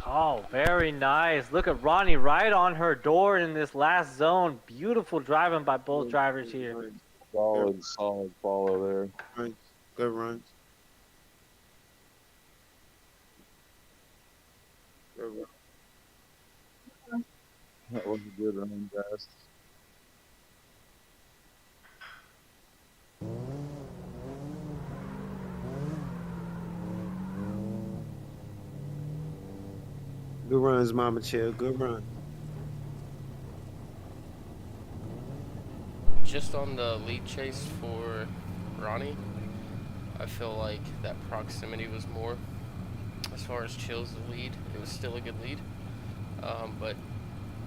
Oh, very nice. Look at Ronnie right on her door in this last zone. Beautiful driving by both drivers here. Solid follow there. Good runs. That was a good run, guys. Good runs, Mama Chill. Good run. Just on the lead chase for Ronnie, I feel like that proximity was more. As far as Chill's lead, it was still a good lead, but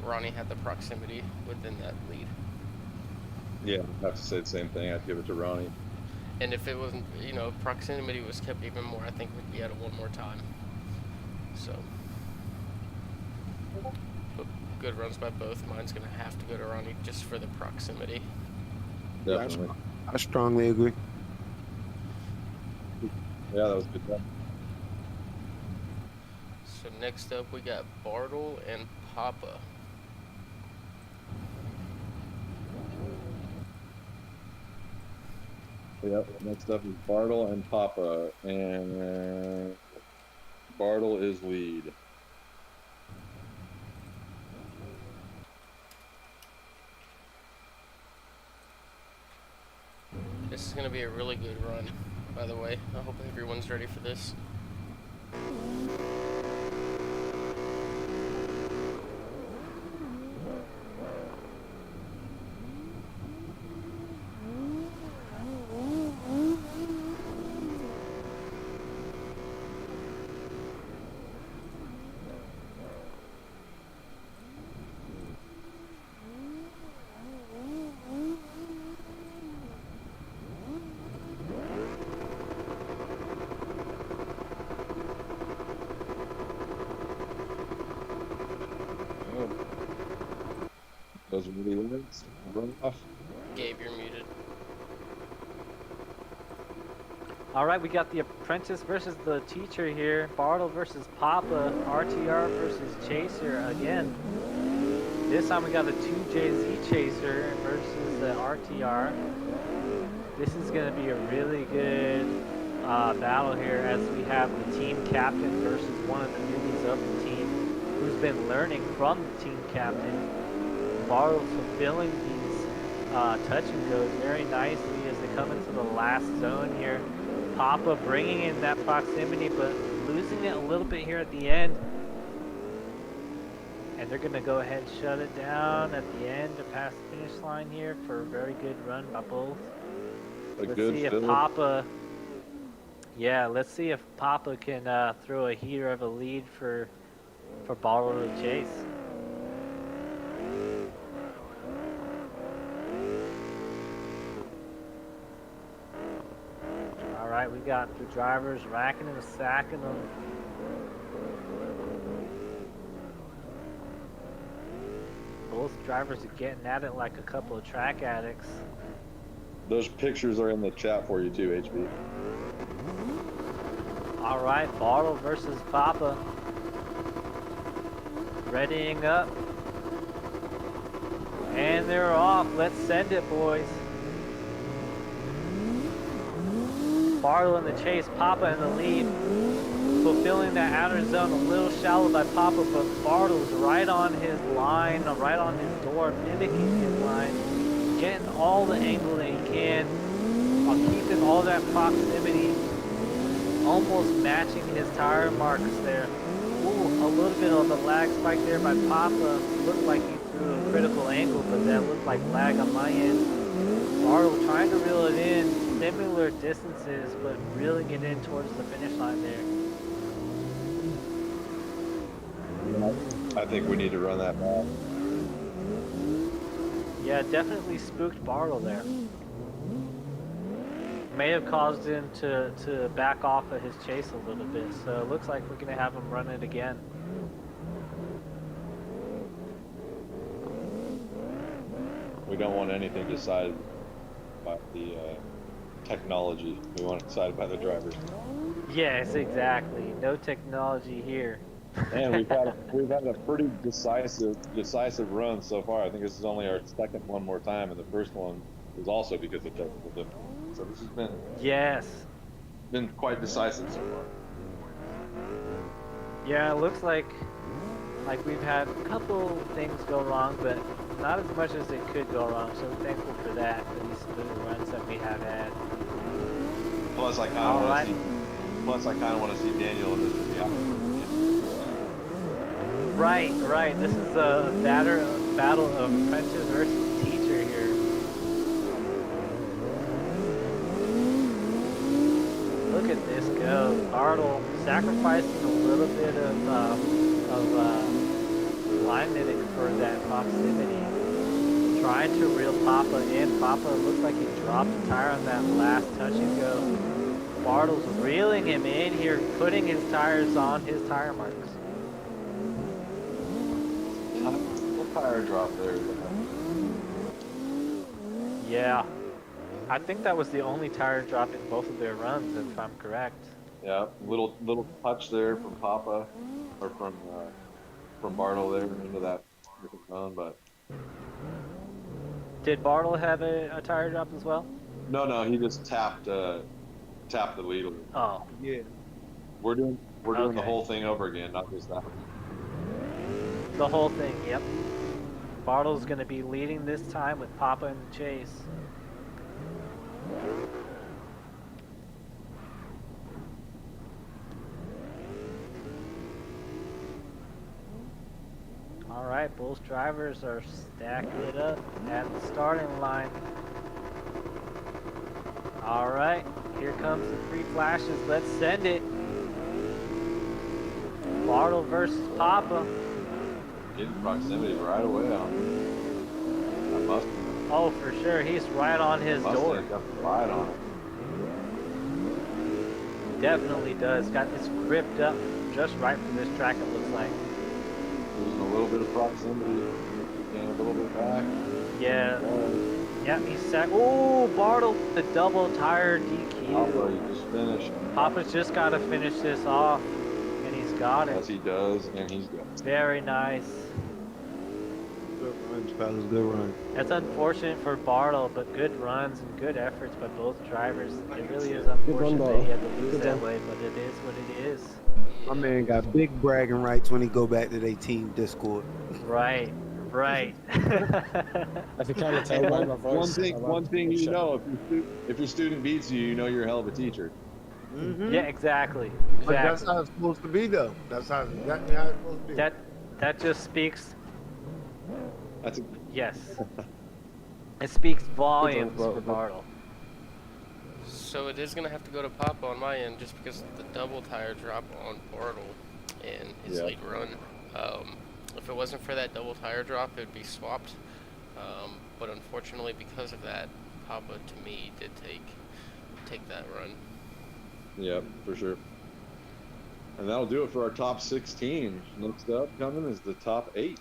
Ronnie had the proximity within that lead. Yeah, I have to say the same thing. I'd give it to Ronnie. And if it wasn't, proximity was kept even more, I think we'd be at it one more time. So, but good runs by both. Mine's going to have to go to Ronnie just for the proximity. Definitely. I strongly agree. Yeah, that was good done. So next up we got Bartle and Papa. Yep, next up is Bartle and Papa. And Bartle is lead. This is going to be a really good run, by the way. I hope everyone's ready for this. Those are really limits. Run off. Gabe, you're muted. All right, we got the apprentice versus the teacher here. Bartle versus Papa. RTR versus Chaser again. This time we got a 2JZ Chaser versus the RTR. This is going to be a really good battle here as we have the team captain versus one of the newbies of the team who's been learning from the team captain. Bartle fulfilling these touch and goes very nicely as they come into the last zone here. Papa bringing in that proximity but losing it a little bit here at the end. And they're going to go ahead and shut it down at the end to pass the finish line here for a very good run by both. Let's see if Papa... Yeah, let's see if Papa can throw a heater of a lead for Bartle to chase. Alright, we got the drivers racking and stacking them. Both drivers are getting at it like a couple of track addicts. Those pictures are in the chat for you too, HB. Alright, Bartle versus Papa. Readying up. And they're off. Let's send it, boys. Barlow in the chase, Papa in the lead, fulfilling that outer zone, a little shallow by Papa, but Bartle's right on his line, right on his door, mimicking his line, getting all the angle that he can, while keeping all that proximity, almost matching his tire marks there. Ooh, a little bit of a lag spike there by Papa. Looked like he threw a critical angle, but that looked like lag on my end. Bartle trying to reel it in, similar distances, but reeling it in towards the finish line there. I think we need to run that back. Yeah, definitely spooked Bartle there. May have caused him to back off of his chase a little bit, so it looks like we're going to have him run it again. We don't want anything decided by the technology. We want it decided by the drivers. Yes, exactly. No technology here. And we've had a pretty decisive run so far. I think this is only our second one more time, and the first one was also because of technical difficulties. So this has been quite decisive so far. Yeah, it looks like we've had a couple things go wrong, but not as much as it could go wrong. So we're thankful for that, for these little runs that we have had. Plus, I kind of want to see Daniel in this video. Right. This is a battle of apprentice versus teacher here. Look at this go. Bartle sacrificing a little bit of line minute for that proximity. Trying to reel Papa in. Papa looks like he dropped the tire on that last touch and go. Bartle's reeling him in here, putting his tires on his tire marks. What tire drop there? Yeah. I think that was the only tire drop in both of their runs, if I'm correct. Yeah, little touch there from Papa, or from Bartle there into that zone, but Did Bartle have a tire drop as well? no, he just tapped the lead a little. Oh. Yeah. We're doing the Okay. whole thing over again, not just that. The whole thing, yep. Bartle's going to be leading this time with Papa in the chase. Alright, both drivers are stacking it up at the starting line. Alright, here comes the three flashes. Let's send it. Bartle versus Papa. Getting proximity right away on that Mustang. Oh, for sure. He's right on his door. Mustang got the ride on it. Definitely does. Got this gripped up just right for this track, it looks like. Losing a little bit of proximity. Gain a little bit back. Yeah. Yep, he's set. Oh, Bartle, the double tire DQ. Papa, you just finished. Papa's just got to finish this off, and he's got it. Yes, he does, and he's good. Very nice. Good runs, fellas. Good run. That's unfortunate for Bartle, but good runs and good efforts by both drivers. It really is unfortunate that he had to lose that way, but it is what it is. My man got big bragging rights when he go back to their team Discord. Right. I can kind of tell by my voice. One thing you know, if your student beats you, you know you're a hell of a teacher. Mm-hmm. Yeah, exactly. But that's how it's supposed to be, though. That's exactly how it's supposed to be. That just speaks. That's Yes. It speaks volumes for Bartle. So it is going to have to go to Papa on my end just because of the double tire drop on Bartle and his late run. If it wasn't for that double tire drop, it would be swapped. But unfortunately, because of that, Papa, to me, did take that run. Yep, for sure. And that'll do it for our top 16. Next up coming is the top 8.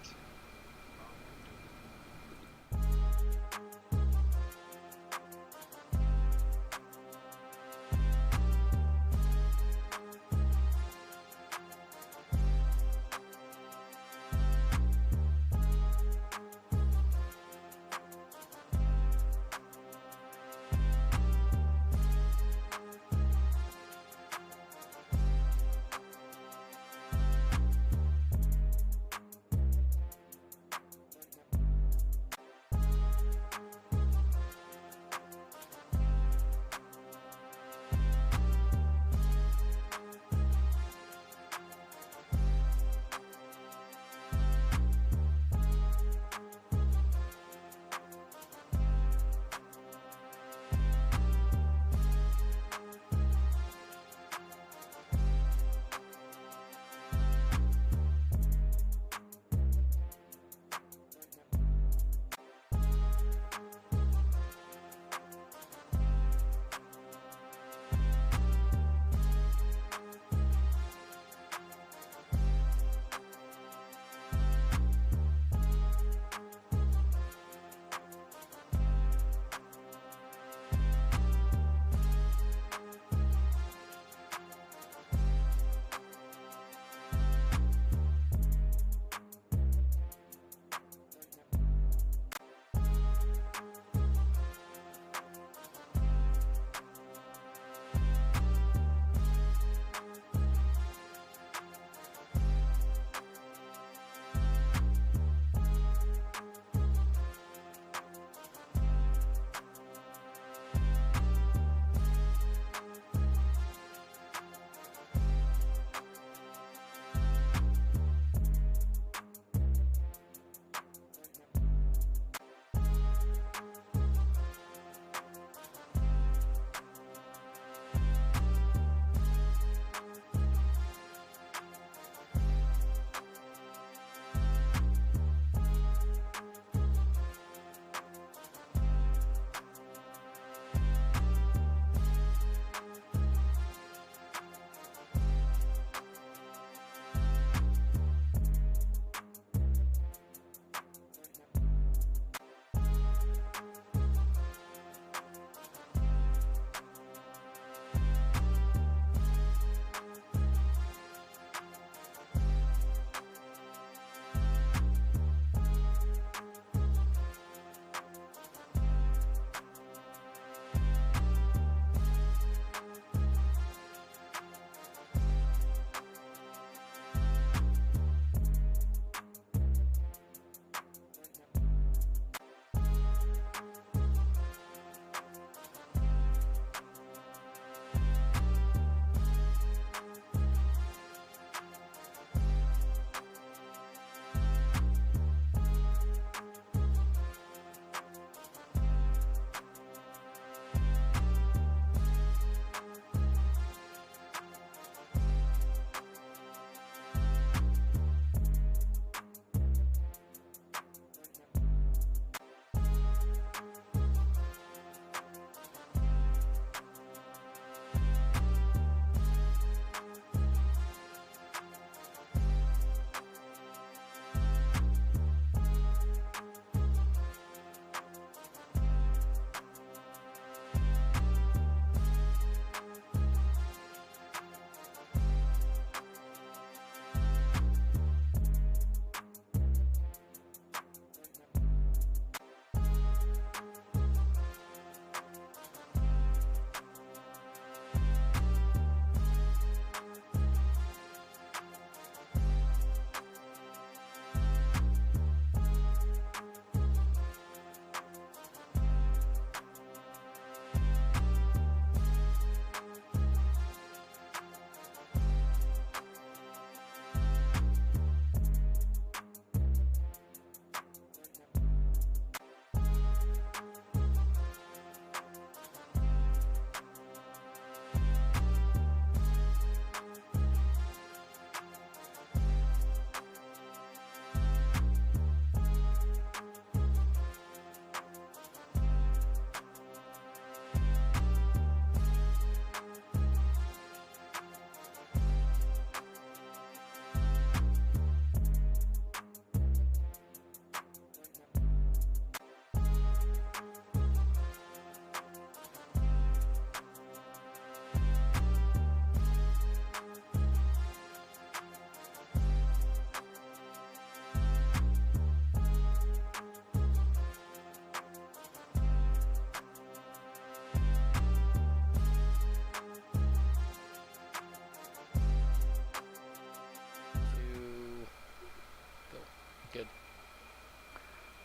Good.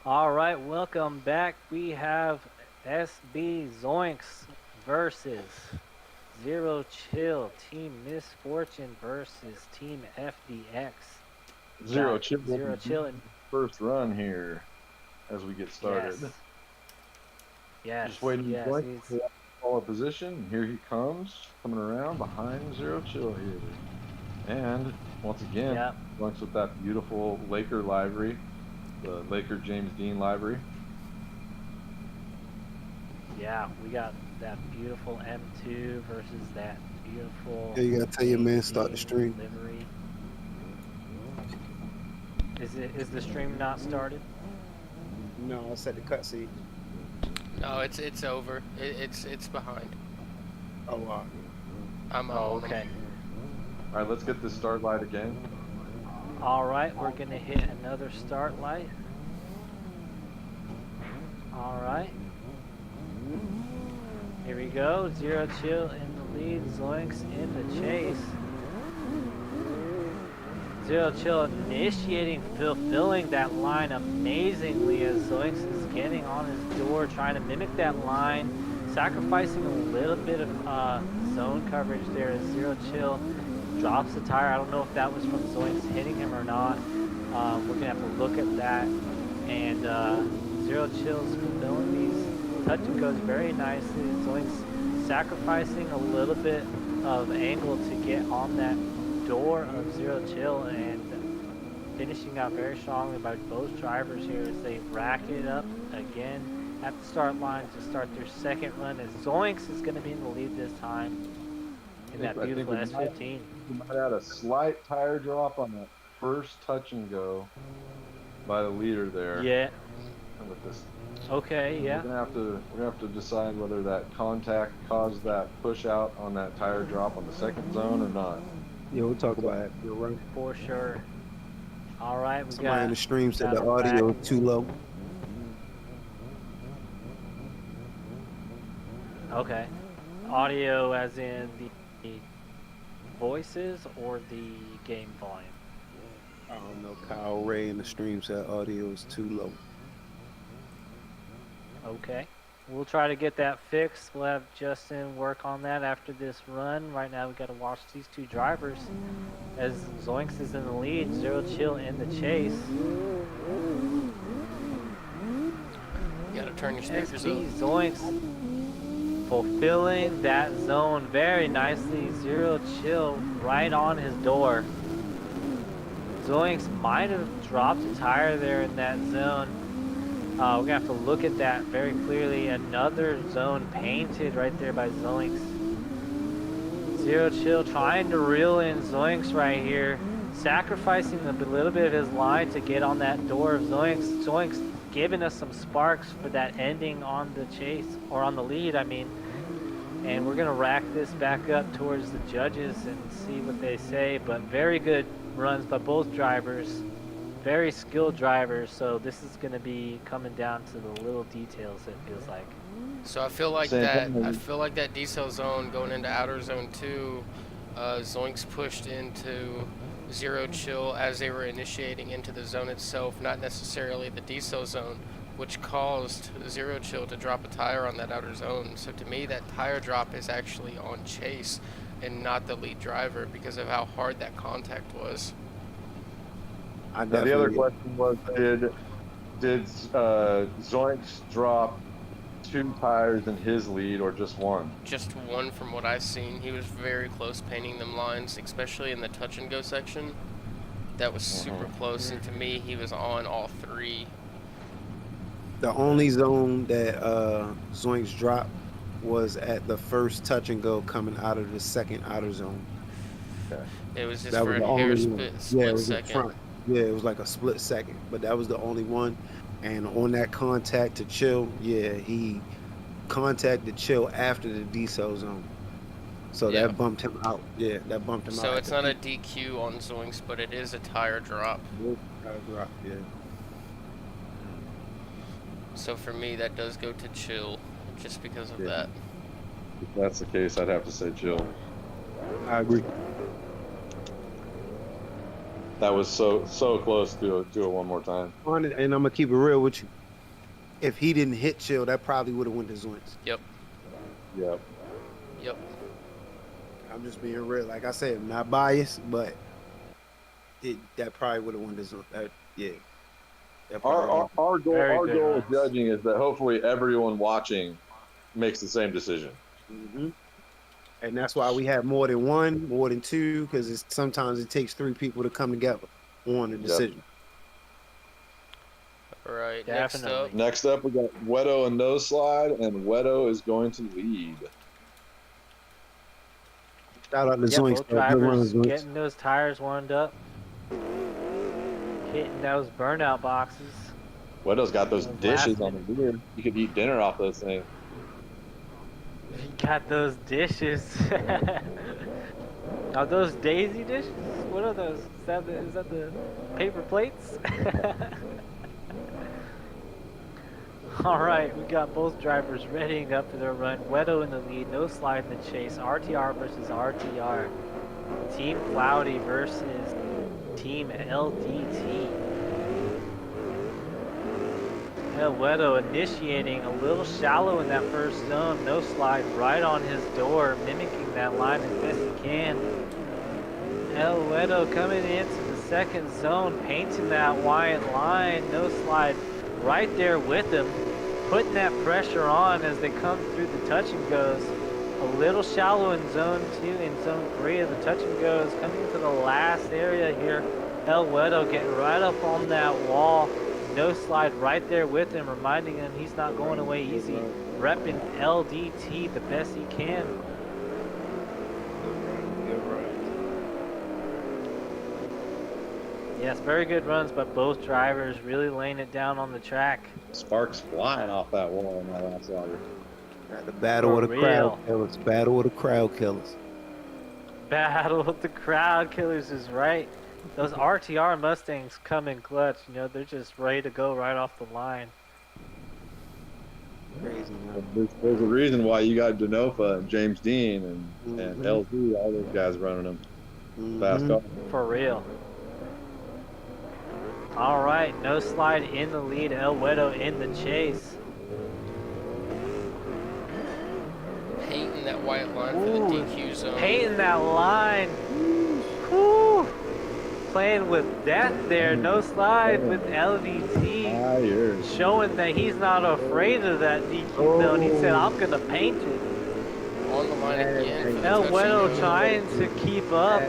All right, welcome back. We have SB Zoinks versus Zero Chill, Team Misfortune versus Team FDX. Zero Got chill. Zero Chill and First run here as we get started. yes, yes, Just waiting yes. to follow position. Here he comes, coming around behind Zero Chill here. And once again, Yep. Blanks with that beautiful Laker livery, the Laker James Dean livery. Yeah, we got that beautiful M2 versus that beautiful. Yeah, you gotta tell your man James start the Dean stream. livery. Is the stream not started? No, I said the cutscene. No, it's over. It's behind. Oh, wow. I'm Oh, okay. All right, let's get this start light again. All right, we're gonna hit another start light. All right. Here we go. Zero Chill in the lead. Zoinks in the chase. Zero Chill initiating, fulfilling that line amazingly as Zoinks is getting on his door, trying to mimic that line, sacrificing a little bit of zone coverage there as Zero Chill drops the tire. I don't know if that was from Zoinks hitting him or not. We're gonna have to look at that. And Zero Chill's fulfilling these touch and goes very nicely. Zoinks sacrificing a little bit of angle to get on that door of Zero Chill and finishing out very strongly by both drivers here as they rack it up again at the start line to start their second run as Zoinks is going to be in the lead this time in that beautiful S15. We might add a slight tire drop on that first touch and go by the leader there. Yeah. With this. Okay, yeah. We're gonna have to decide whether that contact caused that push out on that tire drop on the second zone or not. Yeah, we'll talk about it. You're right. For sure. All right, we Somebody got in the stream said got the him audio back. too low. Okay. Audio as in the voices or the game volume? I don't know. Kyle Ray in the stream said audio is too low. Okay. We'll try to get that fixed. We'll have Justin work on that after this run. Right now we got to watch these two drivers as Zoinks is in the lead, Zero Chill in the chase. You gotta turn your speakers up. SB Zoinks fulfilling that zone very nicely. Zero Chill right on his door. Zoinks might have dropped a tire there in that zone. We're going to have to look at that very clearly. Another zone painted right there by Zoinks. Zero Chill trying to reel in Zoinks right here. Sacrificing a little bit of his line to get on that door of Zoinks. Zoinks giving us some sparks for that ending on the chase, or on the lead, I mean. And we're going to rack this back up towards the judges and see what they say. But very good runs by both drivers. Very skilled drivers, so this is going to be coming down to the little details, it feels like. So I feel like that decel zone going into outer zone 2, Zoinks pushed into Zero Chill as they were initiating into the zone itself, not necessarily the decel zone, which caused Zero Chill to drop a tire on that outer zone. So to me, that tire drop is actually on Chase and not the lead driver because of how hard that contact was. Now, the other question was, did Zoinks drop 2 tires in his lead or just 1? Just 1 from what I've seen. He was very close painting them lines, especially in the touch and go section. That was super close, and to me, he was on all 3. The only zone that Zoinks dropped was at the first touch and go coming out of the second outer zone. Okay. It was just That for was a the hair only split, one. Yeah, it split was in second. front. Yeah, it was like a split second, but that was the only one. And on that contact to Chill, yeah, he contacted Chill after the decel zone. So Yeah. that bumped him out. Yeah, that bumped him out. So it's not a DQ on Zoinks, but it is a tire drop. Tire drop, yeah. So for me, that does go to Chill, just because of Yeah. that. If that's the case, I'd have to say Chill. I agree. That was so close to do it one more time. And I'm gonna keep it real with you. If he didn't hit Chill, that probably would have went to Zoinks. Yep. Yep. Yep. I'm just being real. Like I said, I'm not biased, but that probably would have went to Zoinks. Yeah. Our Very goal good of runs. judging is that hopefully everyone watching makes the same decision. Mm-hmm. And that's why we have more than one, more than two, because sometimes it takes three people to come together on a decision. All right. Definitely. Next up, we got Wedo and No Slide, and Wedo is going to lead. Shout out to Yeah, Zoinks. both drivers getting those tires warmed up, hitting those burnout boxes. Wedo's got those Those dishes last on the rear. You could eat dinner off those things. He got those dishes. Are those daisy dishes? What are those? Is that the paper plates? All right, we got both drivers readying up for their run. Wedo in the lead, No Slide in the chase. RTR versus RTR. Team Cloudy versus Team LDT. Wedo initiating a little shallow in that first zone. No Slide right on his door, mimicking that line as best he can. Wedo coming into the second zone, painting that white line. No Slide right there with him, putting that pressure on as they come through the touch and goes. A little shallow in zone 2, in zone 3 of the touch and goes, coming into the last area here. Wedo getting right up on that wall. No Slide right there with him, reminding him he's not going away easy. Repping LDT the best he can. Yes, very good runs, but both drivers really laying it down on the track. Sparks flying off that wall in that last logger. The battle of the crowd killers. Battle of the crowd killers. Battle of the crowd killers is right. Those RTR Mustangs come in clutch. You know, they're just ready to go right off the line. Crazy, man. There's a reason why you got Denofa and James Dean and LZ, all those guys running them. Fast car. For real. All right, No Slide in the lead. Wedo in the chase. Painting that white line for the DQ zone. Painting that line. Woo. Playing with death there. No Slide with LDT. Showing that he's not afraid of that DQ zone. He said, I'm going to paint it. On the line again. Wedo trying to keep up.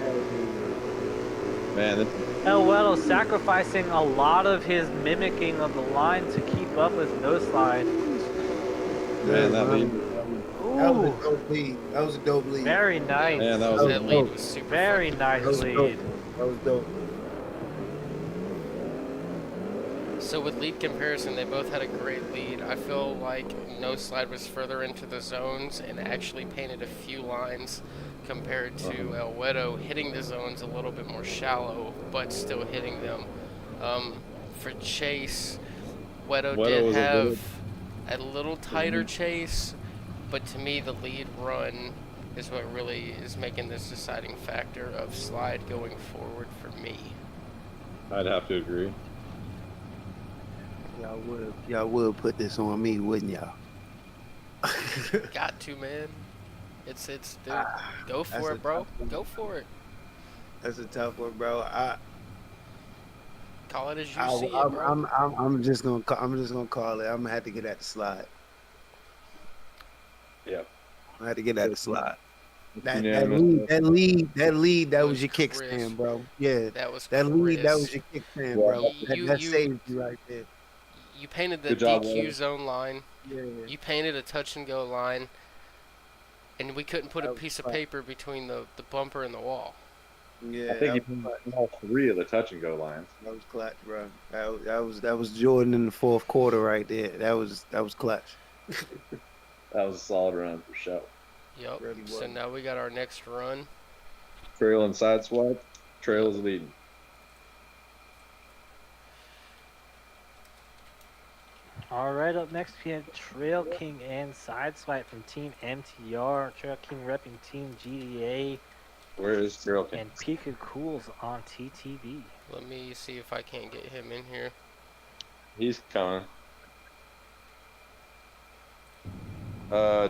Man, Wedo sacrificing a lot of his mimicking of the line to keep up with No Slide. Man, that lead. That was a dope lead. That was a dope lead. Very nice. Man, that lead was super very nice lead. That was dope. So with lead comparison, they both had a great lead. I feel like No Slide was further into the zones and actually painted a few lines compared to Wedo hitting the zones a little bit more shallow, but still hitting them. For chase, Wedo did have a little tighter chase, but to me the lead run is what really is making this deciding factor of Slide going forward for me. I'd have to agree. Y'all would put this on me, wouldn't y'all? Got to, man. It's dude. Go for it, bro. Go for it. That's a tough one, bro. Call it as you see it, bro. I'm just gonna call it. I'm gonna have to get at the Slide. Yep. I had to get at the Slide. That lead, that was your kickstand, bro. Yeah. That was that crisp. lead, that was your kickstand, bro. That saved you right there. You painted the DQ job, zone line. Yeah. You painted a touch and go line, and we couldn't put a piece of paper between the bumper and the wall. Yeah. I think he put all three of the touch and go lines. That was clutch, bro. That was Jordan in the fourth quarter right there. That was clutch. That was a solid run for sure. Yep. Really so now we got our next run. Trail and side swipe. Trail is leading. All right, up next we have Trail King and Sideswipe from Team MTR. Trail King repping Team GDA. Where is Trail King? And Pika Cool's on TTV. Let me see if I can't get him in here. He's coming.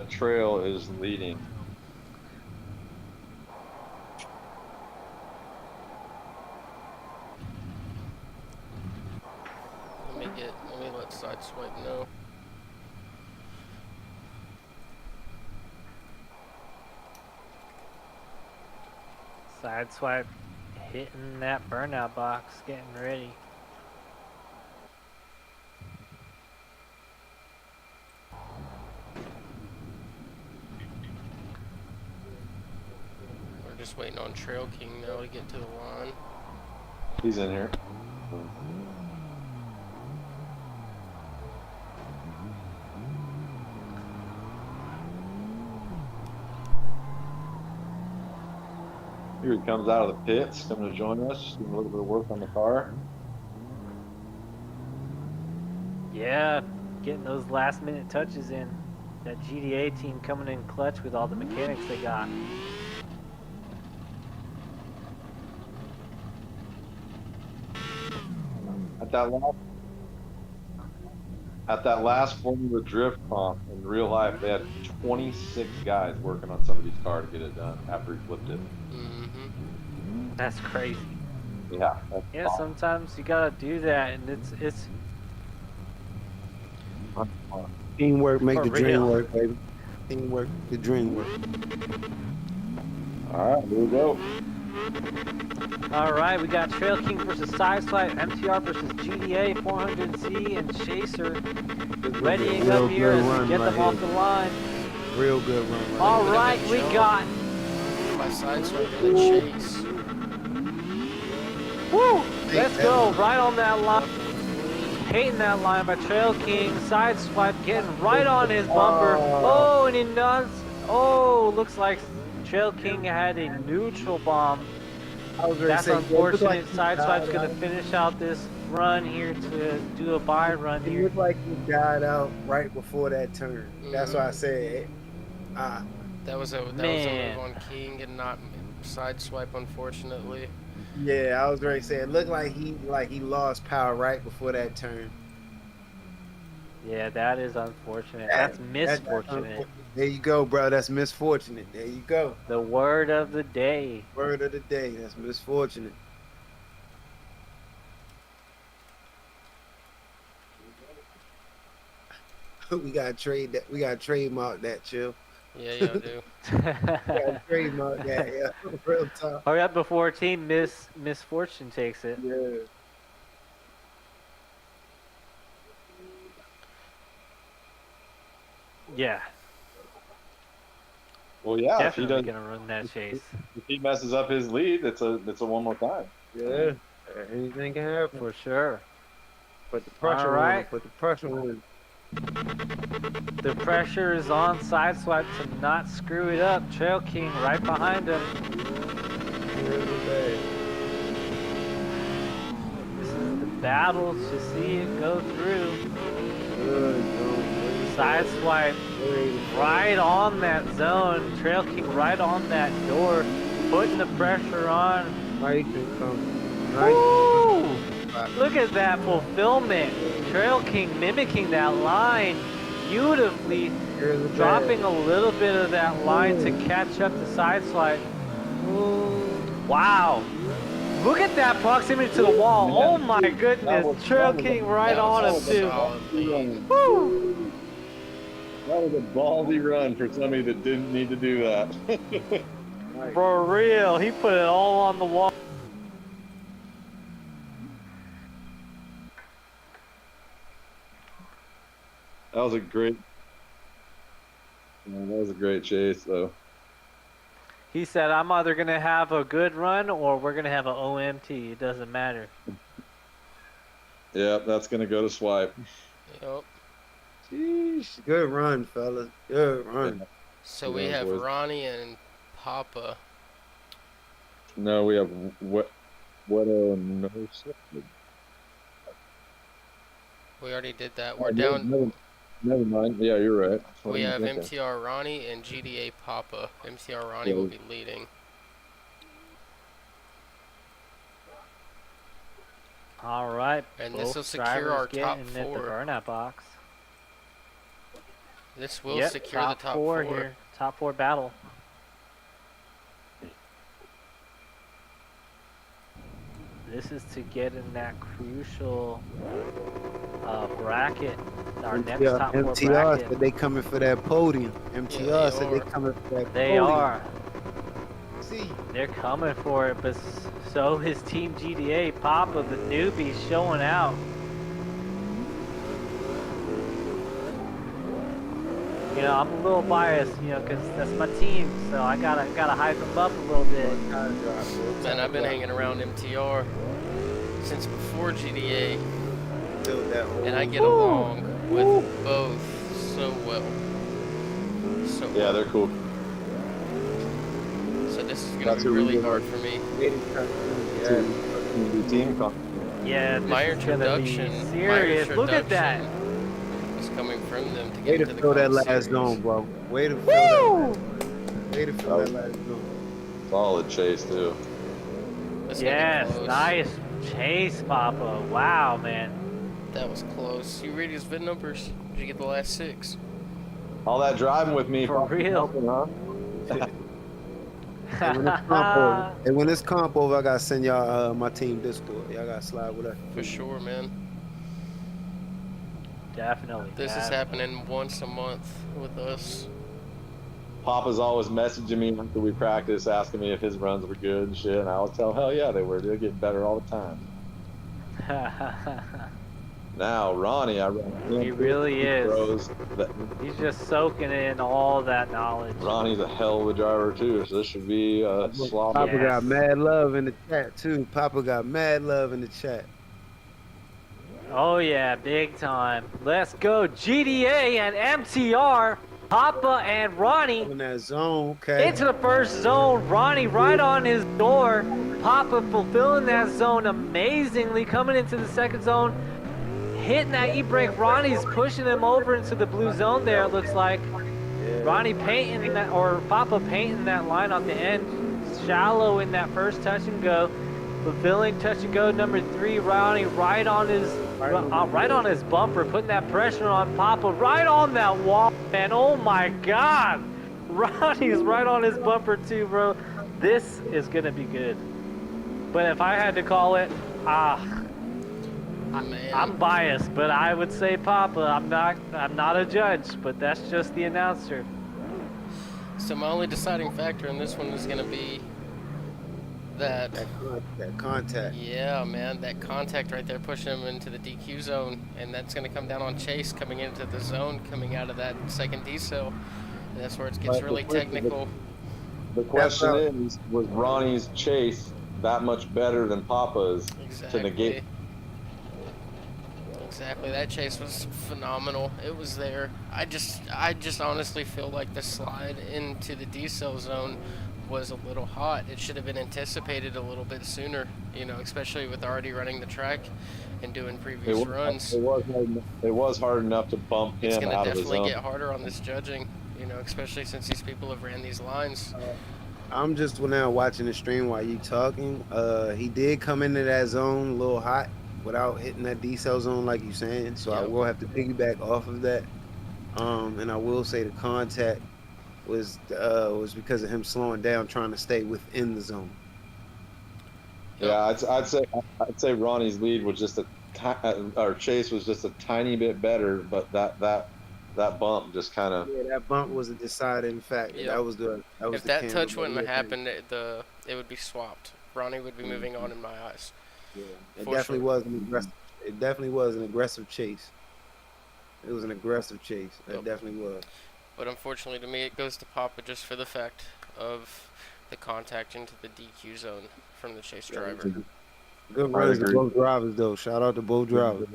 Trail is leading. Let me let Sideswipe know. Sideswipe hitting that burnout box, getting ready. We're just waiting on Trail King now to get to the line. He's in here. Here he comes out of the pits, coming to join us, doing a little bit of work on the car. Yeah, getting those last minute touches in. That GDA team coming in clutch with all the mechanics they got. At that last Formula Drift comp in real life, they had 26 guys working on somebody's car to get it done after he flipped it. Mm-hmm. That's crazy. Yeah. Yeah, sometimes you gotta do that, and it's Teamwork make For the dream real. work, baby. Teamwork, the dream work. All right, here we go. all right. We got Trail King versus Sideswipe, MTR versus GDA, 400Z, and Chaser readying Real up here good as run we get right them off here. the line. Real good run. All Look at right, that we jump. got. My Sideswipe in the chase. Woo! Let's go right on that line. Hating that line by Trail King. Sideswipe getting right on his bumper. Oh, and he does. Oh, looks like Trail King had a neutral bomb. I was ready to That's say, yeah, it looked like unfortunate. he Sideswipe's died gonna out. finish out this run here to do a bye run It here. looked like he died out right before that turn. That's why I said, That was a Man. move on King and not Sideswipe, unfortunately. yeah, I was ready to say it looked like he lost power right before that turn. Yeah, that is unfortunate. That's misfortunate. There you go, bro. That's misfortunate. There you go. The word of the day. Word of the day. That's misfortunate. We gotta trade that. We gotta trademark that, chill. Yeah, y'all do. We gotta trademark that. Yeah, real talk. Hurry up before team misfortune takes it. Yeah. Yeah, Well, yeah, definitely if he does, gonna run that chase. if he messes up his lead, it's a one more time. Yeah. Anything can happen. For sure. Put the pressure on him. Alright. Put the pressure on him. The pressure is on Sideswipe to not screw it up. Trail King right behind him. This is the battle to see it go through. Sideswipe right on that zone. Trail King right on that door. Putting the pressure on. Nice and come. Woo! Look at that fulfillment. Trail King mimicking that line beautifully. Dropping a little bit of that line to catch up to Sideswipe. Wow. Look at that proximity to the wall. Oh my goodness. Trail King right on him too. Woo! That was a ballsy run for somebody that didn't need to do that. For real. He put it all on the wall. That was a great chase, though. He said, I'm either going to have a good run or we're going to have an OMT. It doesn't matter. Yep, that's gonna go to Swipe. Yep. Sheesh. Good run, fellas. Good run. So we have Ronnie and Papa. No, we have what? No. We already did that. We're down. Never mind. Yeah, you're right. We have MTR Ronnie and GDA Papa. MTR Ronnie will be leading. All right. And both this will secure drivers our top getting at the 4. burnout box. This will Yep, secure the top 4 here. Top 4 battle. This is to get in that crucial bracket. Our next top 4 MTR bracket. said they coming for that podium. MTR said they coming for that They podium. are. See, They're coming for it, but so is Team GDA. Papa, the newbie, showing out. You know, I'm a little biased, you know, because that's my team, so I gotta hype them up a little bit. Man, I've been hanging around MTR since before GDA, and I get along with both so well. So Yeah, they're cool. So this is gonna be really hard for me. Yeah, this My is gonna be introduction, serious. Look at that. is coming from them to Way get to into the fill that Comp last Series. zone, bro. Way to fill that. Way to fill that last zone. Solid chase too. That's gonna be Yes, close. nice chase, Papa. Wow, man. That was close. You read his VIN numbers? Did you get the last 6? All that driving with me. For fucking real. helping, huh? Hey, when this comp over, I gotta send y'all my team Discord. Y'all gotta slide with us. For sure, man. Definitely. This is happening once a month with us. Papa's always messaging me after we practice, asking me if his runs were good and shit. And I would tell, hell yeah, they were. They're getting better all the time. Now, Ronnie, I run. He really is. That, He's just soaking in all that knowledge. Ronnie's a hell of a driver too, so this should be a slaughter. Papa got mad love in the chat too. Papa got mad love in the chat. Oh yeah, big time. Let's go GDA and MTR. Papa and Ronnie in that zone. Okay. Into the first zone. Ronnie right on his door. Papa fulfilling that zone amazingly. Coming into the second zone. Hitting that e-brake. Ronnie's pushing him over into the blue zone there, it looks like. Ronnie painting that, or Papa painting that line on the end. Shallow in that first touch and go. Fulfilling touch and go number 3. Ronnie right on his bumper, putting that pressure on Papa. Right on that wall, man. Oh my God. Ronnie's right on his bumper too, bro. This is going to be good. But if I had to call it, I'm biased, but I would say Papa. I'm not a judge, but that's just the announcer. So my only deciding factor in this one is going to be that contact. Yeah, man, that contact right there pushing him into the DQ zone, and that's going to come down on Chase coming into the zone, coming out of that second decel, and that's where it gets really technical. The question is, was Ronnie's chase that much better than Papa's to negate? Exactly, that chase was phenomenal. It was there. I just honestly feel like the slide into the decel zone was a little hot. It should have been anticipated a little bit sooner, you know, especially with already running the track and doing previous runs. It was hard enough to bump him out of the zone. It's going to definitely get harder on this judging, you know, especially since these people have ran these lines. I'm just now watching the stream while you talking. He did come into that zone a little hot without hitting that decel zone like you're saying, so I will have to piggyback off of that. And I will say the contact was because of him slowing down, trying to stay within the zone. Yeah, I'd say Ronnie's lead was just or chase was just a tiny bit better, but that bump just kind of that bump was a deciding factor. Yep. That was if that touch wouldn't have happened, it would be swapped. Ronnie would be moving on in my eyes. Yeah, it definitely was an aggressive. It definitely was an aggressive chase. It was an aggressive chase. It definitely was. But unfortunately, to me, it goes to Papa just for the fact of the contact into the DQ zone from the chase driver. Good runs to both drivers, though. Shout out to both drivers.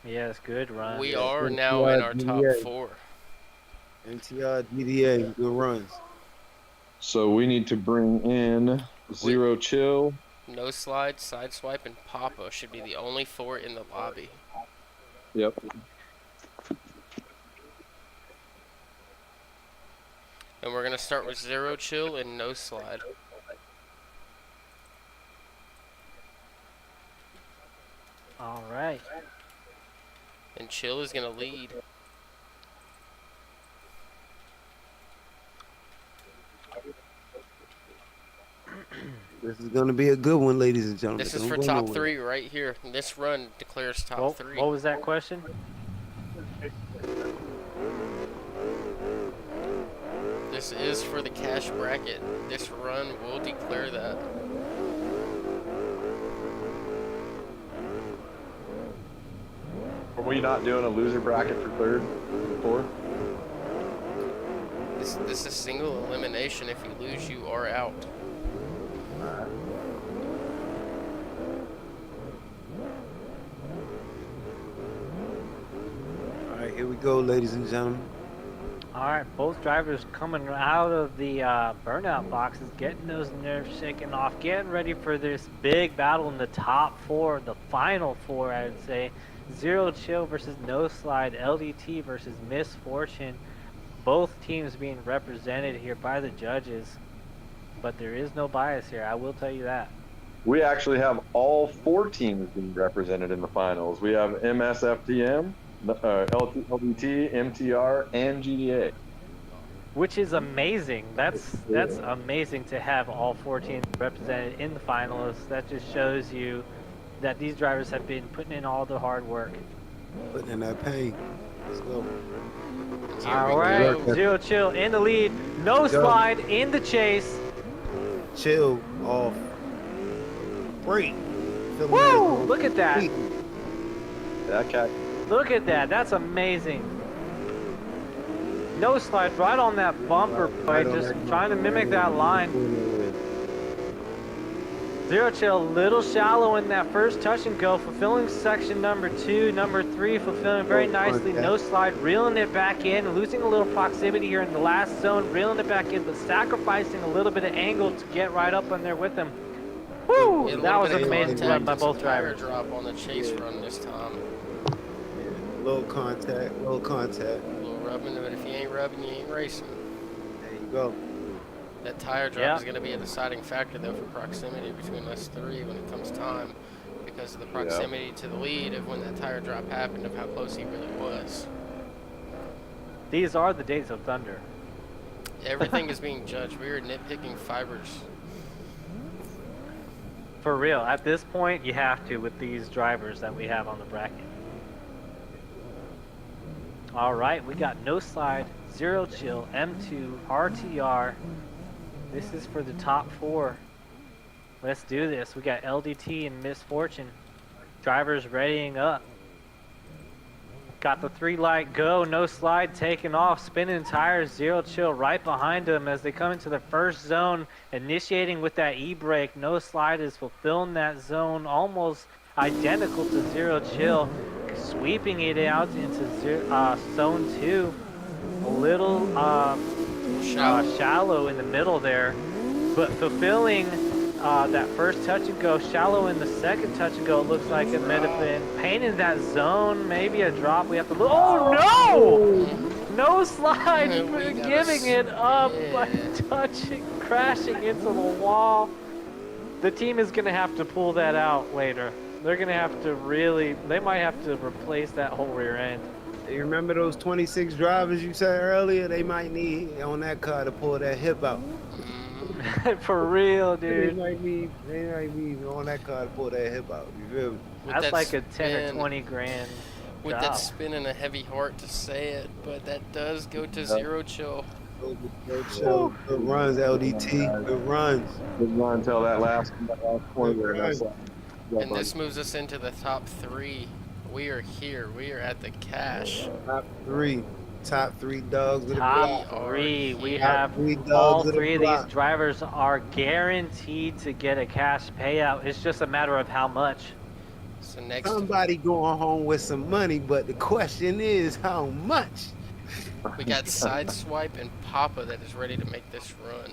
Yes, good run. We are now in our top 4. MTR, GDA, good runs. So we need to bring in Zero Chill. No slide, side swipe, and Papa should be the only 4 in the lobby. Yep. And we're going to start with Zero Chill and no slide. All right. And Chill is going to lead. This is gonna be a good one, ladies and gentlemen. This is Don't for go top nowhere. 3 right here. This run declares top Well, 3. what was that question? This is for the cash bracket. This run will declare that. Are we not doing a loser bracket for third and fourth? This is single elimination. If you lose, you are out. All right, here we go, ladies and gentlemen. All right, both drivers coming out of the burnout boxes, getting those nerves shaken off, getting ready for this big battle in the top 4, the final 4, I would say. Zero Chill versus No Slide, LDT versus Misfortune. Both teams being represented here by the judges, but there is no bias here, I will tell you that. We actually have all 4 teams being represented in the finals. We have MSFTM, LDT, MTR, and GDA. Which is amazing. That's amazing to have all 4 teams represented in the finals. That just shows you that these drivers have been putting in all the hard work. Putting in that pain. Let's go. All right, Zero Chill in the lead. No Slide in the chase. Chill off. Break. Woo! Look at that. That cat. Look at that. That's amazing. No Slide right on that bumper plate, just trying to mimic that line. Zero Chill, little shallow in that first touch and go, fulfilling section number 2, number 3, fulfilling very nicely. No Slide, reeling it back in, losing a little proximity here in the last zone, reeling it back in, but sacrificing a little bit of angle to get right up in there with him. Woo! That was an amazing run by both drivers. Drop on the chase run this time. Little contact, little contact. A little rubbing, but if you ain't rubbing, you ain't racing. There you go. That tire drop is going to be a deciding factor, though, for proximity between us 3 when it comes time, because of the proximity to the lead of when that tire drop happened, of how close he really was. These are the days of thunder. Everything is being judged. We are nitpicking fibers. For real, at this point, you have to with these drivers that we have on the bracket. All right, we got No Slide, Zero Chill, M2, RTR. This is for the top 4. Let's do this. We got LDT and Misfortune. Drivers readying up. Got the 3 light go, No Slide taking off, spinning tires, Zero Chill right behind them as they come into the first zone, initiating with that E-brake. No Slide is fulfilling that zone almost identical to Zero Chill, sweeping it out into zone 2. A little shallow in the middle there, but fulfilling that first touch and go, shallow in the second touch and go. It looks like it might have been painting that zone, maybe a drop. We have to look. Oh no! No Slide giving it up by touching, crashing into the wall. The team is going to have to pull that out later. They're going to have to they might have to replace that whole rear end. You remember those 26 drivers you said earlier? They might need on that car to pull that hip out. For real, dude. They might need on that car to pull that hip out. You feel me? That's like a 10 or 20 grand. With that spin and a heavy heart to say it, but that does go to Zero Chill. Good runs, LDT. Good runs. Good run until that last point there. And this moves us into the top 3. We are here. We are at the cash. Top 3 dogs. Top 3. We have all 3 of these drivers are guaranteed to get a cash payout. It's just a matter of how much. So next, somebody going home with some money, but the question is how much. We got Sideswipe and Papa that is ready to make this run.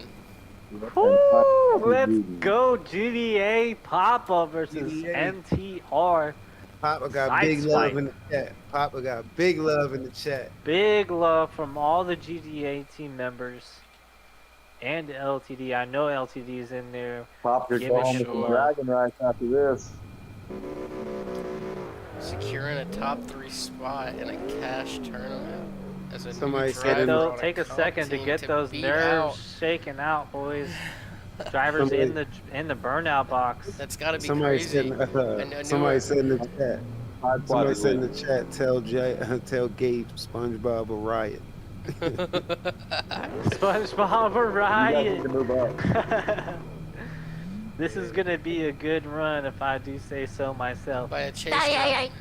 Woo, let's go GDA Papa versus MTR. Papa got big love in the chat. Papa got big love in the chat. Big love from all the GDA team members and LTD. I know LTD is in there. Pop your dragon rights after this. securing a top 3 spot in a cash tournament as a Somebody new said driver on Take a comp second to team get those beat nerves out. shaken out, boys. Drivers Somebody- in the burnout box. That's got to be Somebody said, crazy. I knew somebody it. said in the chat. Sideswipe Somebody is said in lead. the chat, tell Gabe SpongeBob a riot. SpongeBob You guys need Riot. to move up. This is gonna be a good run if I do say so myself. By a chase driver.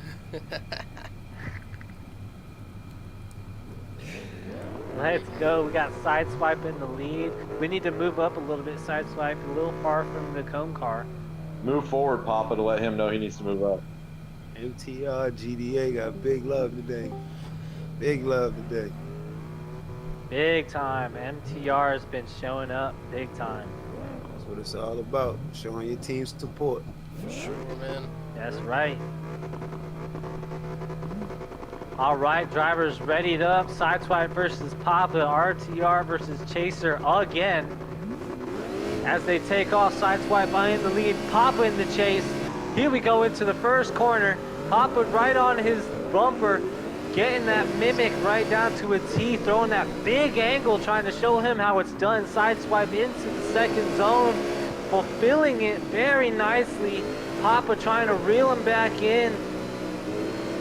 Let's go. We got Sideswipe in the lead. We need to move up a little bit. Sideswipe a little far from the cone car. Move forward, Papa, to let him know he needs to move up. MTR GDA got big love today. Big love today. Big time. MTR has been showing up big time. That's what it's all about. Showing your team support. For sure, man. That's right. All right, drivers readied up. Sideswipe versus Papa. RTR versus Chaser again. As they take off, Sideswipe in the lead. Papa in the chase. Here we go into the first corner. Papa right on his bumper. Getting that mimic right down to a T. Throwing that big angle. Trying to show him how it's done. Sideswipe into the second zone. Fulfilling it very nicely. Papa trying to reel him back in.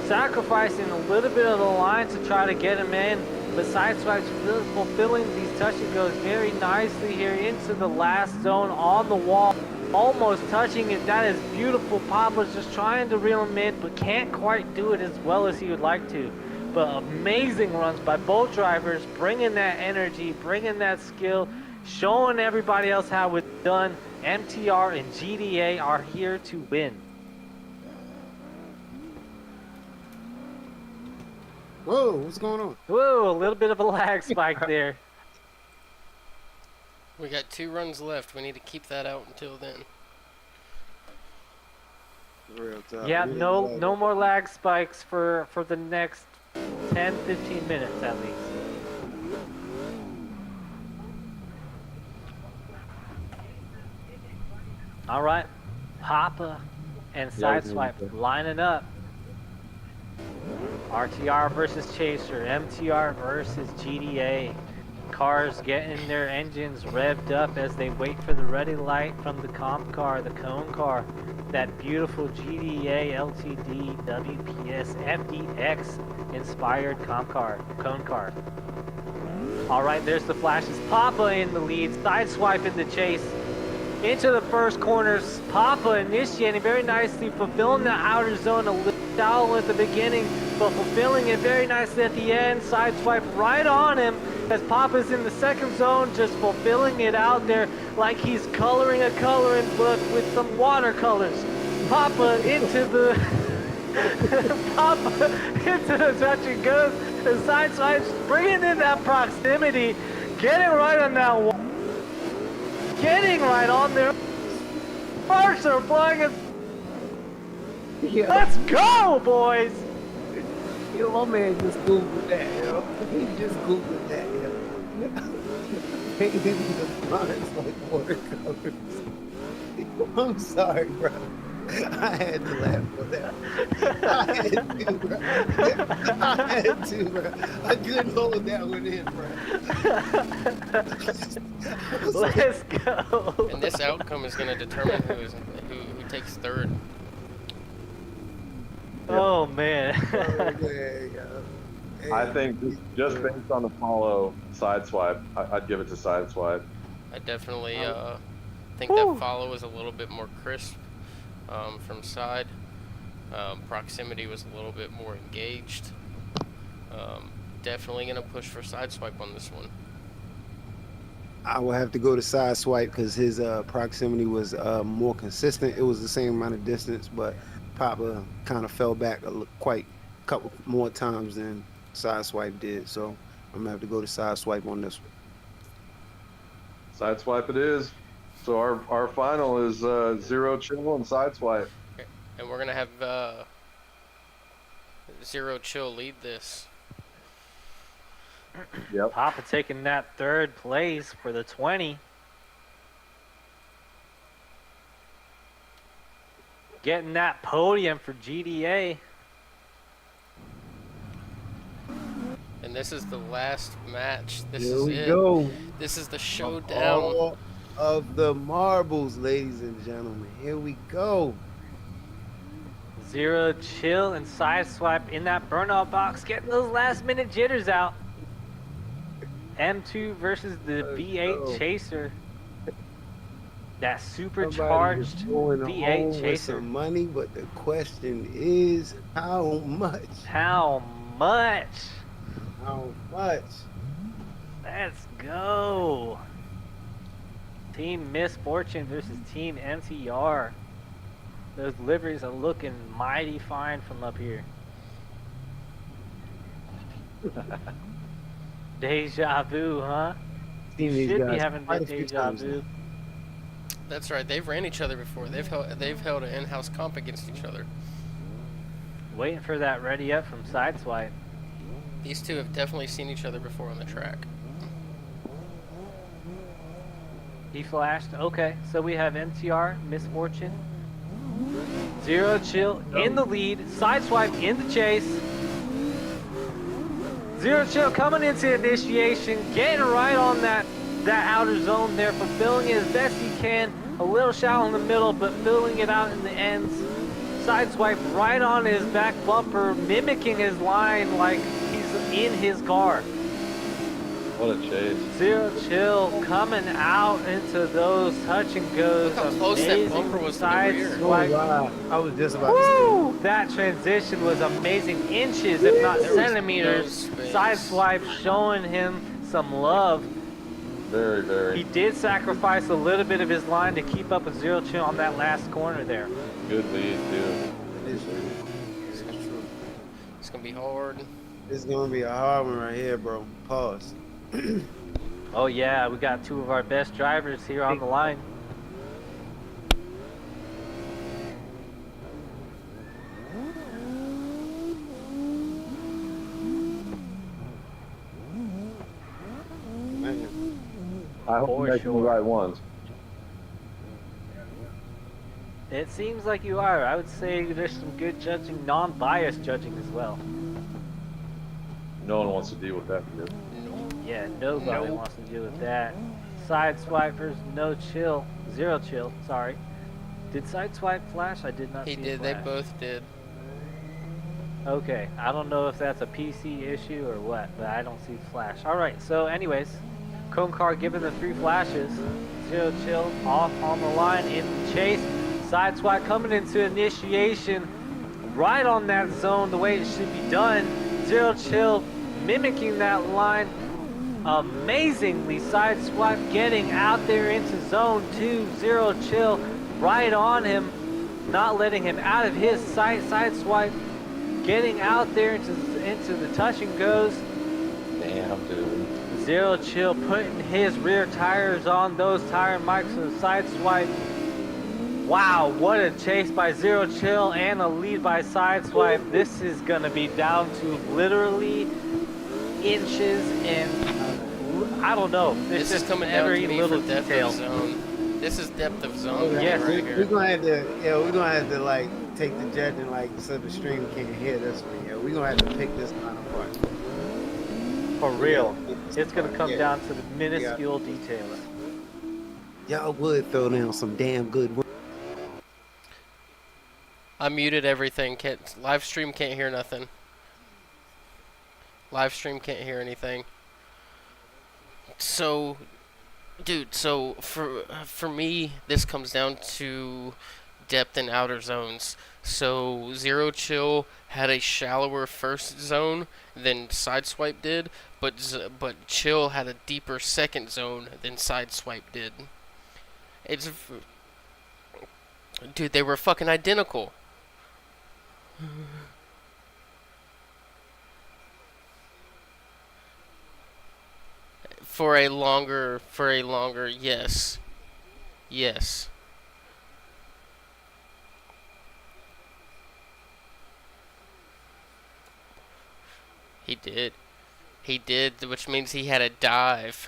Sacrificing a little bit of the line to try to get him in, but Sideswipe's fulfilling these touch and goes very nicely here into the last zone on the wall, almost touching it. That is beautiful. Papa's just trying to reel him in, but can't quite do it as well as he would like to. But amazing runs by both drivers, bringing that energy, bringing that skill, showing everybody else how it's done. MTR and GDA are here to win. Whoa, what's going on? Whoa, a little bit of a lag spike there. We got 2 runs left. We need to keep that out until then. Real talk. Yeah, Really no love it. more lag spikes for the next 10, 15 minutes at least. All right, Papa and Sideswipe lining up. RTR versus Chaser, MTR versus GDA. Cars getting their engines revved up as they wait for the ready light from the comp car, the cone car. That beautiful GDA LTD WPS FDX inspired cone car. All right, there's the flashes. Papa in the lead, Sideswipe in the chase. Into the first corners, Papa initiating very nicely, fulfilling the outer zone a little shallow at the beginning, but fulfilling it very nicely at the end. Sideswipe right on him as Papa's in the second zone, just fulfilling it out there like he's coloring a coloring book with some watercolors. Papa into the Papa into the touch and goes, and Sideswipe's bringing in that proximity, getting right on that wall. Getting right on there. Sparks are flying. Yeah. Let's go, boys. Yo, my man just Googled that, yo. He just Googled that, yo. Painting the lines like watercolors. I'm sorry, bro. I had to laugh for that. I had to, bro. I couldn't hold that one in, bro. Let's go. And this outcome is going to determine who takes third. Oh, man. I think just based on the follow Sideswipe, I'd give it to Sideswipe. I definitely think that follow was a little bit more crisp from side. Proximity was a little bit more engaged. Definitely going to push for Sideswipe on this one. I will have to go to Sideswipe because his proximity was more consistent. It was the same amount of distance, but Papa kind of fell back quite a couple more times than Sideswipe did. So I'm going to have to go to Sideswipe on this one. Sideswipe it is. So our final is Zero Chill and Sideswipe. And we're going to have Zero Chill lead this. Yep. Papa taking that third place for the 20. Getting that podium for GDA. and this is the last match. This Here is we it. go. This is the showdown. All of the marbles, ladies and gentlemen. Here we go. Zero Chill and Sideswipe in that burnout box, getting those last minute jitters out. M2 versus the Let's V8 go. Chaser. That Somebody is supercharged going V8 home with Chaser. some money, but the question is how much? How much? How much? Let's go. Team Misfortune versus Team MTR. Those liveries are looking mighty fine from up here. Deja vu, huh? Seen these Should be guys having quite that a few deja times vu. now. That's right. They've ran each other before. They've held an in-house comp against each other. Waiting for that ready up from Sideswipe. These two have definitely seen each other before on the track. He flashed. Okay, so we have MTR, Misfortune. Zero Chill in the lead. Sideswipe in the chase. Zero Chill coming into initiation, getting right on that outer zone there, fulfilling it as best he can. A little shallow in the middle, but filling it out in the ends. Sideswipe right on his back bumper, mimicking his line like he's in his car. What a chase. Zero Chill coming out into those touch and goes. Look how close that Amazing bumper was to the rear. Oh, Sideswipe. wow. I was just about to Woo! That transition was amazing. Inches, if not There was centimeters. no space. Sideswipe showing him some love. Very, very He did sacrifice a little bit of his line to keep up with Zero Chill on that last corner there. good lead, too. say. It's gonna be hard. It's gonna be a hard one right here, bro. Pause. Oh yeah, we got two of our best drivers here on the line. Man. I hope For you're making sure. the right ones. It seems like you are. I would say there's some good judging, non-biased judging as well. No one wants to deal with that, dude. Yeah, nobody Nope. wants to deal with that. Sideswipe versus No Chill. Zero Chill, sorry. Did Sideswipe flash? I did not He see did. a They flash. both did. Okay, I don't know if that's a PC issue or what, but I don't see flash. Alright, so anyways, Chrome Car giving the 3 flashes. Zero Chill off on the line in the chase. Sideswipe coming into initiation right on that zone the way it should be done. Zero Chill mimicking that line amazingly. Sideswipe getting out there into zone 2. Zero Chill right on him, not letting him out of his sight. Sideswipe getting out there into the touch and goes. Damn, dude. Zero Chill putting his rear tires on those tire mics for the Sideswipe. Wow, what a chase by Zero Chill and a lead by Sideswipe. This is gonna be down to literally inches and I don't know. There's This is just coming down every to me little for depth detail. of zone. This is depth of zone Yes. right We're here. gonna have to, yeah, we're gonna have to like take the judging like so the stream can't hear this one. Yeah, we're gonna have to pick this line apart. For real. Yeah, It's gonna come yeah. down to the minuscule details. Y'all would throw down some damn good work. I muted everything. Live stream can't hear nothing. Live stream can't hear anything. So, dude, so for me, this comes down to depth in outer zones. So Zero Chill had a shallower first zone than Sideswipe did, but Chill had a deeper second zone than Sideswipe did. Dude, they were fucking identical. For a longer, yes. Yes. He did. He did, which means he had a dive.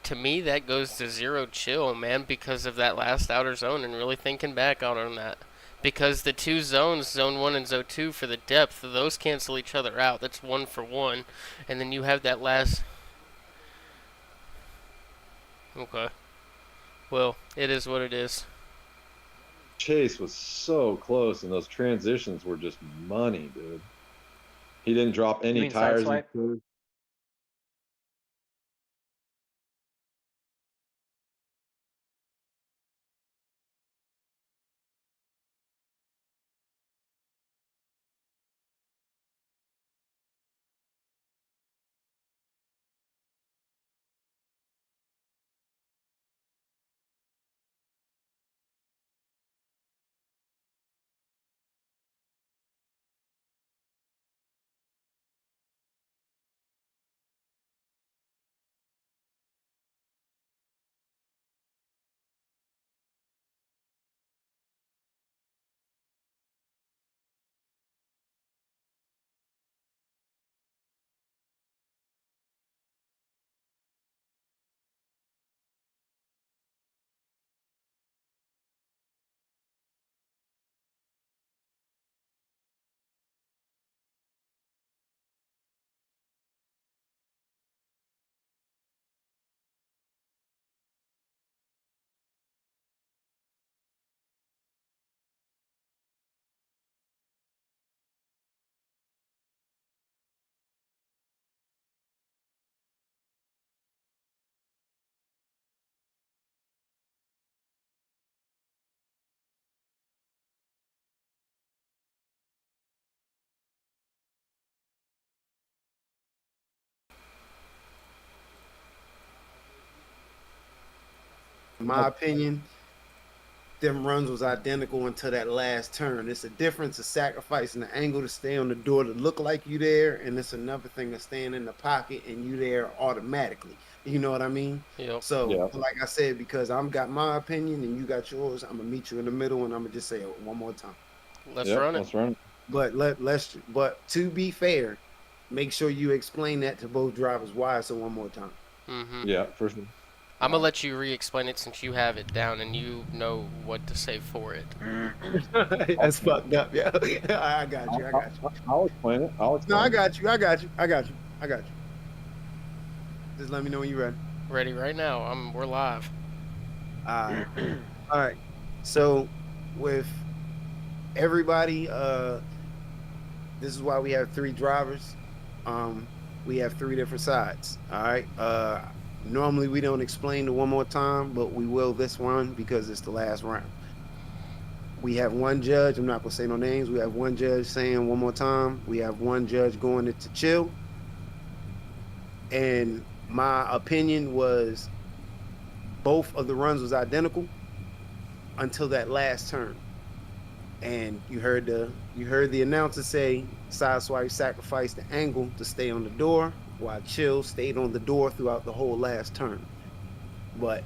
To me, that goes to Zero Chill, man, because of that last outer zone and really thinking back on that. Because the two zones, Zone 1 and Zone 2, for the depth, those cancel each other out. That's 1 for 1. And then you have that last... Okay. Well, it is what it is. Chase was so close, and those transitions were just money, dude. He didn't drop any mean tires. sideswipe? In my opinion, them runs was identical until that last turn. It's a difference of sacrificing the angle to stay on the door to look like you there, and it's another thing of staying in the pocket and you there automatically. You know what I mean? Yep. So, like I said, because I'm got my opinion and you got yours, I'm gonna meet you in the middle, and I'm gonna just say it one more time. Let's run it. Let's run it. But to be fair, make sure you explain that to both drivers why. So one more time. Mm-hmm. Yeah, for sure. I'm gonna let you re-explain it since you have it down and you know what to say for it. That's fucked up, yeah. I got you. I'll explain it. No, I got you. I got you. Just let me know when you're ready. Ready right now. We're live. All right. So with everybody, this is why we have 3 drivers. We have 3 different sides. All right. Normally we don't explain the one more time, but we will this one because it's the last round. We have one judge. I'm not gonna say no names. We have one judge saying one more time. We have one judge going into chill. And my opinion was both of the runs was identical until that last turn. And you heard the announcer say Sideswipe sacrificed the angle to stay on the door, while Chill stayed on the door throughout the whole last turn. But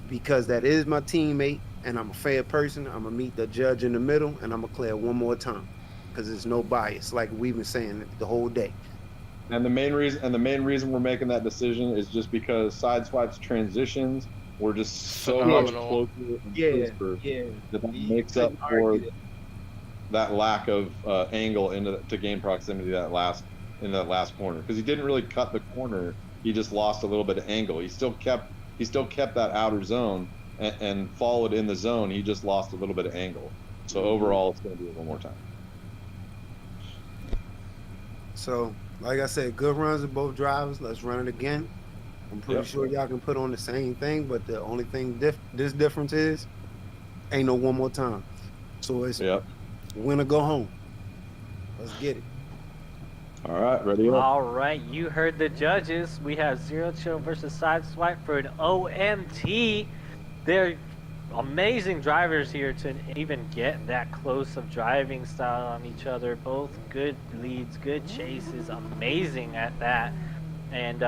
because that is my teammate and I'm a fair person, I'm gonna meet the judge in the middle and I'm gonna clear one more time because there's no bias, like we've been saying the whole day. And the main reason we're making that decision is just because Sideswipe's transitions were just so much closer and crisper that makes up for that lack of angle to game proximity in that last corner, because he didn't really cut the corner. He just lost a little bit of angle. He still kept that outer zone and followed in the zone. He just lost a little bit of angle. So overall, it's going to be one more time. So, like I said, good runs of both drivers. Let's run it again. I'm pretty sure y'all can put on the same thing, but the only thing this difference is ain't no one more time. So it's win or go home. Let's get it. All right, ready up. All right, you heard the judges. We have Zero Chill versus Sideswipe for an OMT. They're amazing drivers here to even get that close of driving style on each other. Both good leads, good chases, amazing at that. And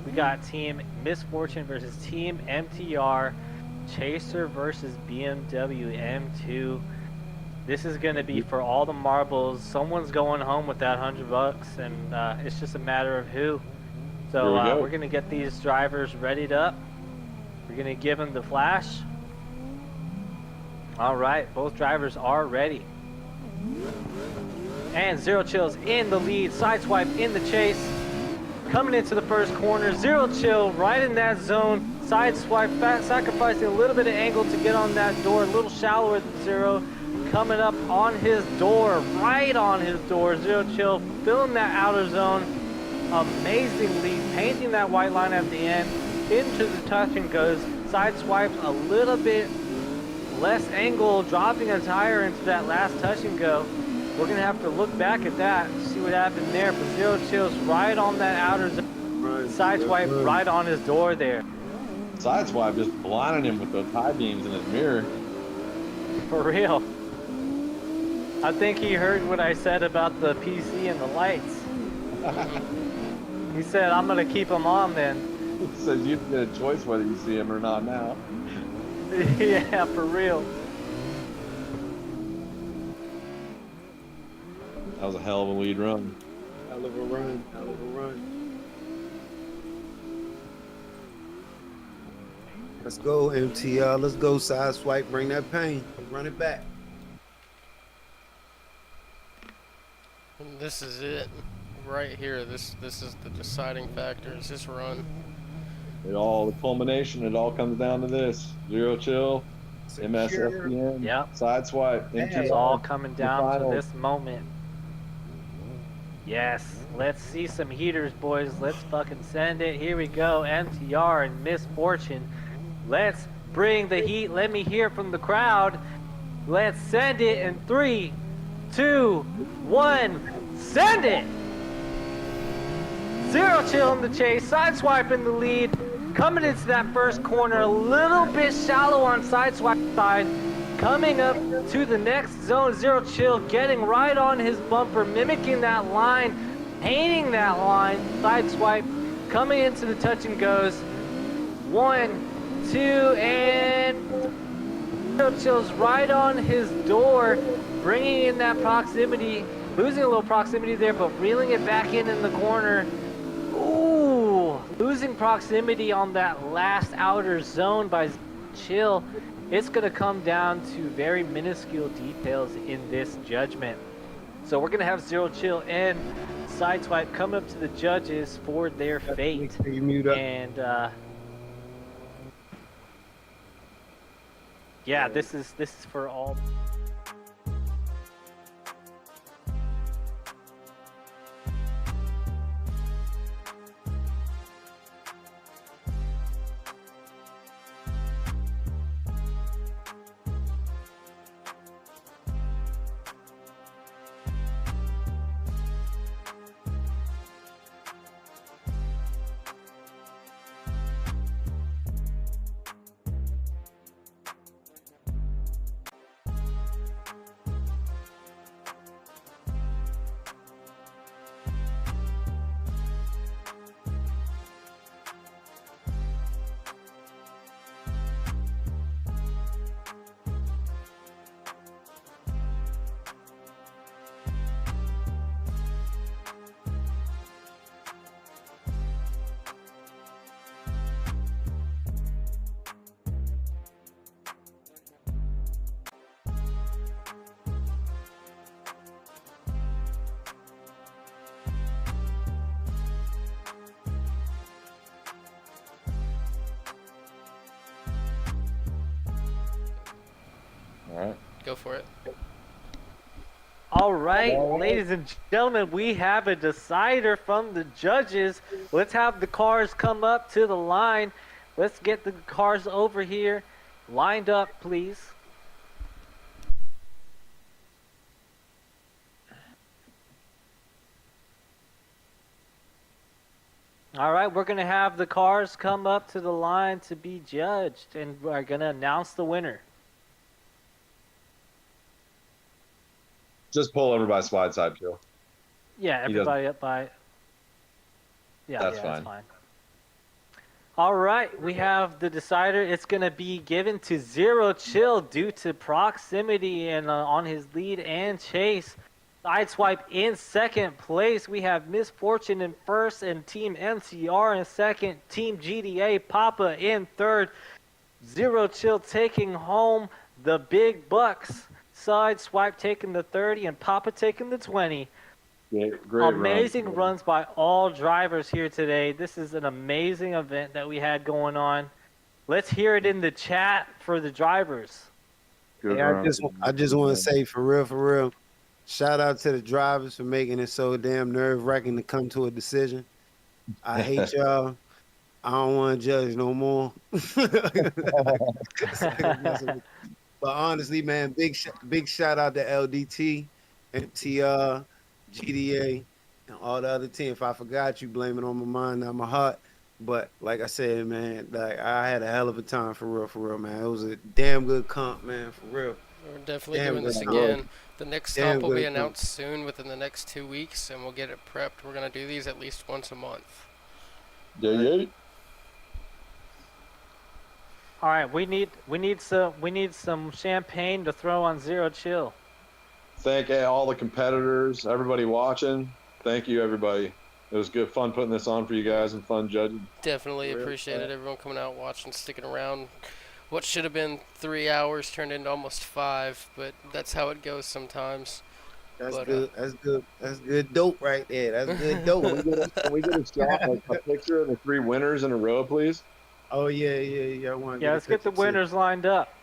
we got Team Misfortune versus Team MTR, Chaser versus BMW M2. This is going to be for all the marbles. Someone's going home with that $100, and it's just a matter of who. So we're going to get these drivers readied up. We're going to give them the flash. All right, both drivers are ready. And Zero Chill's in the lead. Sideswipe in the chase. Coming into the first corner. Zero Chill right in that zone. Sideswipe, sacrificing a little bit of angle to get on that door. A little shallower than Zero. Coming up on his door, right on his door. Zero Chill filling that outer zone amazingly, painting that white line at the end. Into the touch and goes. Sideswipes a little bit less angle, dropping a tire into that last touch and go. We're going to have to look back at that, see what happened there. But Zero Chill's right on that outer zone. Sideswipe right on his door there. Sideswipe just blinding him with those high beams in his mirror. For real. I think he heard what I said about the PC and the lights. He said, I'm going to keep them on then. He says you get a choice whether you see him or not now. Yeah, for real. That was a hell of a lead run. Hell of a run. Hell of a run. Let's go, MTL. Let's go, Sideswipe. Bring that pain. Run it back. And this is it. Right here. This is the deciding factor. Is this run. The culmination, it all comes down to this. Zero Chill, MSFPN, Yep. Sideswipe, It's all coming down to this moment. Yes, let's see some heaters, boys. Let's fucking send it. Here we go. MTR and Misfortune. Let's bring the heat. Let me hear from the crowd. Let's send it in 3, 2, 1. Send it! Zero Chill in the chase. Sideswipe in the lead. Coming into that first corner, a little bit shallow on Sideswipe side. Coming up to the next zone, Zero Chill getting right on his bumper, mimicking that line, painting that line. Sideswipe coming into the touch and goes. 1, 2, and Zero Chill's right on his door, bringing in that proximity, losing a little proximity there, but reeling it back in the corner. Ooh, losing proximity on that last outer zone by Chill. It's going to come down to very minuscule details in this judgment. So we're going to have Zero Chill and Sideswipe come up to the judges for their fate. And yeah, this is for all. All right. Go for it. All right, ladies and gentlemen, we have a decider from the judges. Let's have the cars come up to the line. Let's get the cars over here lined up, please. All right, we're going to have the cars come up to the line to be judged, and we're going to announce the winner. Just pull over by slide side, Chill. Yeah, everybody up by. Yeah, that's fine. All right, we have the decider. It's going to be given to Zero Chill due to proximity and on his lead and chase. Sideswipe in second place. We have Misfortune in first and Team MTR in second. Team GDA Papa in third. Zero Chill taking home the big bucks. Sideswipe taking the 30 and Papa taking the 20. Great amazing runs by all drivers here today. This is an amazing event that we had going on. Let's hear it in the chat for the drivers. Hey, I just want to say for real, shout out to the drivers for making it so damn nerve-wracking to come to a decision. I hate y'all. I don't want to judge no more. But honestly, man, big shout out to LDT, MTR, GDA, and all the other team. If I forgot you, blame it on my mind, not my heart. But like I said, man, like I had a hell of a time for real, man. It was a damn good comp, man, for real. We're definitely doing this again. The next stop will be announced soon, within the next 2 weeks, and we'll get it prepped. We're gonna do these at least once a month. Yeah. All right, we need some champagne to throw on Zero Chill. Thank all the competitors, everybody watching. Thank you, everybody. It was good fun putting this on for you guys and fun judging. Definitely appreciated everyone coming out, watching, sticking around. What should have been 3 hours turned into almost 5, but that's how it goes sometimes. That's good. That's good dope right there. That's good dope. Can we get a shot, like a picture of the 3 winners in a row, please? Oh yeah. Let's get the winners lined up.